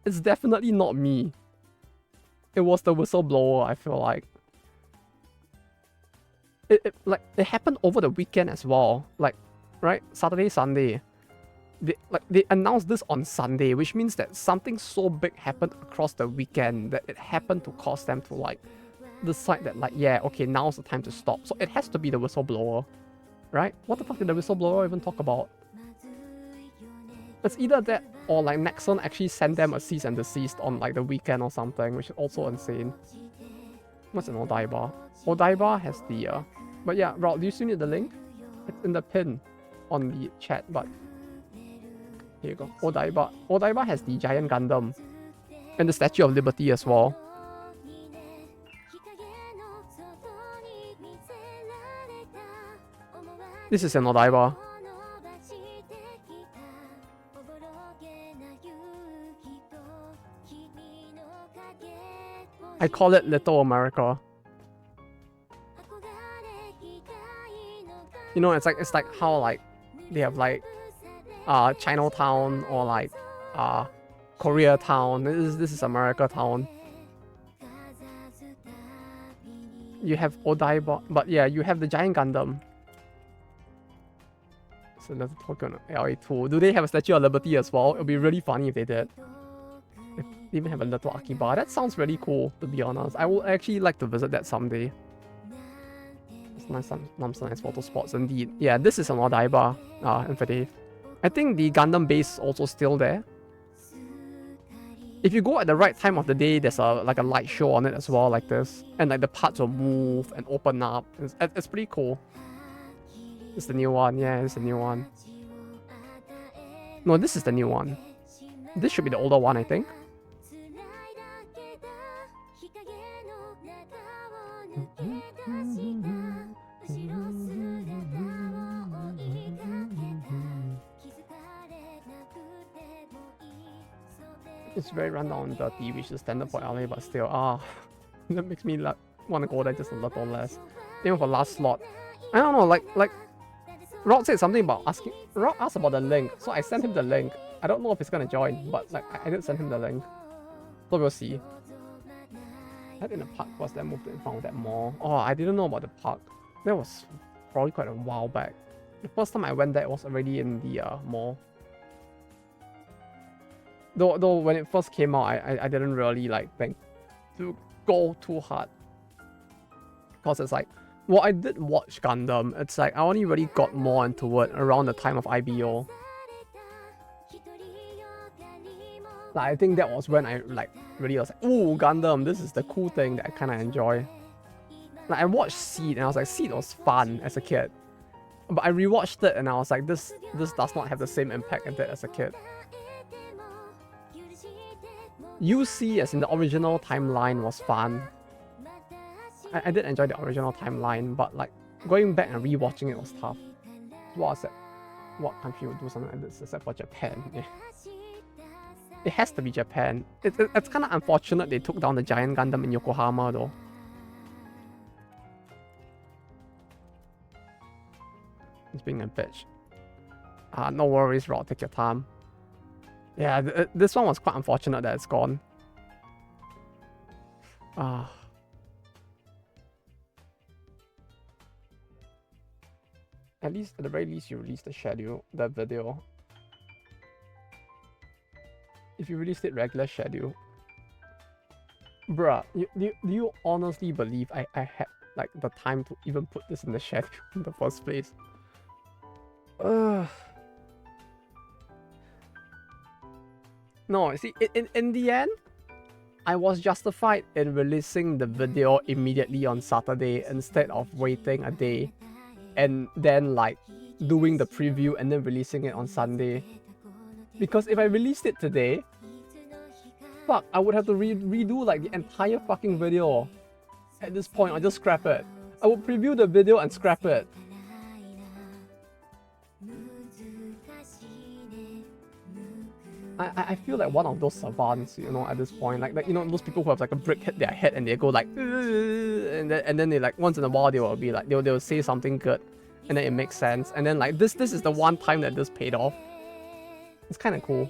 it's definitely not me. It was the whistleblower, I feel like. It happened over the weekend as well. Like, right? Saturday, Sunday. They announced this on Sunday, which means that something so big happened across the weekend that it happened to cause them to like decide that like, yeah, okay, now's the time to stop. So it has to be the whistleblower, right? What the fuck did the whistleblower even talk about? It's either that or like Nexon actually sent them a cease and desist on like the weekend or something, which is also insane. What's in Odaiba? Odaiba has the but yeah, Raul, do you still need the link? It's in the pin on the chat, but here you go. Odaiba. Odaiba has the giant Gundam and the Statue of Liberty as well. This is in Odaiba. I call it Little America. You know, it's like how like they have like Chinatown or like Koreatown. This is America town. You have Odaiba, but yeah, you have the giant Gundam. So that's Tokyo LA2. Do they have a Statue of Liberty as well? It would be really funny if they did. If they even have a little Akiba. That sounds really cool, to be honest. I would actually like to visit that someday. It's nice, nice photo spots indeed. Yeah, this is an Odaiba, Infidave. I think the Gundam base is also still there. If you go at the right time of the day, there's like a light show on it as well, like this. And like the parts will move and open up. It's pretty cool. It's the new one, yeah, it's the new one. No, this is the new one. This should be the older one, I think. It's very rundown and dirty, which is standard for LA, but still, that makes me want to go there just a little less. Even for last slot. I don't know, like Rod said something about asking. Rod asked about the link, so I sent him the link. I don't know if he's gonna join, but like I did send him the link. So we'll see. That in the park was that moved in front of that mall. Oh, I didn't know about the park. That was probably quite a while back. The first time I went there, it was already in the mall. Though when it first came out, I didn't really like think to go too hard. Because it's like, well, I did watch Gundam. It's like I only really got more into it around the time of IBO. Like I think that was when I like really was like, ooh, Gundam, this is the cool thing that I kind of enjoy. Like I watched Seed and I was like, Seed was fun as a kid. But I rewatched it and I was like, this does not have the same impact it did as a kid. UC, as in the original timeline, was fun. I did enjoy the original timeline, but like going back and rewatching it was tough. What country would do something like this except for Japan? Yeah. It has to be Japan. It's kind of unfortunate they took down the giant Gundam in Yokohama though. It's being a bitch. No worries, Rod. Take your time. Yeah, this one was quite unfortunate that it's gone. At the very least, you released the video. If you released it regular schedule. Bruh, do you honestly believe I had like the time to even put this in the schedule in the first place? No, see, in the end, I was justified in releasing the video immediately on Saturday instead of waiting a day and then like doing the preview and then releasing it on Sunday. Because if I released it today, fuck, I would have to redo like the entire fucking video at this point or just scrap it. I would preview the video and scrap it. I feel like one of those savants, you know, at this point, like you know those people who have like a brick hit their head and they go like, and then they like once in a while they will be like they'll say something good, and then it makes sense, and then like this is the one time that this paid off. It's kind of cool.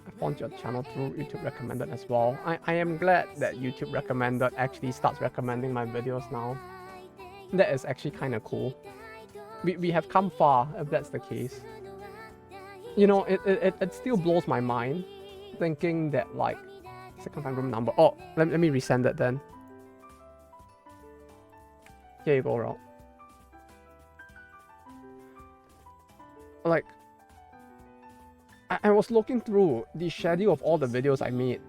I found your channel through YouTube recommended as well. I am glad that YouTube recommended actually starts recommending my videos now. That is actually kind of cool. We have come far if that's the case. You know, it still blows my mind thinking that like second time room number. Oh, let me resend it then. Here you go, Rob. Like I was looking through the schedule of all the videos I made.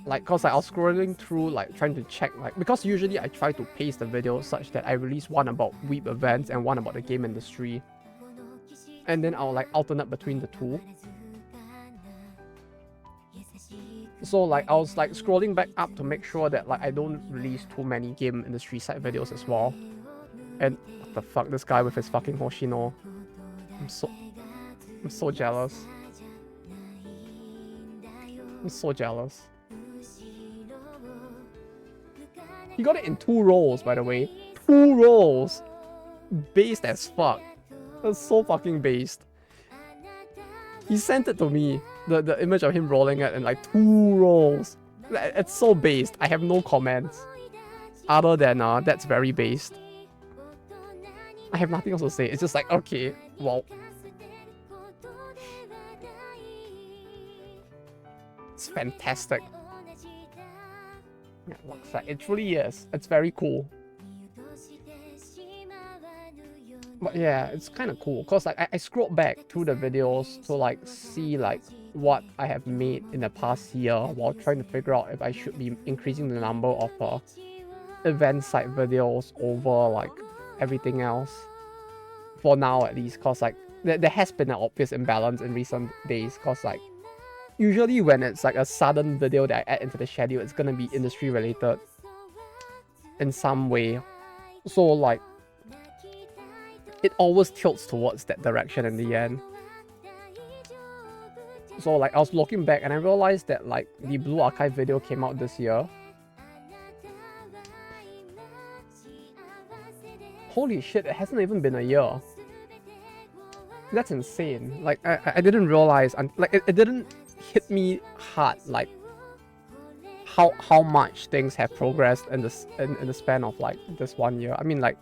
Like, cause I was scrolling through, like, trying to check, like, because usually I try to pace the video such that I release one about weeb events and one about the game industry. And then I'll, like, alternate between the two. So, like, I was, like, scrolling back up to make sure that, like, I don't release too many game industry side videos as well. And, what the fuck, this guy with his fucking Hoshino. I'm so jealous. I'm so jealous. He got it in 2 rolls, by the way. 2 rolls! Based as fuck. That's so fucking based. He sent it to me. The image of him rolling it in like 2 rolls. It's so based. I have no comments. Other than, that's very based. I have nothing else to say. It's just like, okay, well. It's fantastic. Yeah, looks like it truly is. It's very cool. But yeah, it's kind of cool because like I scrolled back through the videos to like see like what I have made in the past year while trying to figure out if I should be increasing the number of event site videos over like everything else. For now at least, because like there has been an obvious imbalance in recent days because like usually when it's like a sudden video that I add into the schedule, it's gonna be industry related in some way. So like, it always tilts towards that direction in the end. So like, I was looking back and I realized that like the Blue Archive video came out this year. Holy shit, it hasn't even been a year. That's insane. Like, I didn't realize, like it didn't hit me hard like how much things have progressed in this in the span of like this 1 year. I mean like,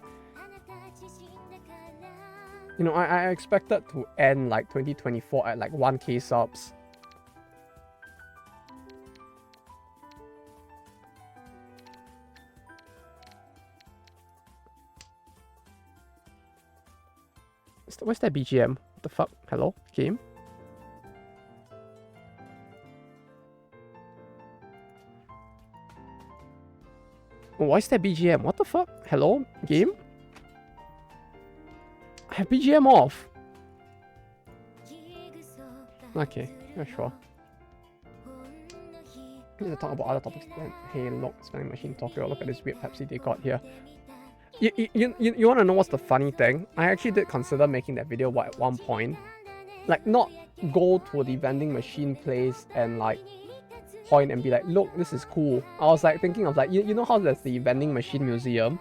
you know, I expected to end like 2024 at like 1k subs. Where's that BGM? What the fuck? Hello? Game? Why is that BGM? What the fuck? Hello? Game? I have BGM off. Okay, yeah, sure. We need to talk about other topics then. Hey, look, Spelling Machine Tokyo. Look at this weird Pepsi they got here. You want to know what's the funny thing? I actually did consider making that video at one point. Like, not go to the vending machine place and like point and be like, look, this is cool. I was like thinking of like, you know how there's the vending machine museum?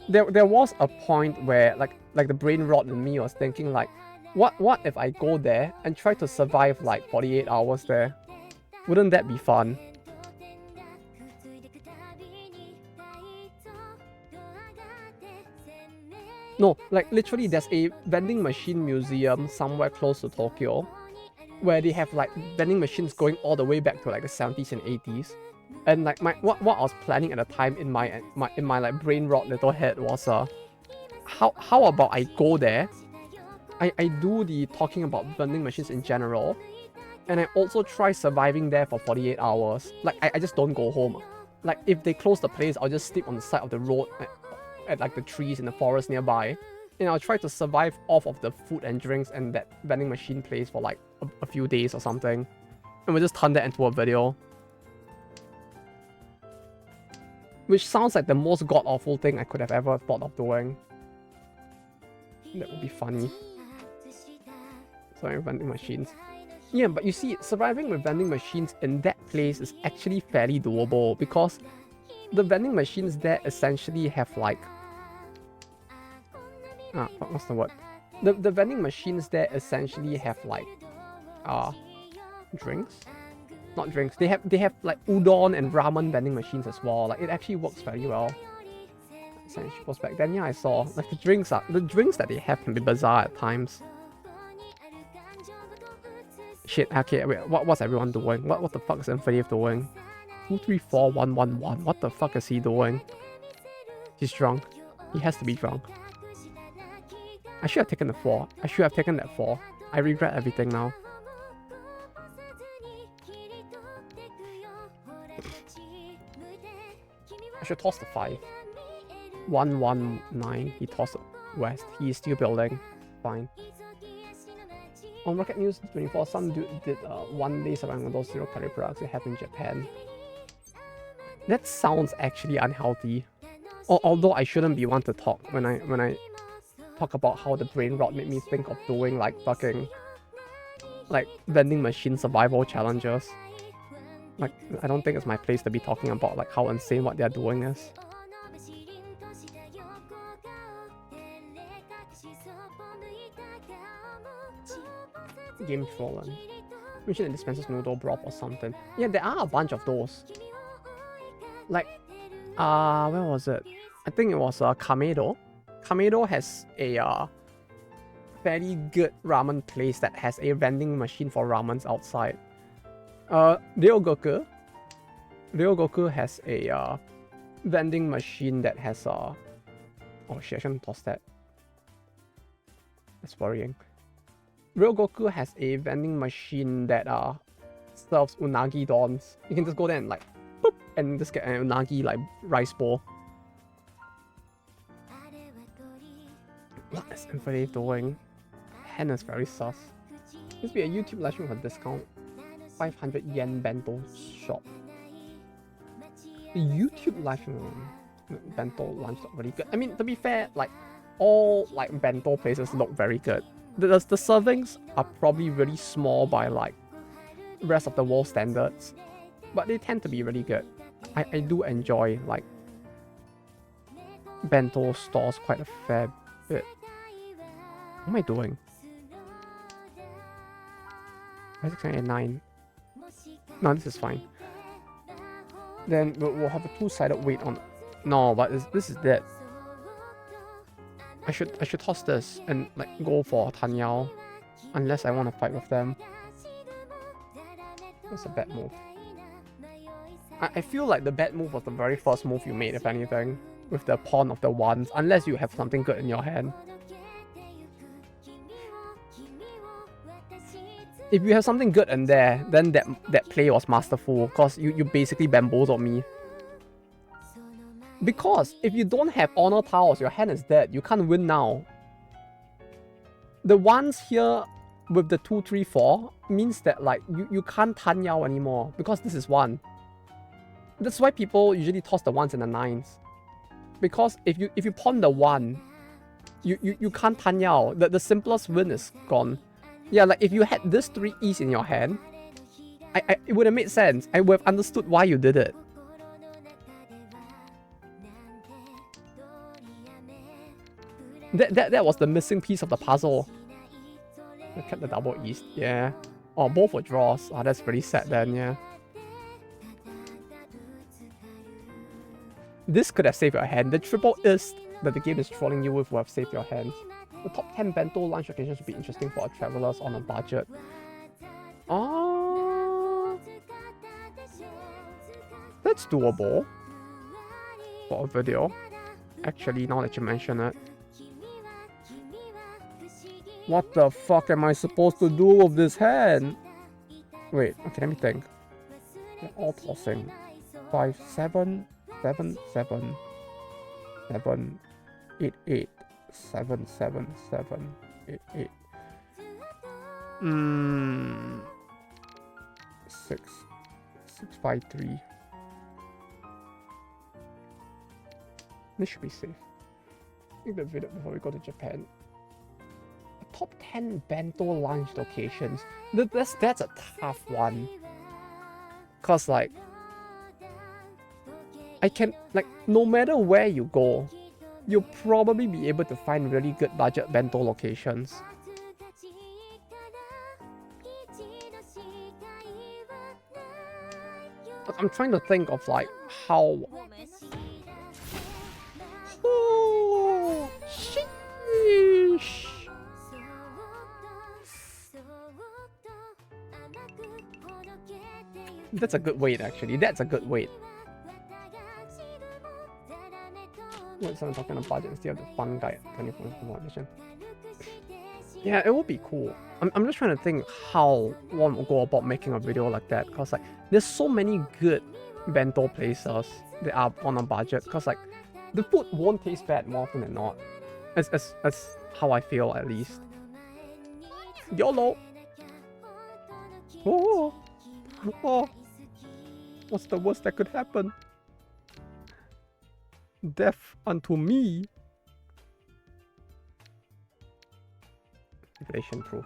There was a point where like the brain rot in me was thinking like, what if I go there and try to survive like 48 hours there? Wouldn't that be fun? No, like literally there's a vending machine museum somewhere close to Tokyo where they have like vending machines going all the way back to like the 70s and 80s. And like what I was planning at the time in my like brain rot little head was how about I go there, I do the talking about vending machines in general, and I also try surviving there for 48 hours. Like I just don't go home. Like if they close the place, I'll just sleep on the side of the road at like the trees in the forest nearby, and I'll try to survive off of the food and drinks and that vending machine place for like a few days or something, and we'll just turn that into a video. Which sounds like the most god-awful thing I could have ever thought of doing. That would be funny. Sorry, vending machines. Yeah, but you see, surviving with vending machines in that place is actually fairly doable because the vending machines there essentially have like... what's the word? The vending machines there essentially have like... drinks? Not drinks. They have like udon and ramen vending machines as well. Like, it actually works very well. Essentially, was back then, yeah, I saw. Like, the drinks that they have can be bizarre at times. Shit, okay, wait, what's everyone doing? What the fuck is Infinite doing? 234111. What the fuck is he doing? He's drunk. He has to be drunk. I should have taken the 4. I should have taken that 4. I regret everything now. I should toss the 5. 119. He tossed it west. He is still building. Fine. On Rocket News 24, some dude did 1 day surviving on those 0 calorie products they have in Japan. That sounds actually unhealthy. Although I shouldn't be one to talk when I talk about how the brain rot made me think of doing like fucking like vending machine survival challenges. Like, I don't think it's my place to be talking about like how insane what they're doing is. Game trolling. Mission that dispenses noodle broth or something. Yeah, there are a bunch of those. Like, where was it? I think it was Kamedo. Kamedo has a fairly good ramen place that has a vending machine for ramens outside. Ryogoku has a vending machine that has oh shit, I shouldn't toss that. That's worrying. Ryogoku has a vending machine that serves unagi dons. You can just go there and like boop, and just get an unagi like rice bowl. What is Infinite doing? Hen is very sus. This be a YouTube live stream for discount. 500 yen bento shop. The YouTube live stream bento lunch look really good. I mean, to be fair, like all like bento places look very good. The servings are probably really small by like rest of the world standards, but they tend to be really good. I do enjoy like bento stores quite a fair bit. What am I doing? 689. No, this is fine. Then we'll have a 2-sided weight on. No, but this is dead. I should toss this and like go for Tanyao, unless I want to fight with them. That's a bad move. I feel like the bad move was the very first move you made, if anything, with the pawn of the wands, unless you have something good in your hand. If you have something good in there, then that play was masterful, because you basically bamboozled me. Because if you don't have honor tiles, your hand is dead. You can't win now. The ones here with the 2, 3, 4 means that like you can't Tanyao anymore, because this is 1. That's why people usually toss the 1s and the 9s. Because if you pawn the 1, you can't Tanyao. The simplest win is gone. Yeah, like if you had this 3 E's in your hand, it would have made sense. I would have understood why you did it. That was the missing piece of the puzzle. I kept the double East, yeah. Oh, both were draws. Oh, that's pretty sad then, yeah. This could have saved your hand. The triple Ist that the game is trolling you with would have saved your hand. The top 10 bento lunch occasions would be interesting for our travelers on a budget. That's doable for a video. Actually, now that you mention it. What the fuck am I supposed to do with this hand? Wait, okay, let me think. They're all tossing. 5, 7, 7, 7, 7, 8, 8. 7, 7, 7, 8, 8. 6, 6, 5, 3. This should be safe. Make the video before we go to Japan. top 10 bento lunch locations. That's a tough one. Cause like, I can, like, no matter where you go, you'll probably be able to find really good budget bento locations. But I'm trying to think of like how. Oh, sheesh. That's a good weight, actually. That's a good weight. What's someone talking about budget instead of the fun guy at 24 edition? Yeah, it would be cool. I'm just trying to think how one will go about making a video like that, because like there's so many good bento places that are on a budget, because like the food won't taste bad more often than not. That's how I feel, at least. YOLO! Oh! Oh! What's the worst that could happen? Death unto me. Inflation proof.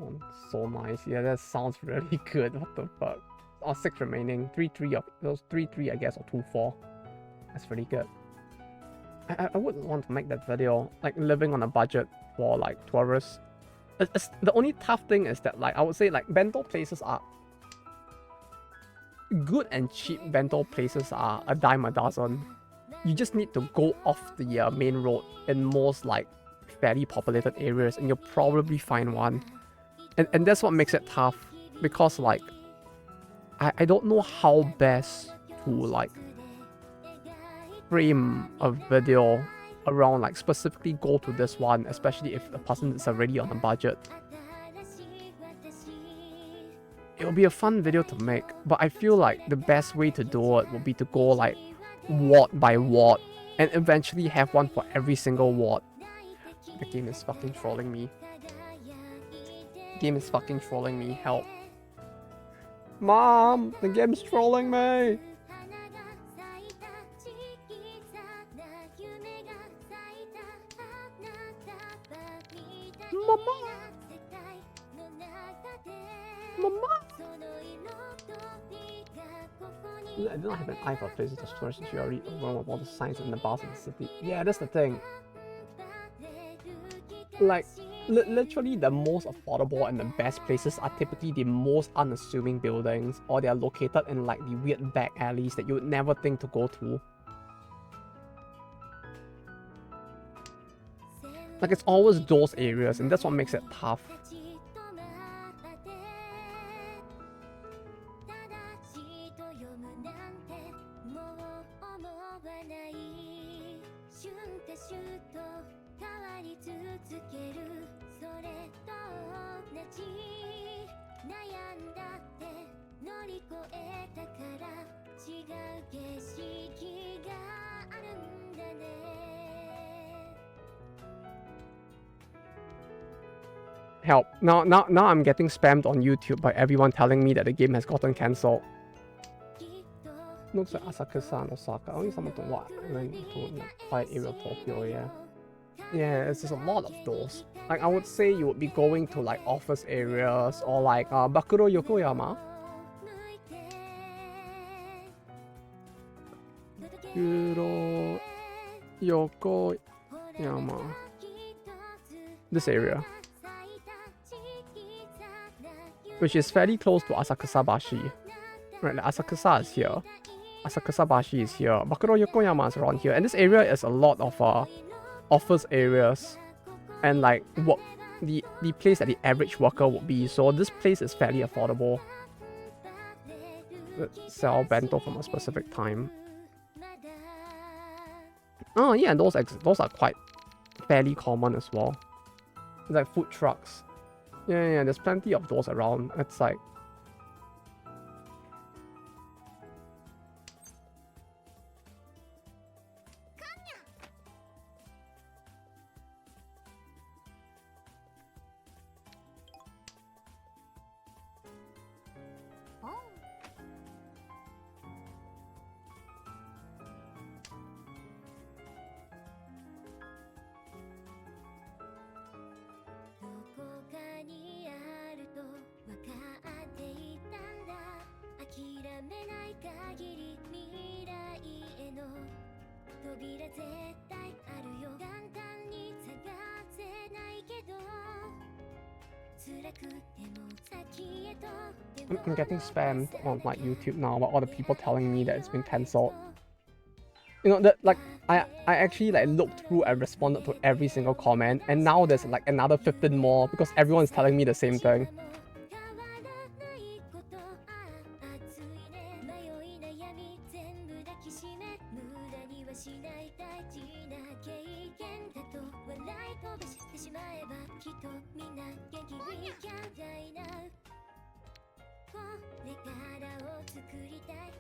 Oh, so nice. Yeah, that sounds really good. What the fuck? Oh, 6 remaining. 3-3 of those 3-3, I guess, or 2-4. That's pretty good. I wouldn't want to make that video, like living on a budget for like tourists. The only tough thing is that, like, I would say like bento places are good and cheap. Bento places are a dime a dozen. You just need to go off the main road in most like fairly populated areas, and you'll probably find one. And that's what makes it tough, because like I don't know how best to like frame a video around like specifically go to this one, especially if the person is already on a budget. It'll be a fun video to make, but I feel like the best way to do it would be to go like ward by ward and eventually have one for every single ward. The game is fucking trolling me. Game is fucking trolling me. Help. Mom, the game's trolling me. Mama. Mama. I don't have an eye for places to store since you already overwhelmed with all the signs and the bars in the city. Yeah, that's the thing. Like, literally the most affordable and the best places are typically the most unassuming buildings, or they are located in like the weird back alleys that you would never think to go to. Like, it's always those areas, and that's what makes it tough. Help. Now I'm getting spammed on YouTube by everyone telling me that the game has gotten cancelled. Looks like Asakusa and Osaka. Only someone to what? I went to like, quiet area of Tokyo, yeah. Yeah, it's just a lot of those. Like, I would say you would be going to like office areas or like Bakuro Yokoyama. Bakuro Yokoyama. This area. Which is fairly close to Asakusa Bashi. Right, Asakusa is here. Asakusa Bashi is here. Bakuro Yokoyama is around here. And this area is a lot of office areas. And like work, the place that the average worker would be. So this place is fairly affordable. Let's sell bento from a specific time. Oh yeah, those are quite fairly common as well. It's like food trucks. Yeah, there's plenty of those around. It's like... I'm getting spammed on like YouTube now about all the people telling me that it's been cancelled. You know that like I actually like looked through and responded to every single comment, and now there's like another 15 more because everyone's telling me the same thing.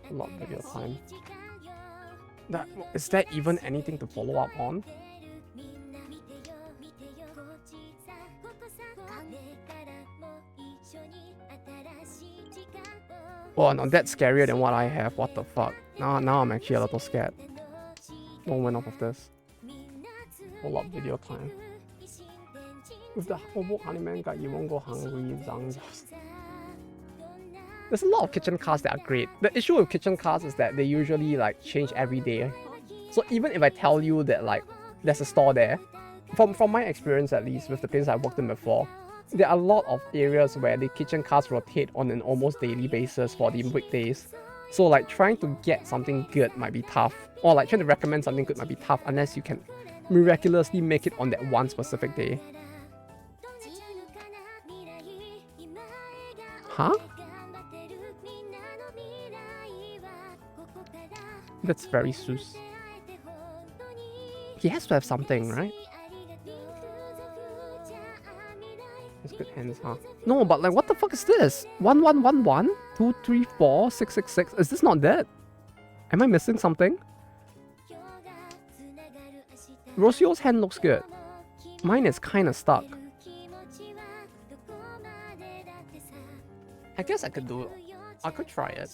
A lot of video time. Is there even anything to follow up on? Oh no, that's scarier than what I have. What the fuck? Now I'm actually a little scared. Don't win off of this. Whole lot of video time. With the Hobo Honeyman guy, you won't go hungry, Zhang. There's a lot of kitchen cards that are great. The issue with kitchen cards is that they usually like change every day. So even if I tell you that like there's a store there, from my experience at least with the places I've worked in before, there are a lot of areas where the kitchen cards rotate on an almost daily basis for the weekdays. So like trying to get something good might be tough, or like trying to recommend something good might be tough unless you can miraculously make it on that one specific day. Huh? That's very sus. He has to have something, right? It's good hands, huh? No, but like, what the fuck is this? 1111 234 666. Is this not that? Am I missing something? Rosio's hand looks good. Mine is kind of stuck. I guess I could try it.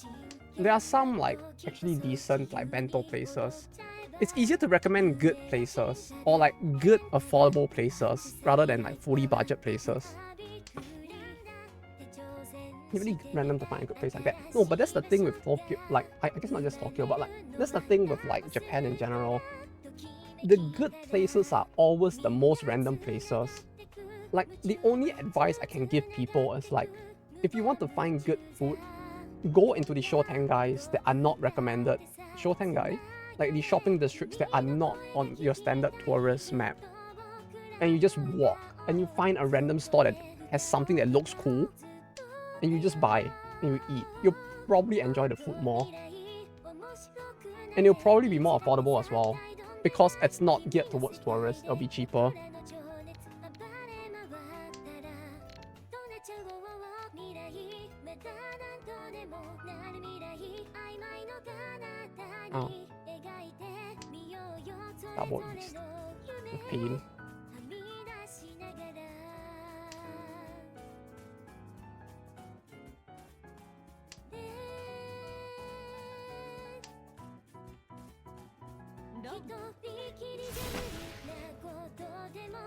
There are some like actually decent like bento places. It's easier to recommend good places or like good affordable places rather than like fully budget places. It's really random to find a good place like that. No, but that's the thing with Tokyo, like I guess not just Tokyo, but like that's the thing with like Japan in general. The good places are always the most random places. Like the only advice I can give people is like, if you want to find good food, go into the Shotengais that are not recommended. Shotengai, like the shopping districts that are not on your standard tourist map. And you just walk and you find a random store that has something that looks cool and you just buy and you eat. You'll probably enjoy the food more. And it'll probably be more affordable as well. Because it's not geared towards tourists, it'll be cheaper. Oh. Double East. The pain.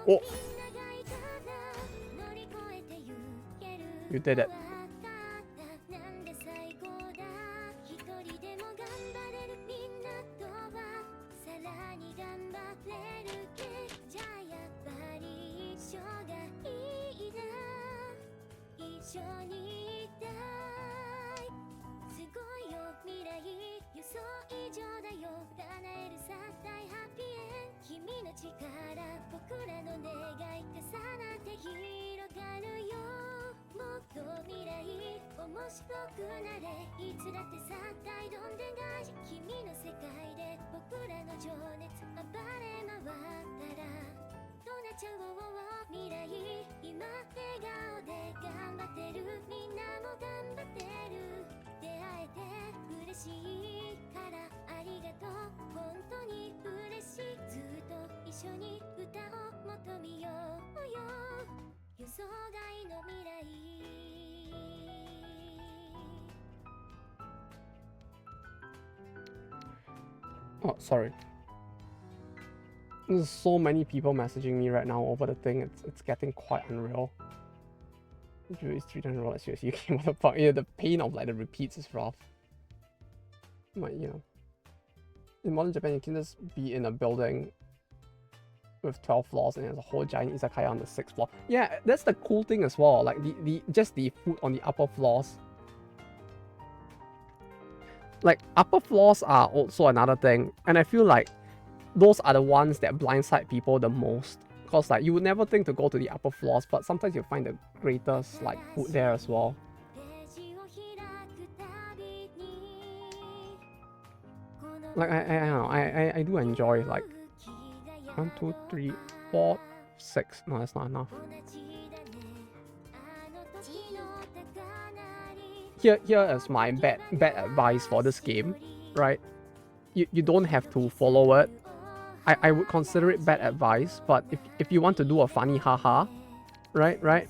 Oh! You did it. Oh, sorry. There's so many people messaging me right now over the thing. It's getting quite unreal. It's $300 USD. Okay, what the fuck? Yeah, the pain of like the repeats is rough. But you know, in modern Japan, you can just be in a building with 12 floors and there's a whole giant izakaya on the 6th floor. Yeah, that's the cool thing as well. Like just the food on the upper floors. Like upper floors are also another thing, and I feel like those are the ones that blindside people the most. Because like you would never think to go to the upper floors, but sometimes you find the greatest like food there as well. Like I do enjoy like 1, 2, 3, 4, 6. No, that's not enough. Here is my bad advice for this game, right? You don't have to follow it. I would consider it bad advice, but if you want to do a funny haha, right?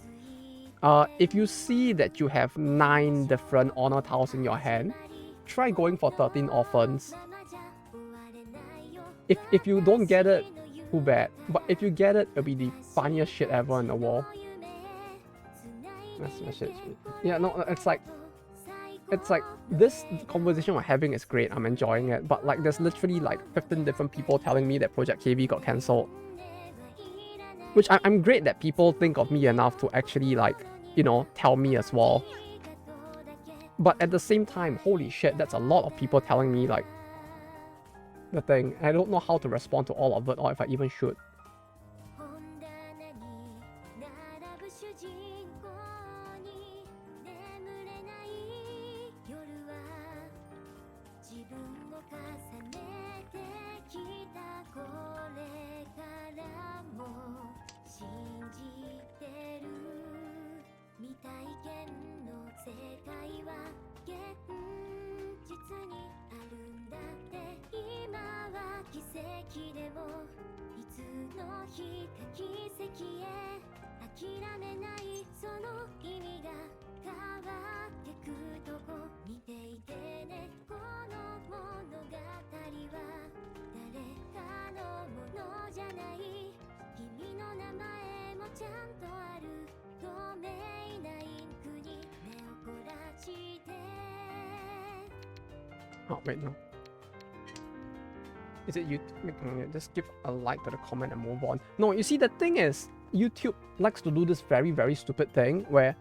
If you see that you have 9 different honor tiles in your hand, try going for 13 orphans. If you don't get it, too bad. But if you get it, it'll be the funniest shit ever in the world. That's my shit. Yeah, no, it's like this conversation we're having is great. I'm enjoying it, but like there's literally like 15 different people telling me that Project KV got cancelled, which I'm great that people think of me enough to actually like, you know, tell me as well. But at the same time, holy shit, that's a lot of people telling me like the thing. I don't know how to respond to all of it or if I even should. Oh, wait, no. Is it you? Just give a like to the comment and move on. No, you see, the thing is, YouTube likes to do this very, very stupid thing where,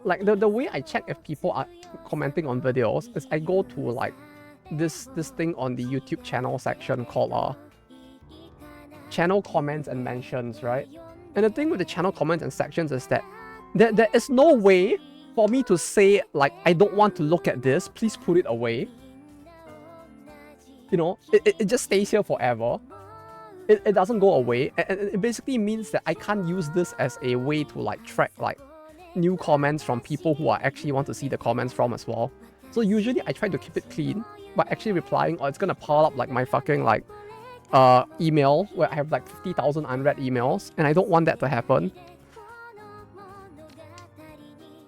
like, the way I check if people are commenting on videos is I go to, like, this thing on the YouTube channel section called, channel comments and mentions, right? And the thing with the channel comments and sections is that there is no way for me to say, like, I don't want to look at this, please put it away. You know, it just stays here forever. It doesn't go away. And it basically means that I can't use this as a way to like track like new comments from people who are actually want to see the comments from as well. So usually I try to keep it clean by actually replying, or it's gonna pile up like my fucking like email where I have like 50,000 unread emails, and I don't want that to happen.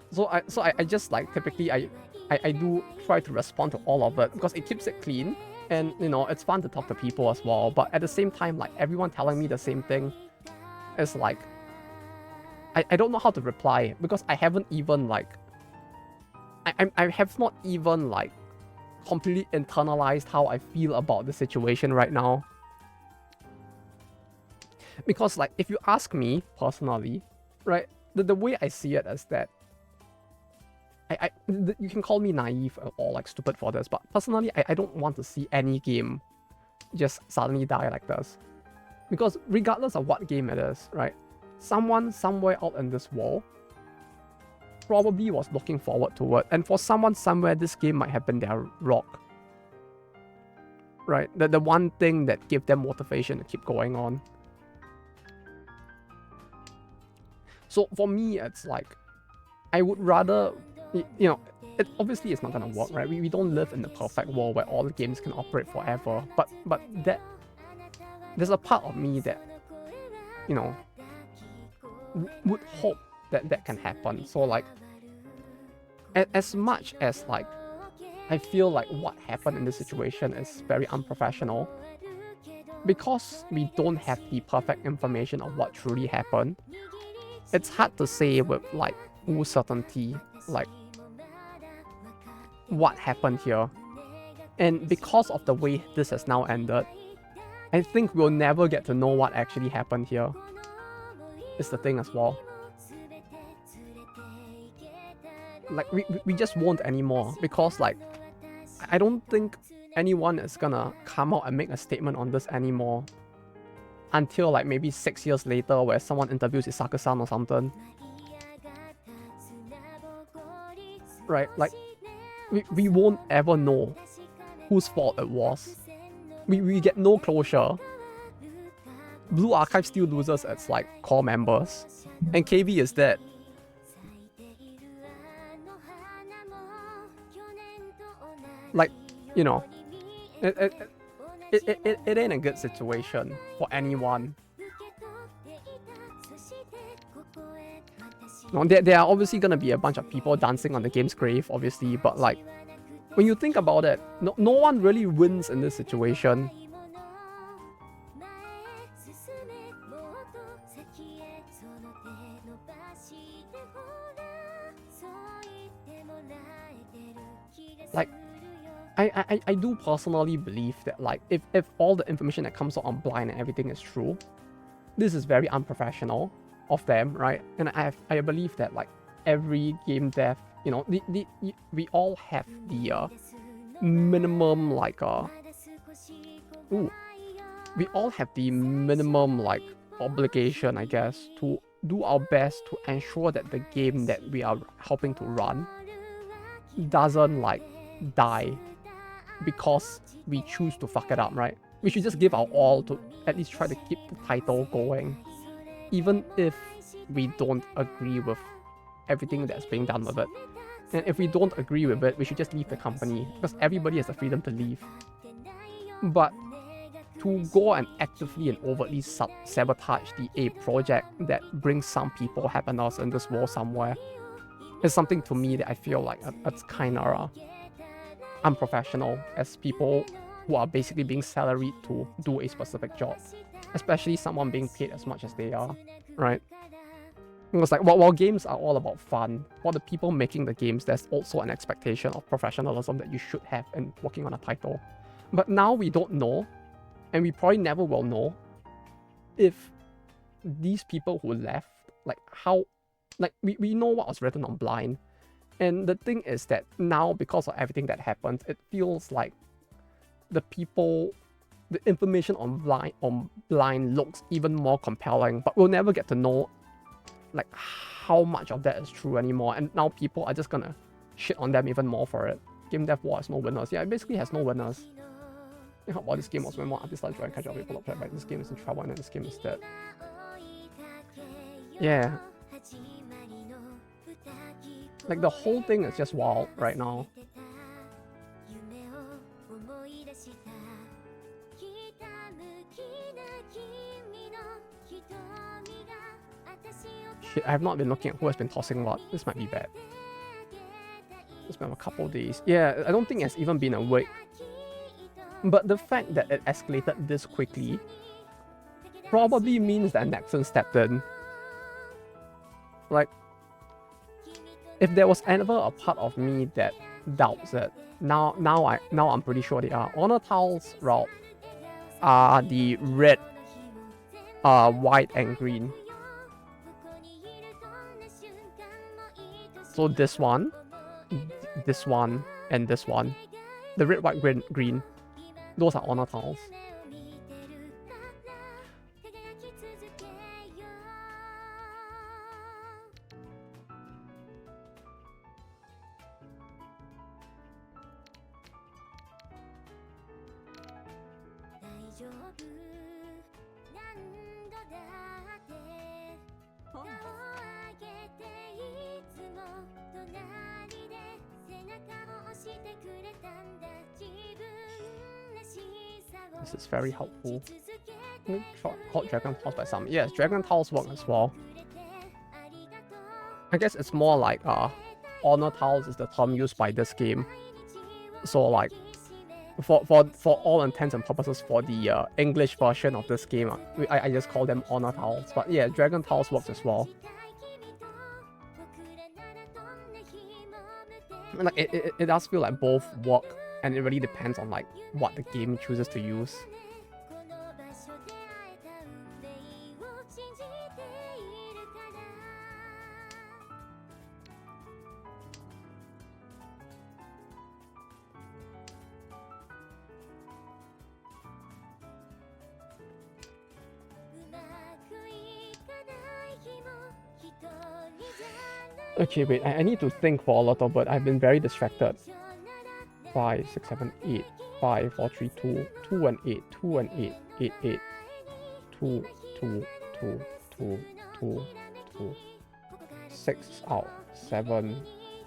So I just like typically I do try to respond to all of it because it keeps it clean. And, you know, it's fun to talk to people as well. But at the same time, like, everyone telling me the same thing is like, I don't know how to reply because I haven't even, like, I have not even, like, completely internalized how I feel about the situation right now. Because, like, if you ask me personally, right, the way I see it is that you can call me naive or like stupid for this, but personally, I don't want to see any game just suddenly die like this. Because regardless of what game it is, right, someone somewhere out in this world probably was looking forward to it. And for someone somewhere, this game might have been their rock. Right? The one thing that gave them motivation to keep going on. So for me, it's like, I would rather, you know, it obviously it's not gonna work, right? We don't live in the perfect world where all the games can operate forever. But that, there's a part of me that, you know, would hope that that can happen. So like, as much as like, I feel like what happened in this situation is very unprofessional, because we don't have the perfect information of what truly happened, it's hard to say with like full certainty like what happened here. And because of the way this has now ended, I think we'll never get to know what actually happened here. It's the thing as well. Like, we just won't anymore, because, like, I don't think anyone is gonna come out and make a statement on this anymore until, like, maybe 6 years later, where someone interviews Isaka-san or something. Right? Like, we won't ever know whose fault it was. We get no closure. Blue Archive still loses its, like, core members, and KV is dead. Like, you know, it ain't a good situation for anyone. No, there are obviously gonna be a bunch of people dancing on the game's grave, obviously, but, like, when you think about it, no one really wins in this situation. Like, I do personally believe that, like, if all the information that comes out on Blind and everything is true, this is very unprofessional of them, right? And I believe that, like, every game dev, you know, we all have the minimum, like, we all have the minimum, like, obligation, I guess, to do our best to ensure that the game that we are helping to run doesn't, like, die because we choose to fuck it up, right? We should just give our all to at least try to keep the title going, even if we don't agree with everything that's being done with it. And if we don't agree with it, we should just leave the company, because everybody has the freedom to leave. But to go and actively and overtly sabotage a project that brings some people happiness in this world somewhere is something, to me, that I feel like it's kind of unprofessional, as people who are basically being salaried to do a specific job, especially someone being paid as much as they are, right? Because, like, while games are all about fun, for the people making the games, there's also an expectation of professionalism that you should have in working on a title. But now we don't know, and we probably never will know, if these people who left, like, how, like, we know what was written on Blind. And the thing is that now, because of everything that happened, it feels like the information on Blind looks even more compelling, but we'll never get to know, like, how much of that is true anymore. And now people are just gonna shit on them even more for it. Game dev war has no winners. Yeah, it basically has no winners. How about this game was when more artists like try and catch up people upset, right? This game is in trouble and this game is dead. Yeah. Like, the whole thing is just wild right now. Shit, I have not been looking at who has been tossing what. This might be bad. It's been a couple days. Yeah, I don't think it's even been a week. But the fact that it escalated this quickly probably means that Nexon stepped in. Like, if there was ever a part of me that doubts it, now I'm pretty sure they are. Honor tiles route are the red, white, and green. So this one, and this one, the red, white, green, those are honor tiles. This is very helpful. Called Dragon Tiles by some. Yes, Dragon Tiles work as well. I guess it's more like honor tiles is the term used by this game. So, like, for all intents and purposes, for the English version of this game, I just call them honor tiles. But yeah, Dragon Tiles works as well. Like, it does feel like both work, and it really depends on, like, what the game chooses to use. Okay, wait, I need to think for a little bit. I've been very distracted. 5, 6, 7, 8. 5, 4, 3, 2. 2 and 8. 2 and 8. 8, 8. 2, 2, 2, 2, 2, 2. 6 out. 7,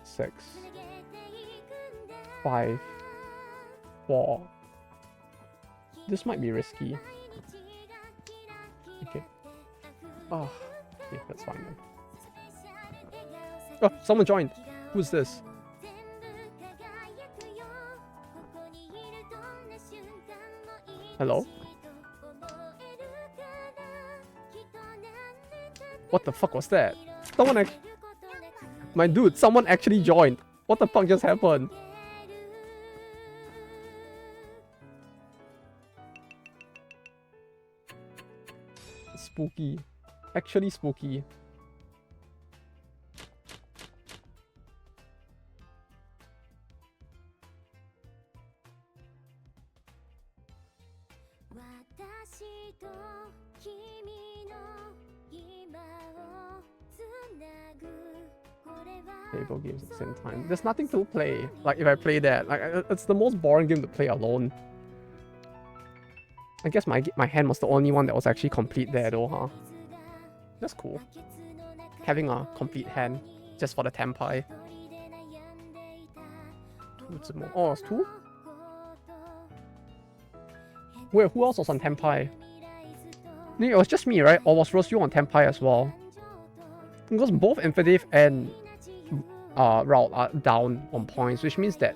6. 5, 4. This might be risky. Okay. Oh, okay, that's fine then. Oh, someone joined. Who's this? Hello? What the fuck was that? Someone my dude, someone actually joined. What the fuck just happened? Spooky. Actually spooky. Table games at the same time. There's nothing to play. Like if I play that, like it's the most boring game to play alone. I guess my hand was the only one that was actually complete there though, huh? That's cool. Having a complete hand just for the Tenpai. Oh, it's 2? Wait, who else was on Tenpai? It was just me, right? Or was Rosyu on Tenpai as well? Because both Infinitive and Route are down on points, which means that...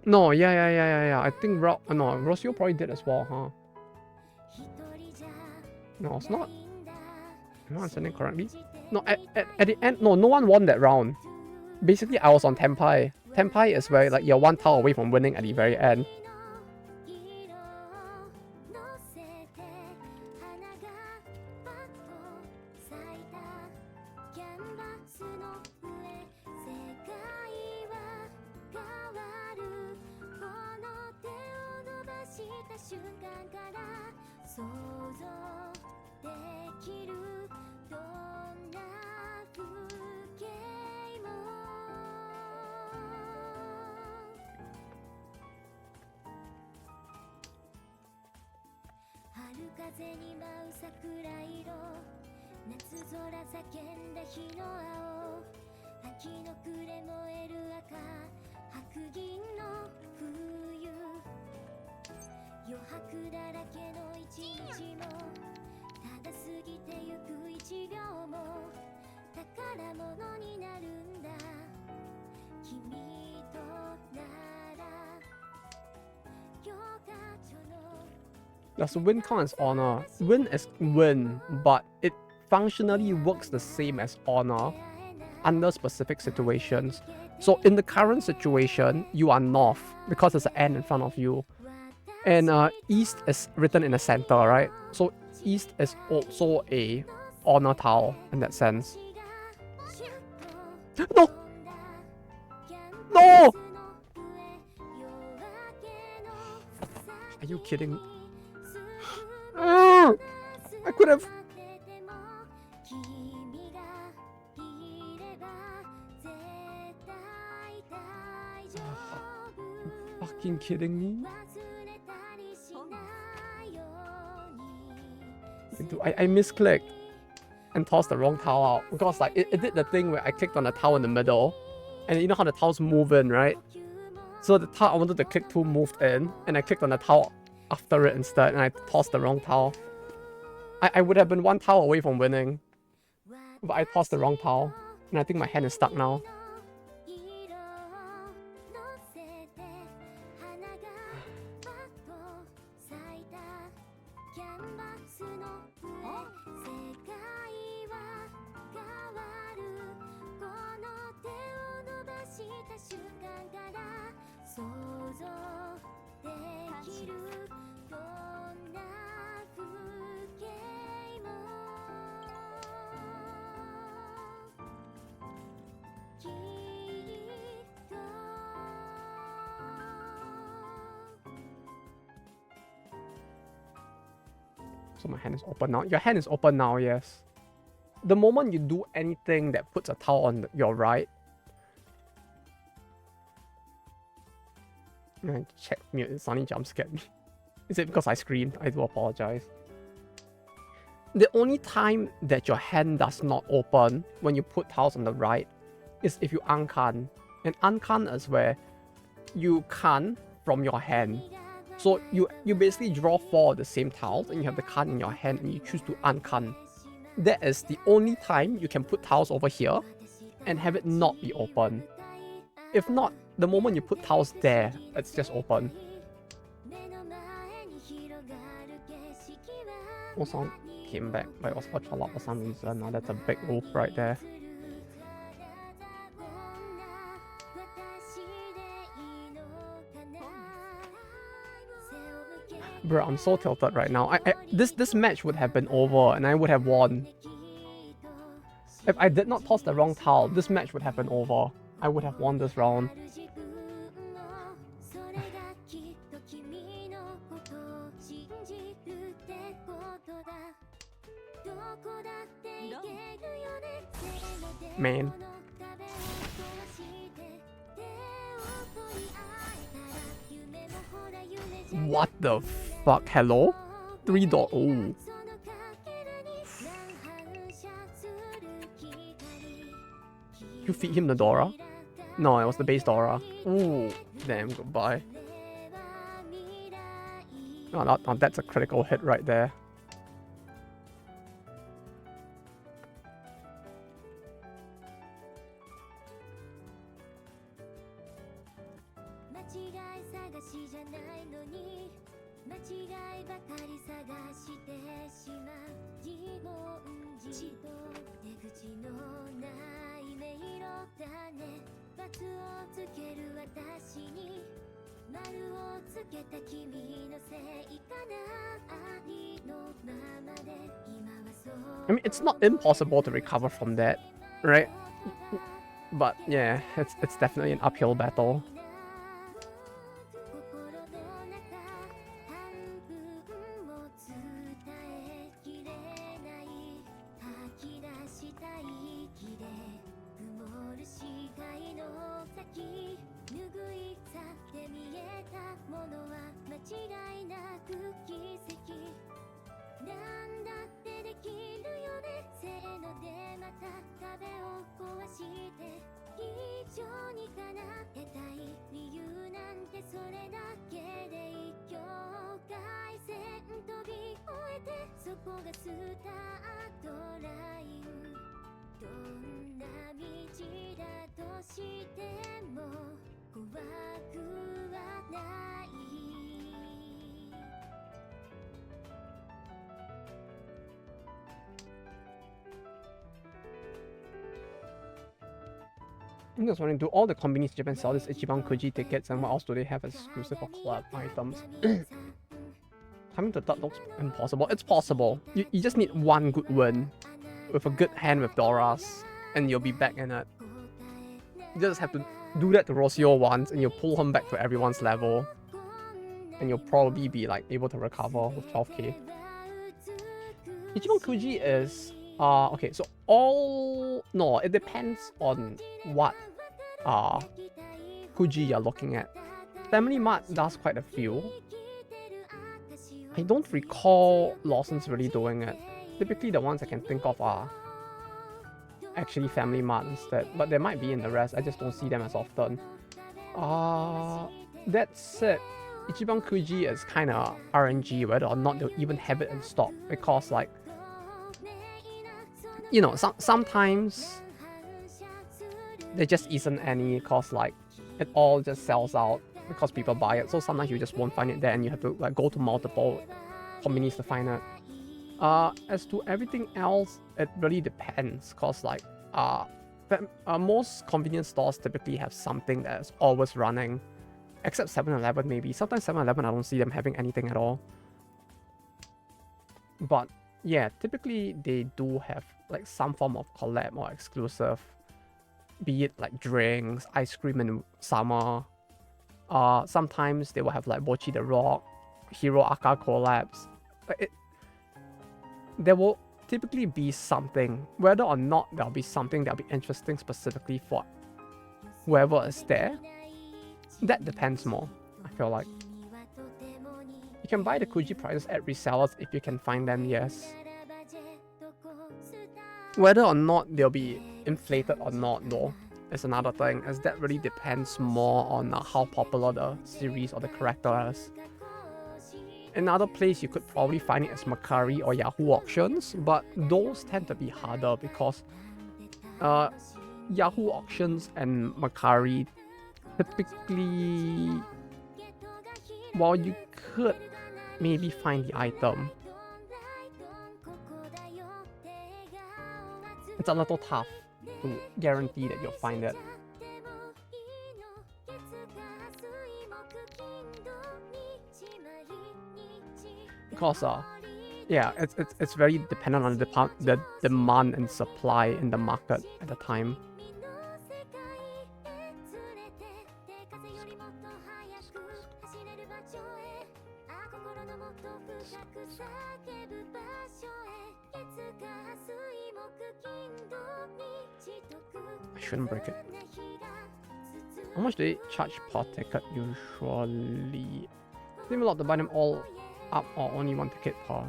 No, yeah. I think no, Rosyu probably did as well, huh? No, it's not. Am I understanding correctly? No, at the end, no one won that round. Basically, I was on Tenpai. Tenpai is where like you're one tile away from winning at the very end. Does win count as honor? Win is win, but it functionally works the same as honor under specific situations. So in the current situation, you are north because there's an N in front of you. And east is written in the center, right? So east is also a honor tile in that sense. No! No! Are you kidding me? I could have... Fucking kidding me? I misclicked and tossed the wrong tile out because like it did the thing where I clicked on the tile in the middle, and you know how the tiles move in, right? So the tile I wanted to click to moved in, and I clicked on the tile after it instead, and I tossed the wrong tile. I would have been one tile away from winning, but I tossed the wrong tile, and I think my hand is stuck now. So my hand is open now. Your hand is open now, yes. The moment you do anything that puts a tile on your right, check mute, it suddenly jump scared me. Is it because I screamed? I do apologize. The only time that your hand does not open when you put tiles on the right is if you uncan. And uncan is where you can from your hand. So you basically draw 4 of the same tiles and you have the can in your hand and you choose to uncan. That is the only time you can put tiles over here and have it not be open. If not, the moment you put tiles there, it's just open. Also came back, but it was ultra loud for some reason. Now that's a big wolf right there. Bro, I'm so tilted right now. This match would have been over and I would have won. If I did not toss the wrong tile, this match would have been over. I would have won this round. Man. What the fuck? Hello? $3. Oh. You feed him the Dora? No, it was the base Dora. Ooh. Damn, goodbye. Oh, that's a critical hit right there. I mean, it's not impossible to recover from that, right? But yeah, it's definitely an uphill battle. I'm just wondering, do all the companies in Japan sell these Ichiban Kuji tickets, and what else do they have as exclusive or collab items? Coming to third looks impossible. It's possible. You just need one good win with a good hand with Doras, and you'll be back in it. You just have to do that to Rocio once, and you'll pull him back to everyone's level, and you'll probably be like able to recover with 12k. Ichiban Kuji is okay, so no, it depends on what Kuji you're looking at. Family Mart does quite a few. I don't recall Lawson's really doing it. Typically the ones I can think of are actually Family Mart instead, but there might be in the rest, I just don't see them as often. That said, Ichiban Kuji is kinda RNG whether or not they'll even have it in stock, because like, you know, sometimes there just isn't any, cause like it all just sells out because people buy it. So sometimes you just won't find it there, and you have to like go to multiple companies to find it. As to everything else, it really depends, cause like most convenience stores typically have something that's always running, except 7-Eleven maybe. Sometimes 7-Eleven I don't see them having anything at all. But yeah, typically they do have like some form of collab or exclusive, be it like drinks, ice cream in summer. Sometimes they will have like Bochi the Rock, Hero Aka collabs. there will typically be something, whether or not there'll be something that'll be interesting specifically for whoever is there. That depends more, I feel like. You can buy the Kuji prizes at resellers if you can find them, yes. Whether or not they'll be inflated or not, though, is another thing, as that really depends more on how popular the series or the character is. Another place you could probably find it is Mercari or Yahoo auctions, but those tend to be harder because Yahoo auctions and Mercari typically, while you could maybe find the item, it's a little tough to guarantee that you'll find it. Because yeah, it's very dependent on the demand and supply in the market at the time. I shouldn't break it. How much do they charge per ticket usually? Seem a lot to buy them all up or only one ticket per?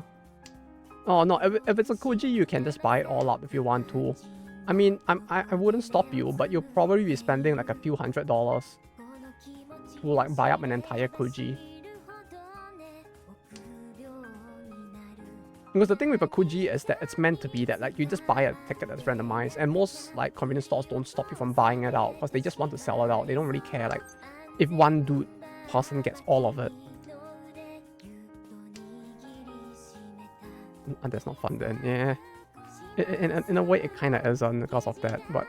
Oh no, if it's a Kuji, you can just buy it all up if you want to. I mean, I wouldn't stop you, but you'll probably be spending like a few $100s to like buy up an entire Kuji. Because the thing with a Kuji is that it's meant to be that like you just buy a ticket that's randomized, and most like convenience stores don't stop you from buying it out because they just want to sell it out. They don't really care like if one person gets all of it. And that's not fun then, yeah. In a way it kinda isn't because of that, but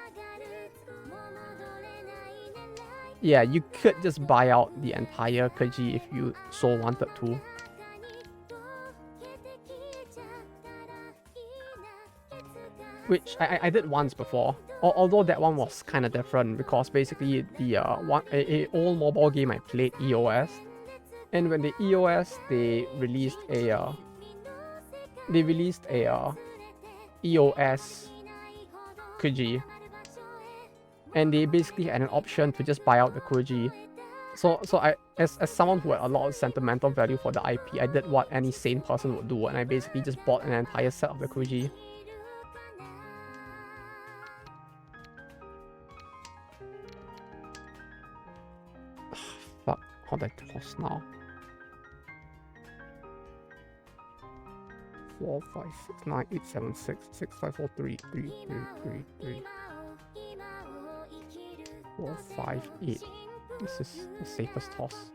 yeah, you could just buy out the entire Kuji if you so wanted to. Which I did once before, although that one was kind of different because basically the a old mobile game I played, EOS, and when the EOS they released a EOS Kuji, and they basically had an option to just buy out the Kuji. So I, as someone who had a lot of sentimental value for the IP, I did what any sane person would do, and I basically just bought an entire set of the Kuji. Fuck, how do I toss now? 4, 5, 6, 9, 8, 7, 6, 6, 5, 4, 3, 3, 3, 3, 3, 4, 5, 8. This is the safest toss.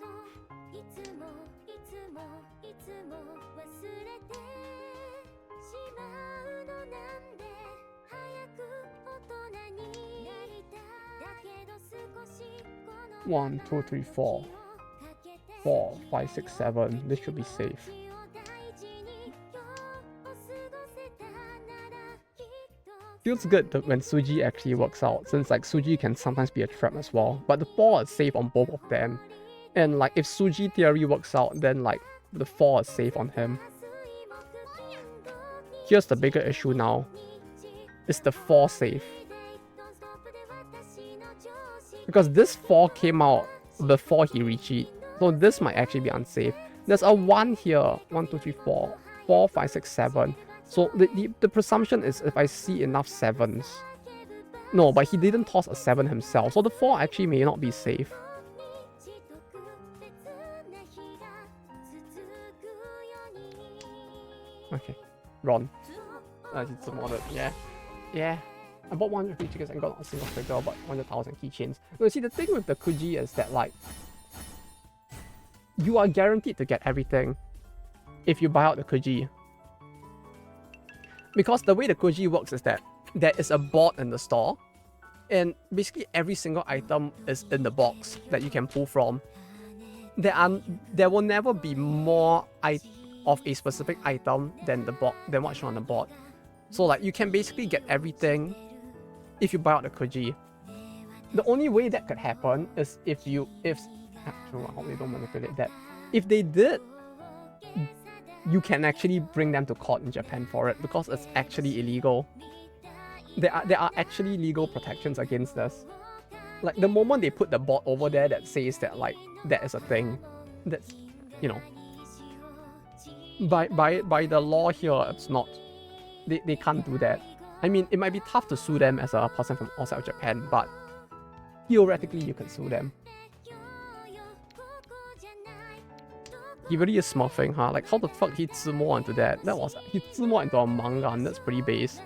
One, 2, 3, 4. 4, 5, 6, 7. This should be safe. Feels good when Suji actually works out, since like Suji can sometimes be a trap as well. But the 4 is safe on both of them. And like if Suji theory works out, then like the 4 is safe on him. Here's the bigger issue now. Is the 4 safe? Because this 4 came out before he re-cheat. So this might actually be unsafe. There's a 1 here. 1, 2, 3, 4. 4, 5, 6, 7. So the presumption is if I see enough 7s. No, but he didn't toss a 7 himself. So the 4 actually may not be safe. Okay. Ron. It's modded. Yeah. Yeah. I bought 100 free tickets and got a single figure, but 100,000 keychains. So you see, the thing with the Kuji is that like you are guaranteed to get everything if you buy out the Kuji. Because the way the Kuji works is that there is a board in the store, and basically every single item is in the box that you can pull from. There will never be more of a specific item than what's shown on the board. So like you can basically get everything if you buy out the Kuji. The only way that could happen is if I hope they don't manipulate that. If they did, you can actually bring them to court in Japan for it because it's actually illegal. There are actually legal protections against this. Like the moment they put the board over there that says that like that is a thing, that's, you know, by the law here, it's not. They can't do that. I mean, it might be tough to sue them as a person from outside of Japan, but theoretically you can sue them. He really is smurfing, huh? Like, how the fuck he more into that? He more into a manga, and that's pretty base.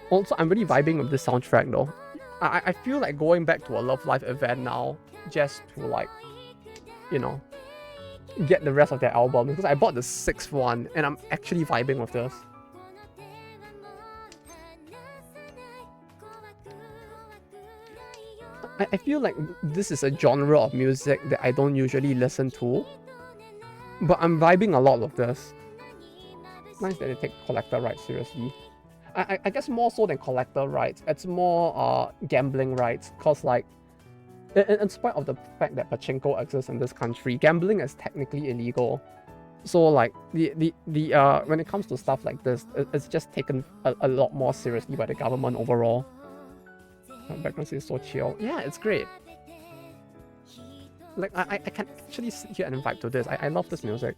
Also, I'm really vibing with this soundtrack though. I feel like going back to a Love Live event now, just to like, you know, get the rest of their album, because I bought the 6th one and I'm actually vibing with this. I feel like this is a genre of music that I don't usually listen to, but I'm vibing a lot with this. Nice that they take collector rights seriously. I guess more so than collector rights, it's more gambling rights, cause like, in spite of the fact that pachinko exists in this country, gambling is technically illegal. So like the when it comes to stuff like this, it's just taken a lot more seriously by the government overall. Background is so chill. Yeah, it's great. Like I can actually sit here and vibe to this. I love this music.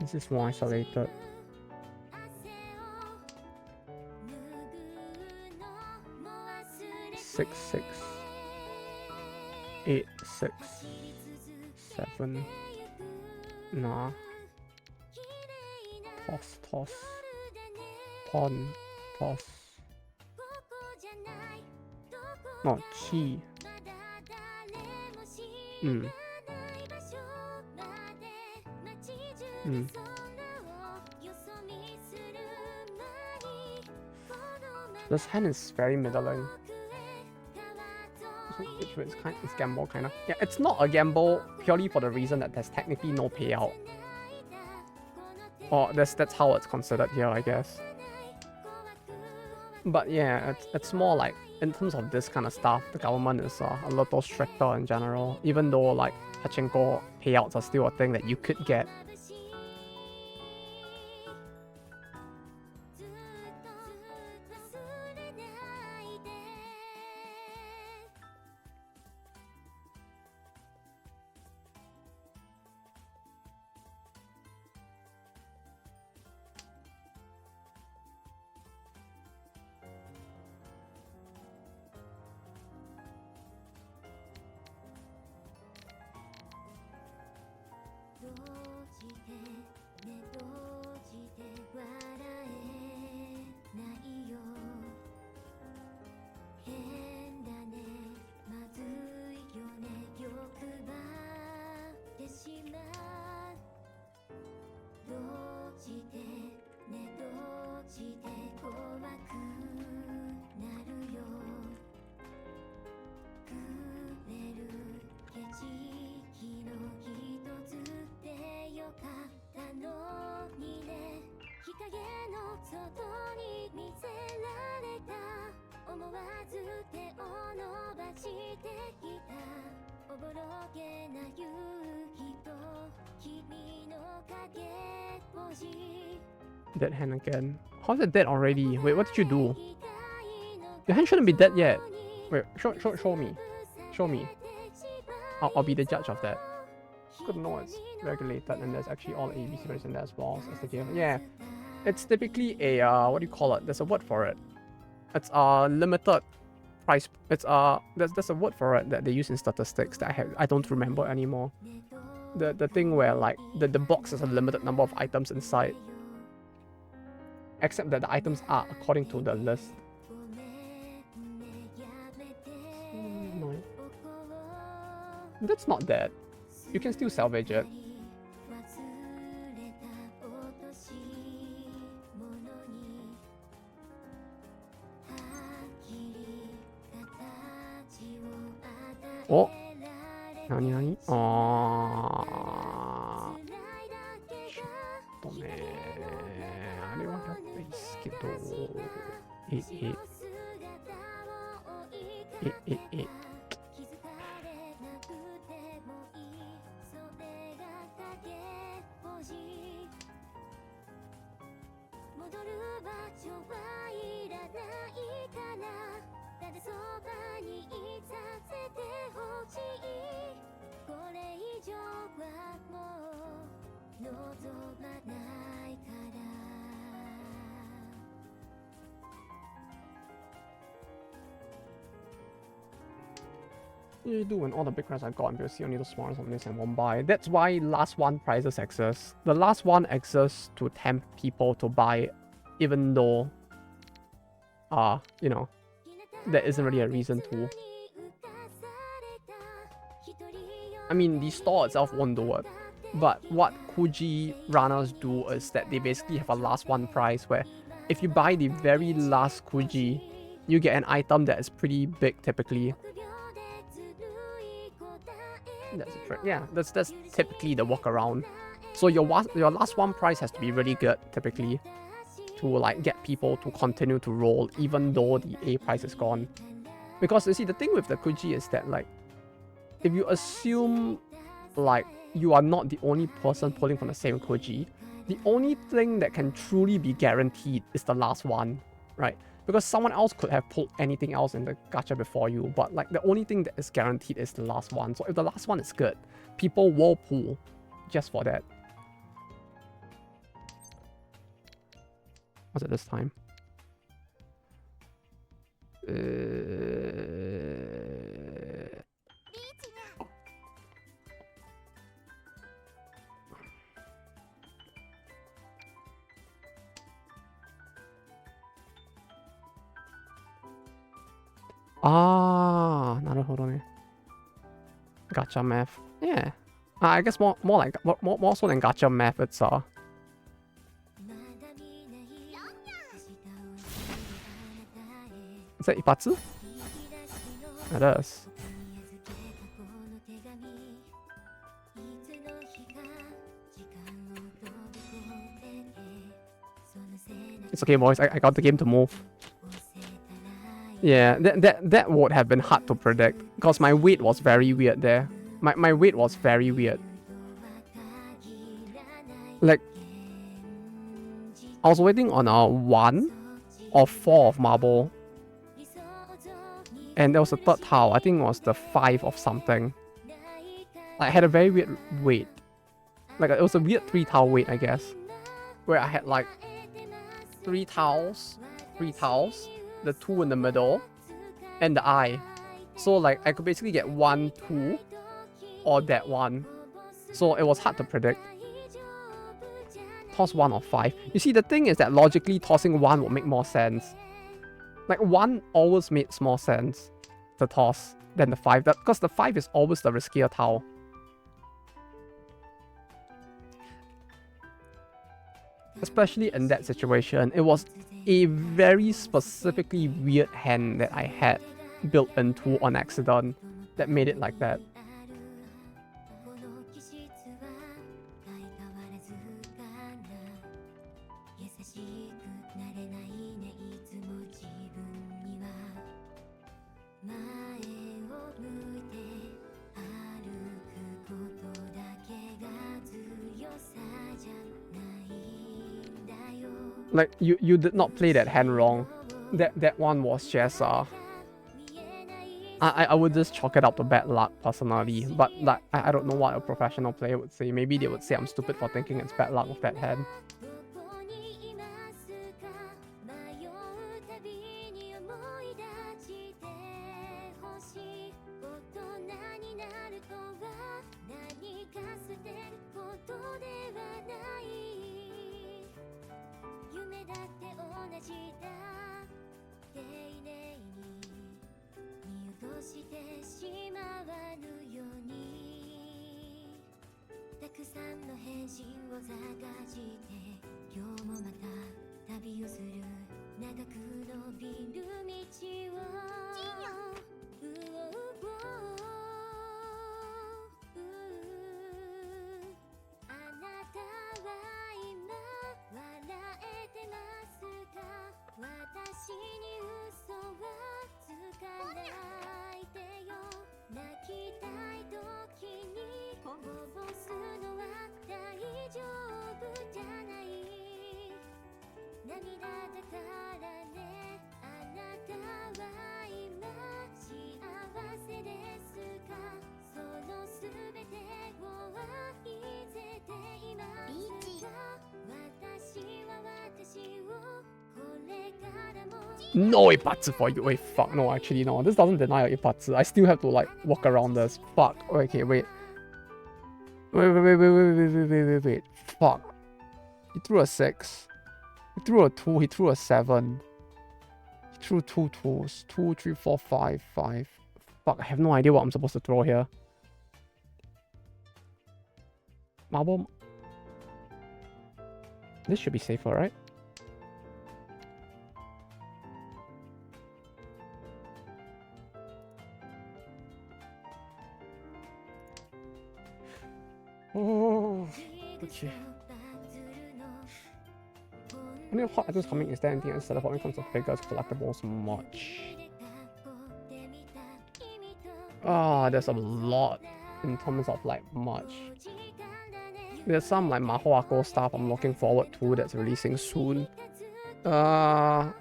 This is more isolated. 6, 6, 8, 6, 7. Nah. Toss. Pawn. Toss. No, key. This hand is very middling. It's gamble kind of. Yeah, it's not a gamble purely for the reason that there's technically no payout. Or that's how it's considered here, I guess. But yeah, it's more like, in terms of this kind of stuff, the government is a little stricter in general, even though like pachinko payouts are still a thing that you could get. Dead hand again. How's it dead already? Wait, what did you do? Your hand shouldn't be dead yet. Wait, show me. Show me. I'll be the judge of that. Good to know it's regulated and there's actually all ABC values in there as well as the game. Yeah. It's typically a what do you call it? There's a word for it. It's a limited price. It's there's a word for it that they use in statistics that I don't remember anymore. The thing where like the box has a limited number of items inside. Except that the items are according to the list. No. That's not that. You can still salvage it. Oh. Nani? Oh. ちょっとね。あれはやったいっすけど。You do when all the big cries are gone because you only the smartest on this and won't buy. That's why last one prices exist. The last one exists to tempt people to buy even though you know, there isn't really a reason to. I mean, the store itself won't do it. But what Kuji runners do is that they basically have a last one price where if you buy the very last Kuji, you get an item that is pretty big typically. That's a trick. Yeah, that's typically the workaround. So your last one price has to be really good typically to like get people to continue to roll even though the A price is gone. Because you see, the thing with the Kuji is that like if you assume like you are not the only person pulling from the same Kuji, the only thing that can truly be guaranteed is the last one, right? Because someone else could have pulled anything else in the gacha before you, but like the only thing that is guaranteed is the last one. So if the last one is good, people will pull just for that. What's it this time? Ah, なるほどね. Gacha math. Yeah. I guess more so than gacha math, it's Is that Ipatsu? It is. It's okay, boys. I got the game to move. Yeah, that would have been hard to predict because my weight was very weird there. My weight was very weird. Like, I was waiting on a 1 or 4 of marble. And there was a third tile. I think it was the 5 of something. I had a very weird weight. Like, it was a weird 3 tile weight, I guess. Where I had like 3 tiles, the 2 in the middle, and the eye. So like I could basically get 1, 2, or that one. So it was hard to predict. Toss 1 or 5. You see, the thing is that logically tossing 1 would make more sense. Like 1 always makes more sense to toss than the 5. Because the 5 is always the riskier tile. Especially in that situation, it was a very specifically weird hand that I had built into on accident that made it like that. Like you did not play that hand wrong. That one was just I would just chalk it up to bad luck personally. But like I don't know what a professional player would say. Maybe they would say I'm stupid for thinking it's bad luck with that hand. No ipatsu for you. Wait, fuck. No, actually, no. This doesn't deny your ipatsu. I still have to, like, walk around this. Fuck. Okay, wait. Wait. Fuck. He threw a 6. He threw a 2. He threw a 7. He threw 2 2s. 2, 3, 4, 5, 5. Fuck, I have no idea what I'm supposed to throw here. Marble. This should be safer, right? Oh, okay. Any hot items coming? Is there anything else that when it comes to figures, collectibles, much? There's a lot in terms of like much. There's some like Mahjong stuff I'm looking forward to that's releasing soon. There's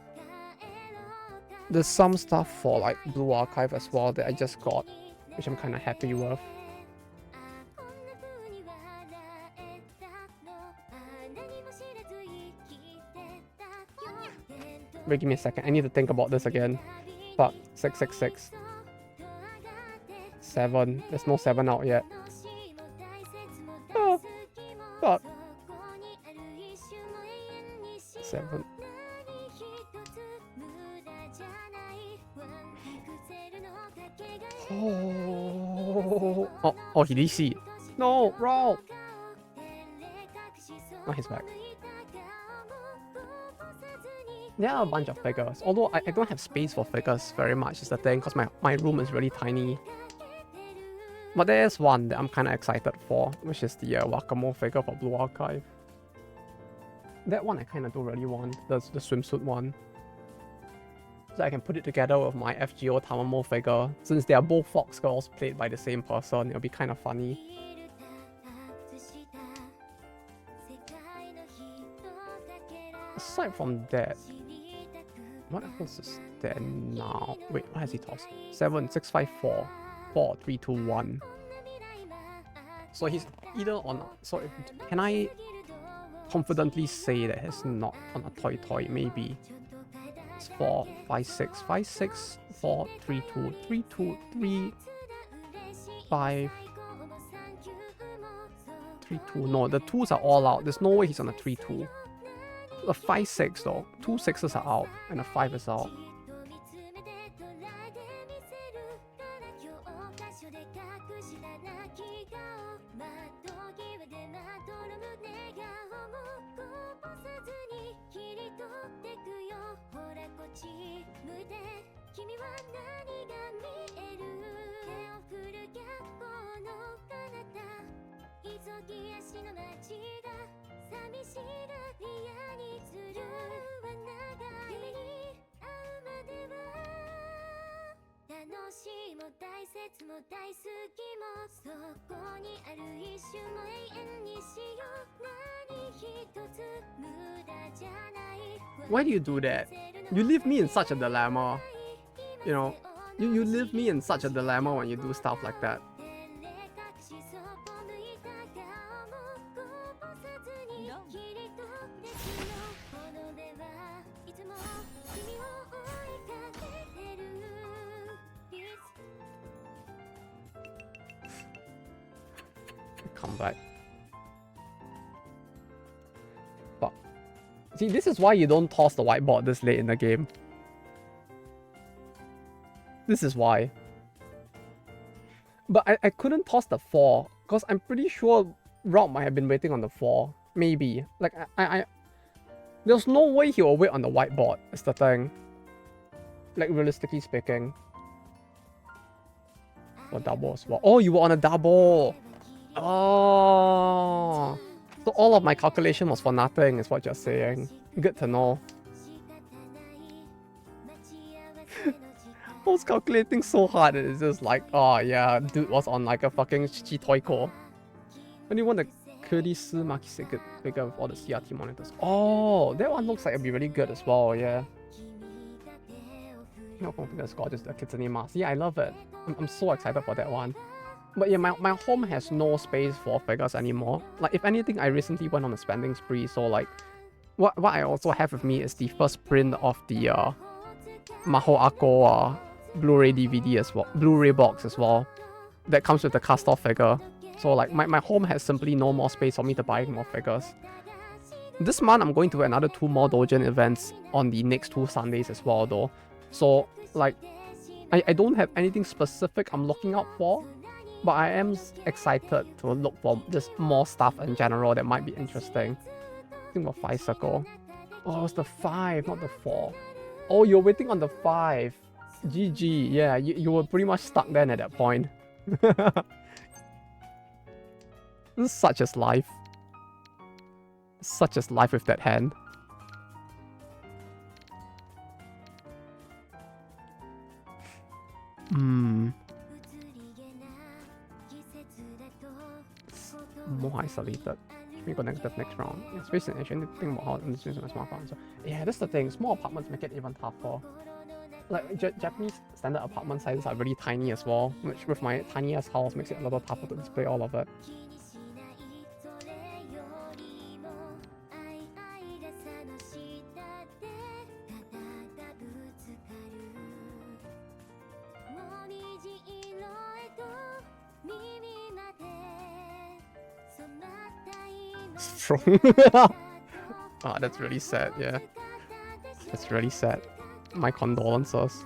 some stuff for like Blue Archive as well that I just got, which I'm kind of happy with. Wait, give me a second. I need to think about this again. Fuck. 666. 7. There's no 7 out yet. Oh. Fuck. 7. Oh, he DC. No, roll. Oh, he's back. There are a bunch of figures, although I don't have space for figures very much is the thing, because my room is really tiny. But there's one that I'm kind of excited for, which is the Whack-A-Mole figure for Blue Archive. That one I kind of don't really want, the swimsuit one. So I can put it together with my FGO Tamamo figure. Since they are both Fox Girls played by the same person, it'll be kind of funny. Aside from that, what else is there now? Wait, what has he tossed? 7, 6, 5, 4. 4, 3, 2, 1. So he's either on... So can I confidently say that he's not on a toy? Maybe. It's 4, 5, 6. 5, 6, 4, 3, 2. 3, 2, 3, 5... 3, 2. No, the 2s are all out. There's no way he's on a 3, 2. The 5, 6 though. 2 6s are out and a 5 is out. Why do you do that? You leave me in such a dilemma. You know, you leave me in such a dilemma when you do stuff like that. Come back. Fuck. See, this is why you don't toss the whiteboard this late in the game. This is why. But I couldn't toss the 4, because I'm pretty sure Rob might have been waiting on the 4. Maybe. Like, there's no way he will wait on the whiteboard, is the thing. Like, realistically speaking. For double as well. Oh, you were on a double! Oh! So all of my calculation was for nothing, is what you're saying. Good to know. I was calculating so hard, and it's just like, oh yeah, dude was on like a fucking Chichitoiko. When you want the Kurisu Makiseke figure with all the CRT monitors. Oh, that one looks like it'd be really good as well, yeah. No confidence gorgeous, the Kitsune mask. Yeah, I love it. I'm so excited for that one. But yeah, my home has no space for figures anymore. Like, if anything, I recently went on a spending spree, so like, what I also have with me is the first print of the Maho Ako Blu-ray DVD as well, Blu-ray box as well, that comes with the cast-off figure. So like, my home has simply no more space for me to buy more figures. This month, I'm going to another 2 more Dojin events on the next 2 Sundays as well though. So like, I don't have anything specific I'm looking out for, but I am excited to look for just more stuff in general that might be interesting. I think about 5 circle. Oh, it's the 5, not the 4. Oh, you're waiting on the 5. GG. Yeah, you were pretty much stuck then at that point. This is such as life. Such as life with that hand. More isolated. We go negative next round. Yeah, space and actually think about how it's using a smartphone. So yeah, that's the thing. Small apartments make it even tougher. Like Japanese standard apartment sizes are really tiny as well, which with my tiniest house makes it a little tougher to display all of it. Strong. Ah, that's really sad, yeah. That's really sad. My condolences.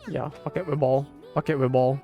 Yeah, bucket with ball. Bucket with ball.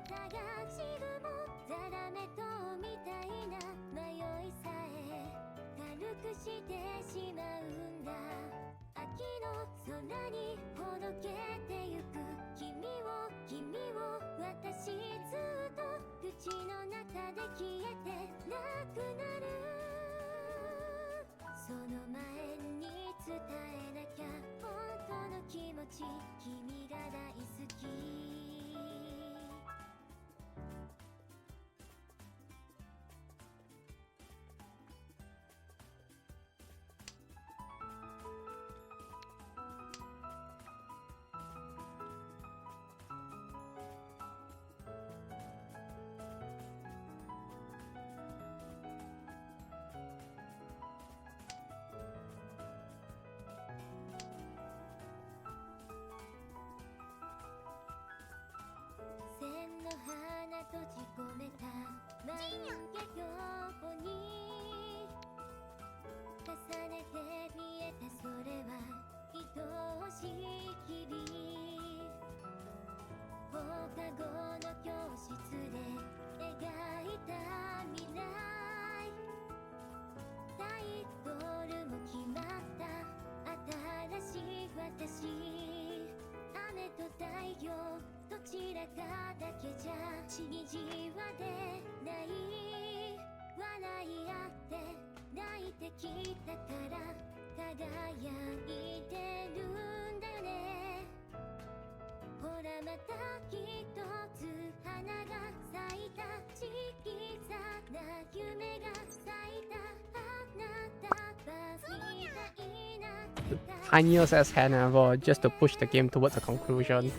the tiniest ass hand ever just to push the game towards a conclusion.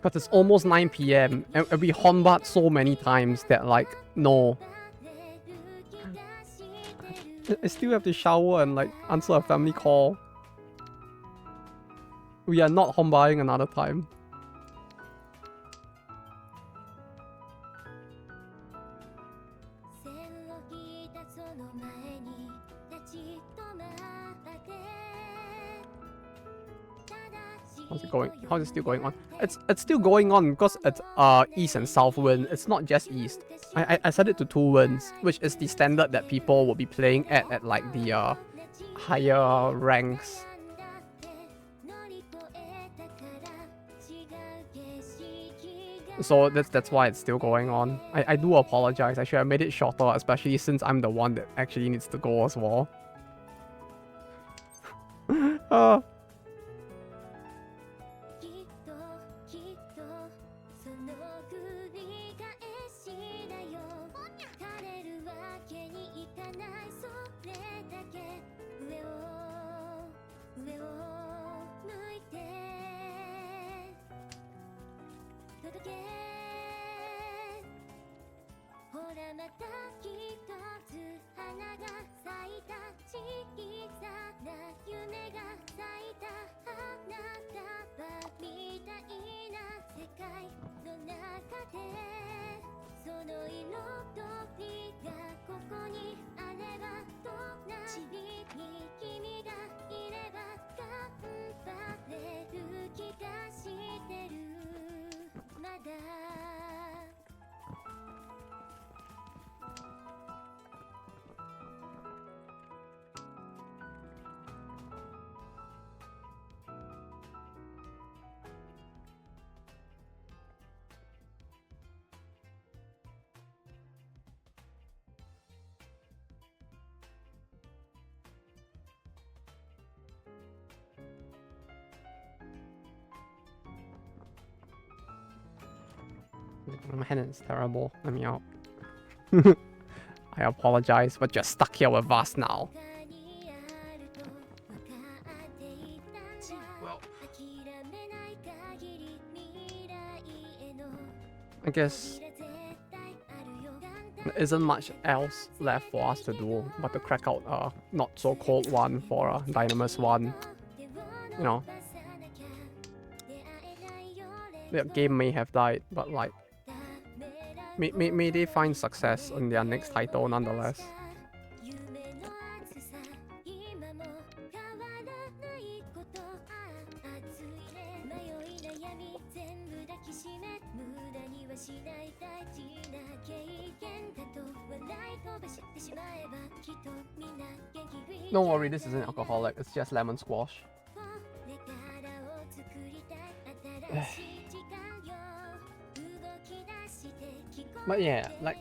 Because it's almost 9 p.m. and we honbat so many times that like, no. I still have to shower and like answer a family call. We are not honbaing another time. How's it going? How's it still going on? It's still going on because it's east and south wind. It's not just east. I set it to 2 winds, which is the standard that people will be playing at like the higher ranks. So that's why it's still going on. I do apologize. I should have made it shorter, especially since I'm the one that actually needs to go as well. My hand is terrible. Let me out. I apologize, but you're stuck here with us now. Well, I guess there isn't much else left for us to do but to crack out a not so cold one for a Dynamis one. You know, the game may have died, but like, may they find success in their next title nonetheless. Don't worry, this isn't alcoholic, it's just lemon squash. But yeah, like,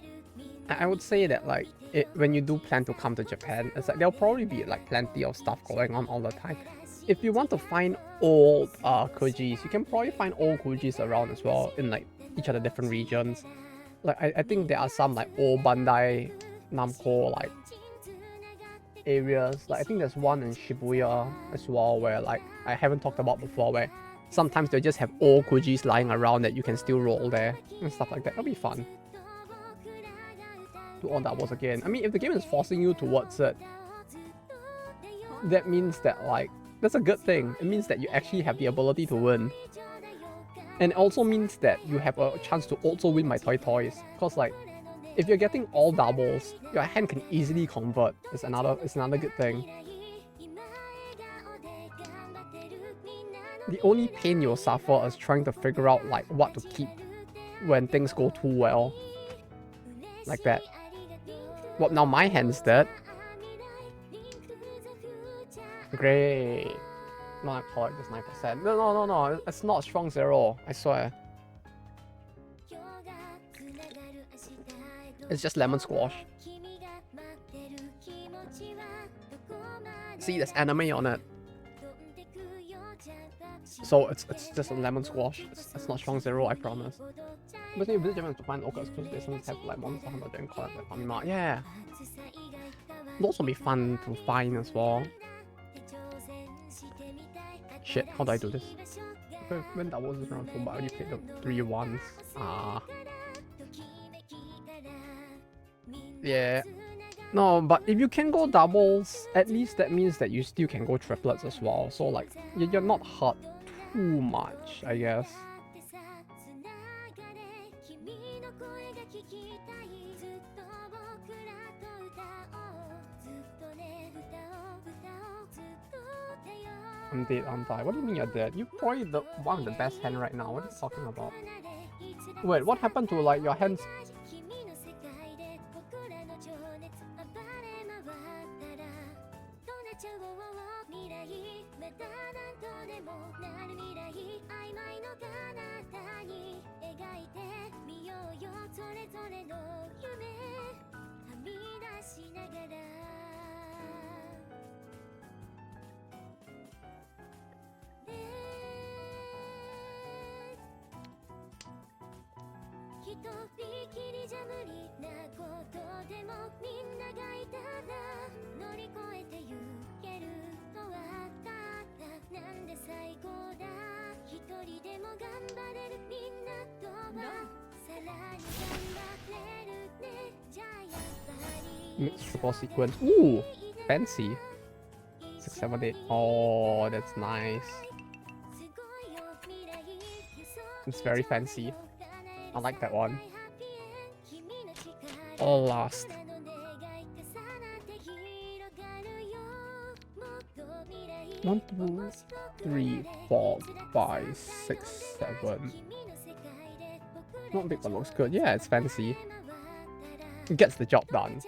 I would say that like, when you do plan to come to Japan, it's like there'll probably be like plenty of stuff going on all the time. If you want to find old Kojis, you can probably find old Kojis around as well in like each of the different regions. Like I think there are some like old Bandai Namco like areas. Like I think there's one in Shibuya as well where like I haven't talked about before, where sometimes they'll just have old Kojis lying around that you can still roll there and stuff like that. That'll be fun. Do all doubles again. I mean, if the game is forcing you towards it, that means that like, that's a good thing. It means that you actually have the ability to win. And it also means that you have a chance to also win by toys. Because like, if you're getting all doubles, your hand can easily convert. It's another good thing. The only pain you'll suffer is trying to figure out like what to keep when things go too well. Like that. Well, now my hand's dead. Great. Not alcoholic, just 9%. No. It's not strong zero. I swear. It's just lemon squash. See, there's anime on it. So it's just a lemon squash. It's not strong zero, I promise. But you visit Japan to find Okas because they sometimes have like Monster Hunter and collect like Famima. Yeah. It'll also be fun to find as well. Shit, how do I do this? When doubles is round 4, but I already played the 3 once. Yeah. No, but if you can go doubles, at least that means that you still can go triplets as well. So like, you're not hurt too much, I guess. I'm dead, I'm dead. What do you mean you're dead? You're probably the one of the best hand right now. What are you talking about? Wait, what happened to like your hands? Mixed triple sequence. Ooh, fancy. 6, 7, 8. Oh, that's nice. It's very fancy. I like that one. All last. 1, 2, 3, 4, 5, 6, 7. Not big, but looks good. Yeah, it's fancy. It gets the job done.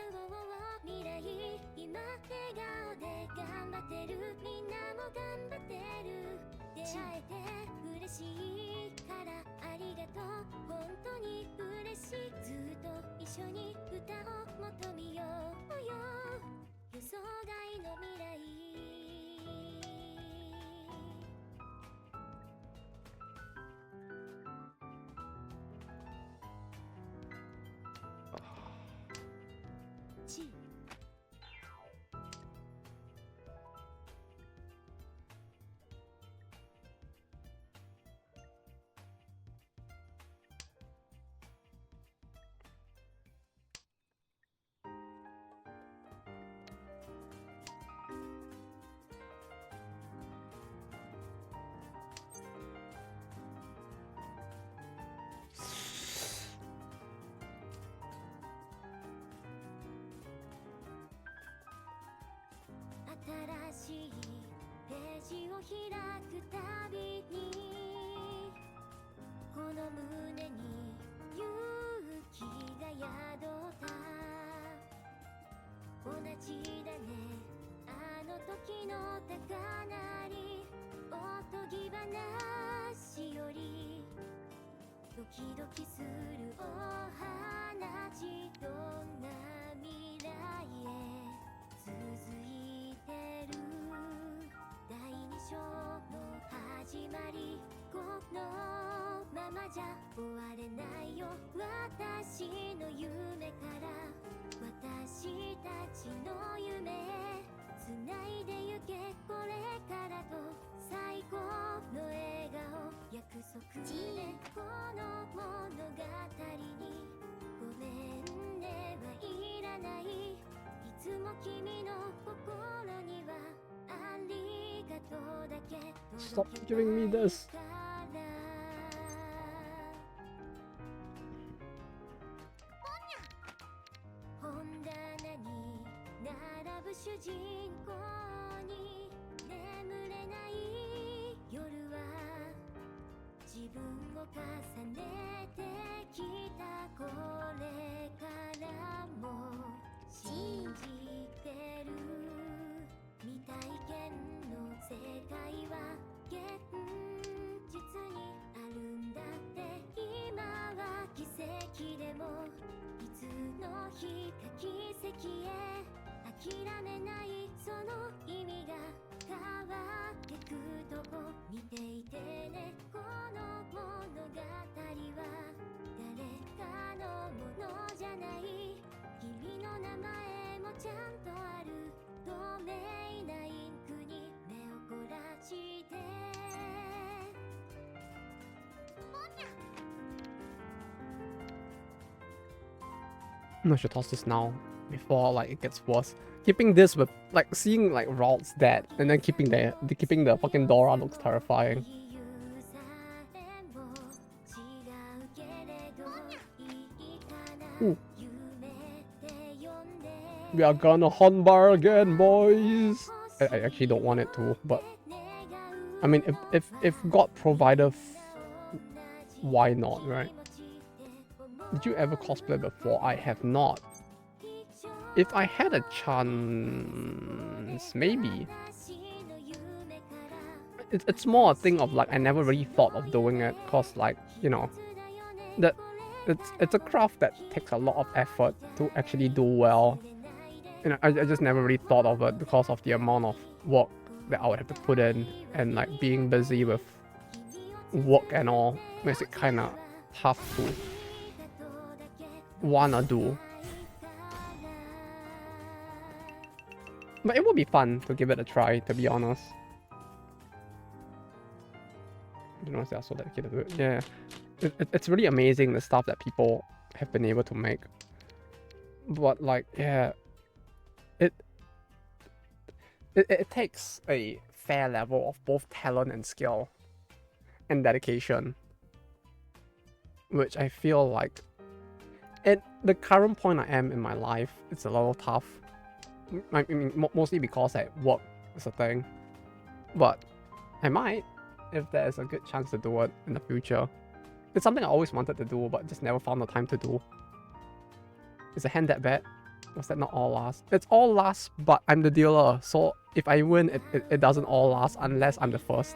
Stop giving me this. I should toss this now before like it gets worse. Keeping this with like seeing like Ralt's dead and then keeping the fucking Dora looks terrifying. Ooh. We are gonna hunt bar again, boys. I actually don't want it to, but I mean, if God provided, why not, right? Did you ever cosplay before? I have not. If I had a chance, maybe. It's more a thing of like I never really thought of doing it, cause like, you know, that it's a craft that takes a lot of effort to actually do well. You know, I just never really thought of it because of the amount of work that I would have to put in, and like being busy with work and all makes it kind of tough to wanna do. But it would be fun to give it a try, to be honest. I don't know if they're so dedicated to it. Yeah, it's really amazing the stuff that people have been able to make. But like, yeah, it takes a fair level of both talent and skill and dedication, which I feel like at the current point I am in my life, it's a little tough. I mean, mostly because I work is a thing, but I might if there's a good chance to do it in the future. It's something I always wanted to do, but just never found the time to do. Is the hand that bad? Was that not all last? It's all last, but I'm the dealer, so if I win, it doesn't all last unless I'm the first.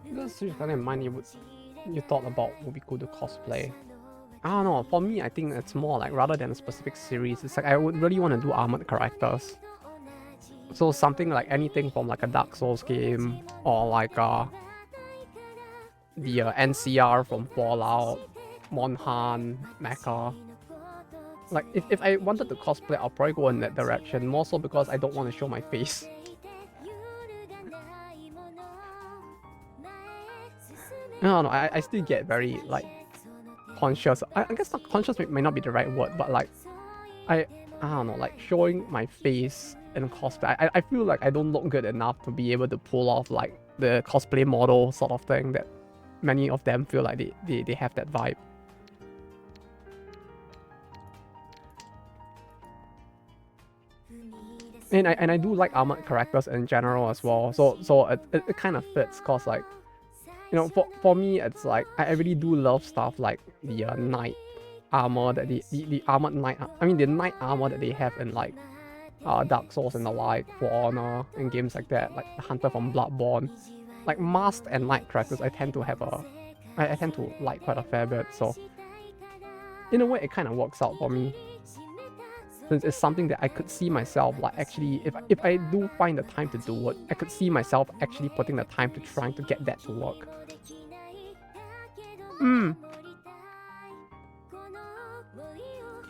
That's something in mind you thought about would be cool to cosplay. I don't know, for me I think it's more like rather than a specific series, it's like I would really want to do armored characters. So something like anything from like a Dark Souls game or like the NCR from Fallout, Monhan, Mecha. Like if I wanted to cosplay, I'll probably go in that direction, more so because I don't want to show my face. I don't know, I still get very like conscious. I guess not conscious may not be the right word, but like I don't know, like showing my face in cosplay. I feel like I don't look good enough to be able to pull off like the cosplay model sort of thing that many of them feel like they have that vibe. And I do like armored characters in general as well. So it kind of fits, cause like, you know, for me it's like I really do love stuff like the knight armor that the armored knight. I mean the knight armor that they have in like Dark Souls and the like, For Honor and games like that, like the Hunter from Bloodborne. Like masked and knight characters, I tend to like quite a fair bit. So in a way, it kind of works out for me. Since it's something that I could see myself like actually, if I do find the time to do it, I could see myself actually putting the time to trying to get that to work.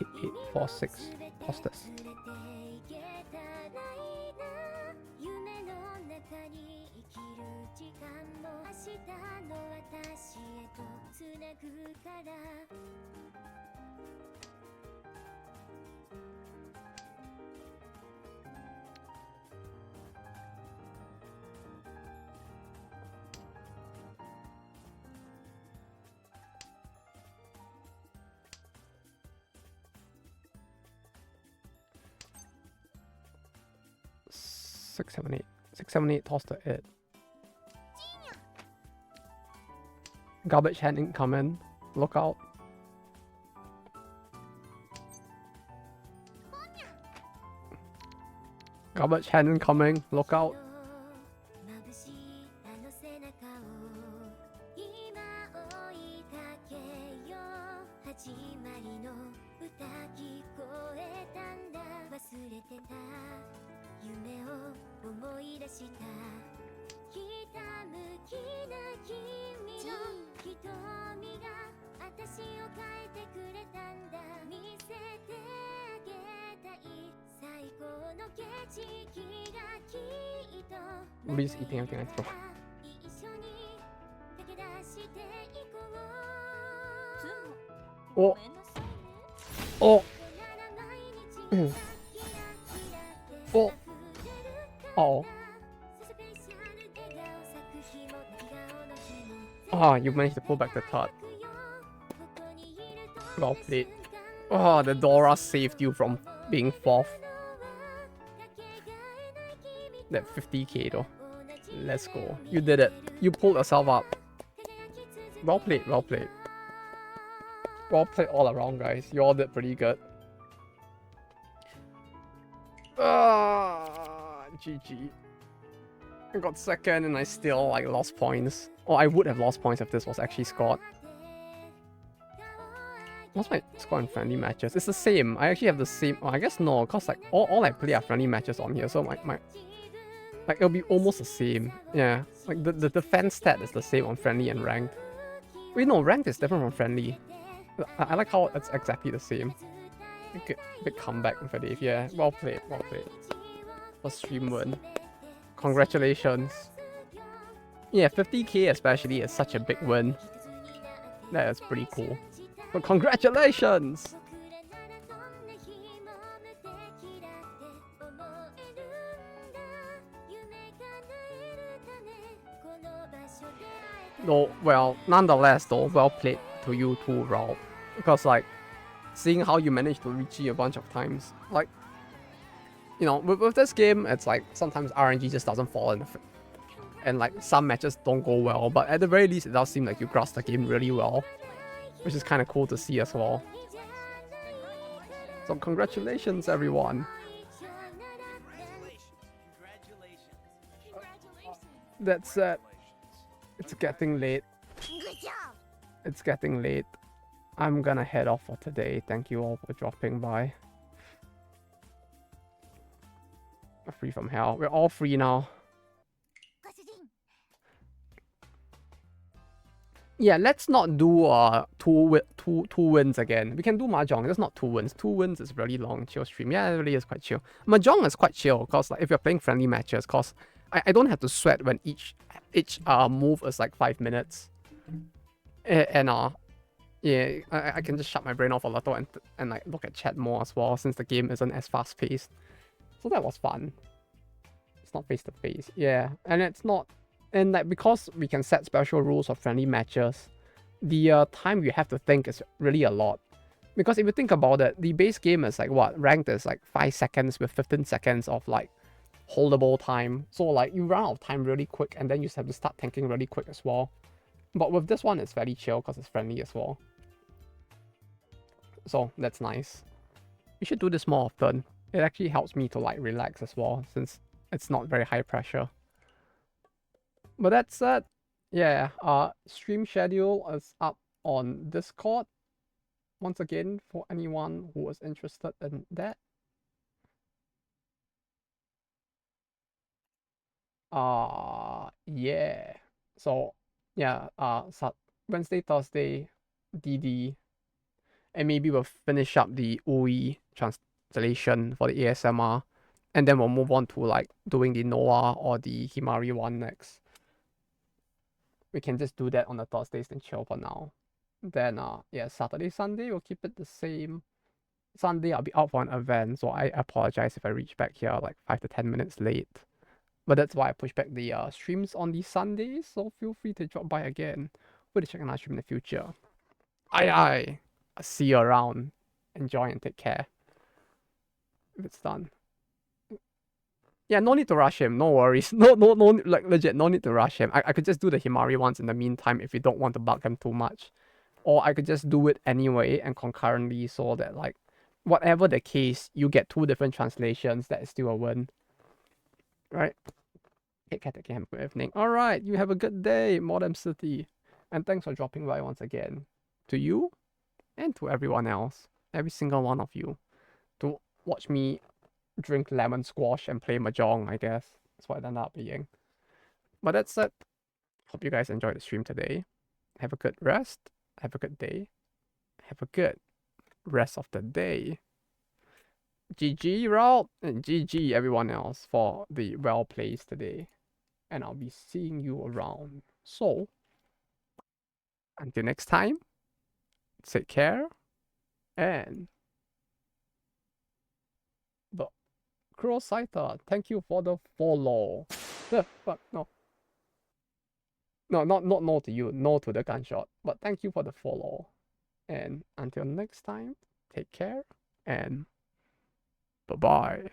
8846 hostess. 6, 7, 8. 6, 7, 8, toss to it. Garbage hand incoming. Look out. Garbage hand incoming. Look out. Reese eating everything I throw. Oh. Oh. Oh. Oh. Oh, you managed to pull back the third. Well played. Oh, the Dora saved you from being fourth. That 50k though. Let's go. You did it. You pulled yourself up. Well played, well played. Well played all around, guys. You all did pretty good. GG. I got second and I still like lost points. Or I would have lost points if this was actually scored. What's my score in friendly matches? It's the same. I actually have the same. Oh, I guess no, because like all I play are friendly matches on here. So like it'll be almost the same. Yeah. Like the defense stat is the same on friendly and ranked. Wait, no, ranked is different from friendly. I like how it's exactly the same. Good, big comeback for Dave. Yeah, well played, well played. First stream win. Congratulations. Yeah, 50k especially is such a big win. That is pretty cool. But congratulations! No, well, nonetheless though, well played to you too, Raul. Because like, seeing how you managed to reach it a bunch of times, like, you know, with this game, it's like sometimes RNG just doesn't fall in, and like some matches don't go well, but at the very least it does seem like you grasped the game really well, which is kind of cool to see as well. So congratulations everyone. That's it. It's getting late. It's getting late. I'm gonna head off for today. Thank you all for dropping by. Free from hell. We're all free now. Yeah, let's not do two wins again. We can do Mahjong, just not 2 wins. 2 wins is really long, chill stream. Yeah, it really is quite chill. Mahjong is quite chill, because like if you're playing friendly matches, because I don't have to sweat when each move is like 5 minutes. And yeah, I can just shut my brain off a little and like look at chat more as well, since the game isn't as fast paced. So that was fun. It's not face to face. Yeah, and it's not, and like because we can set special rules for friendly matches, the time you have to think is really a lot. Because if you think about it, the base game is like what? Ranked is like 5 seconds with 15 seconds of like holdable time. So like you run out of time really quick, and then you just have to start thinking really quick as well. But with this one, it's very chill because it's friendly as well. So that's nice. We should do this more often. It actually helps me to like relax as well, since it's not very high pressure. But that's it. Yeah, stream schedule is up on Discord. Once again, for anyone who is interested in that. Yeah. So yeah, Wednesday, Thursday, DD, and maybe we'll finish up the UE translation for the ASMR, and then we'll move on to like doing the Noah or the Himari one next. We can just do that on the Thursdays and chill for now. Then yeah, Saturday, Sunday, we'll keep it the same. Sunday, I'll be out for an event, so I apologize if I reach back here like 5 to 10 minutes late. But that's why I push back the streams on these Sundays, so feel free to drop by again. We'll check another stream in the future. Aye. I'll see you around. Enjoy and take care. If it's done. Yeah, no need to rush him. No worries. No, like legit, no need to rush him. I could just do the Himari ones in the meantime if you don't want to bug him too much. Or I could just do it anyway and concurrently so that, like, whatever the case, you get two different translations that is still a win. Right? Take care, have a good evening. Alright, you have a good day, Modern City. And thanks for dropping by once again. To you and to everyone else. Every single one of you. To watch me drink lemon squash and play Mahjong, I guess. That's what it ended up being. But that's it. Hope you guys enjoyed the stream today. Have a good rest. Have a good day. Have a good rest of the day. GG, Route, and GG, everyone else, for the well plays today. And I'll be seeing you around. So, until next time, take care. And the Crow Saita, thank you for the follow. Fuck, no. No, not no to you, no to the gunshot. But thank you for the follow. And until next time, take care and bye bye.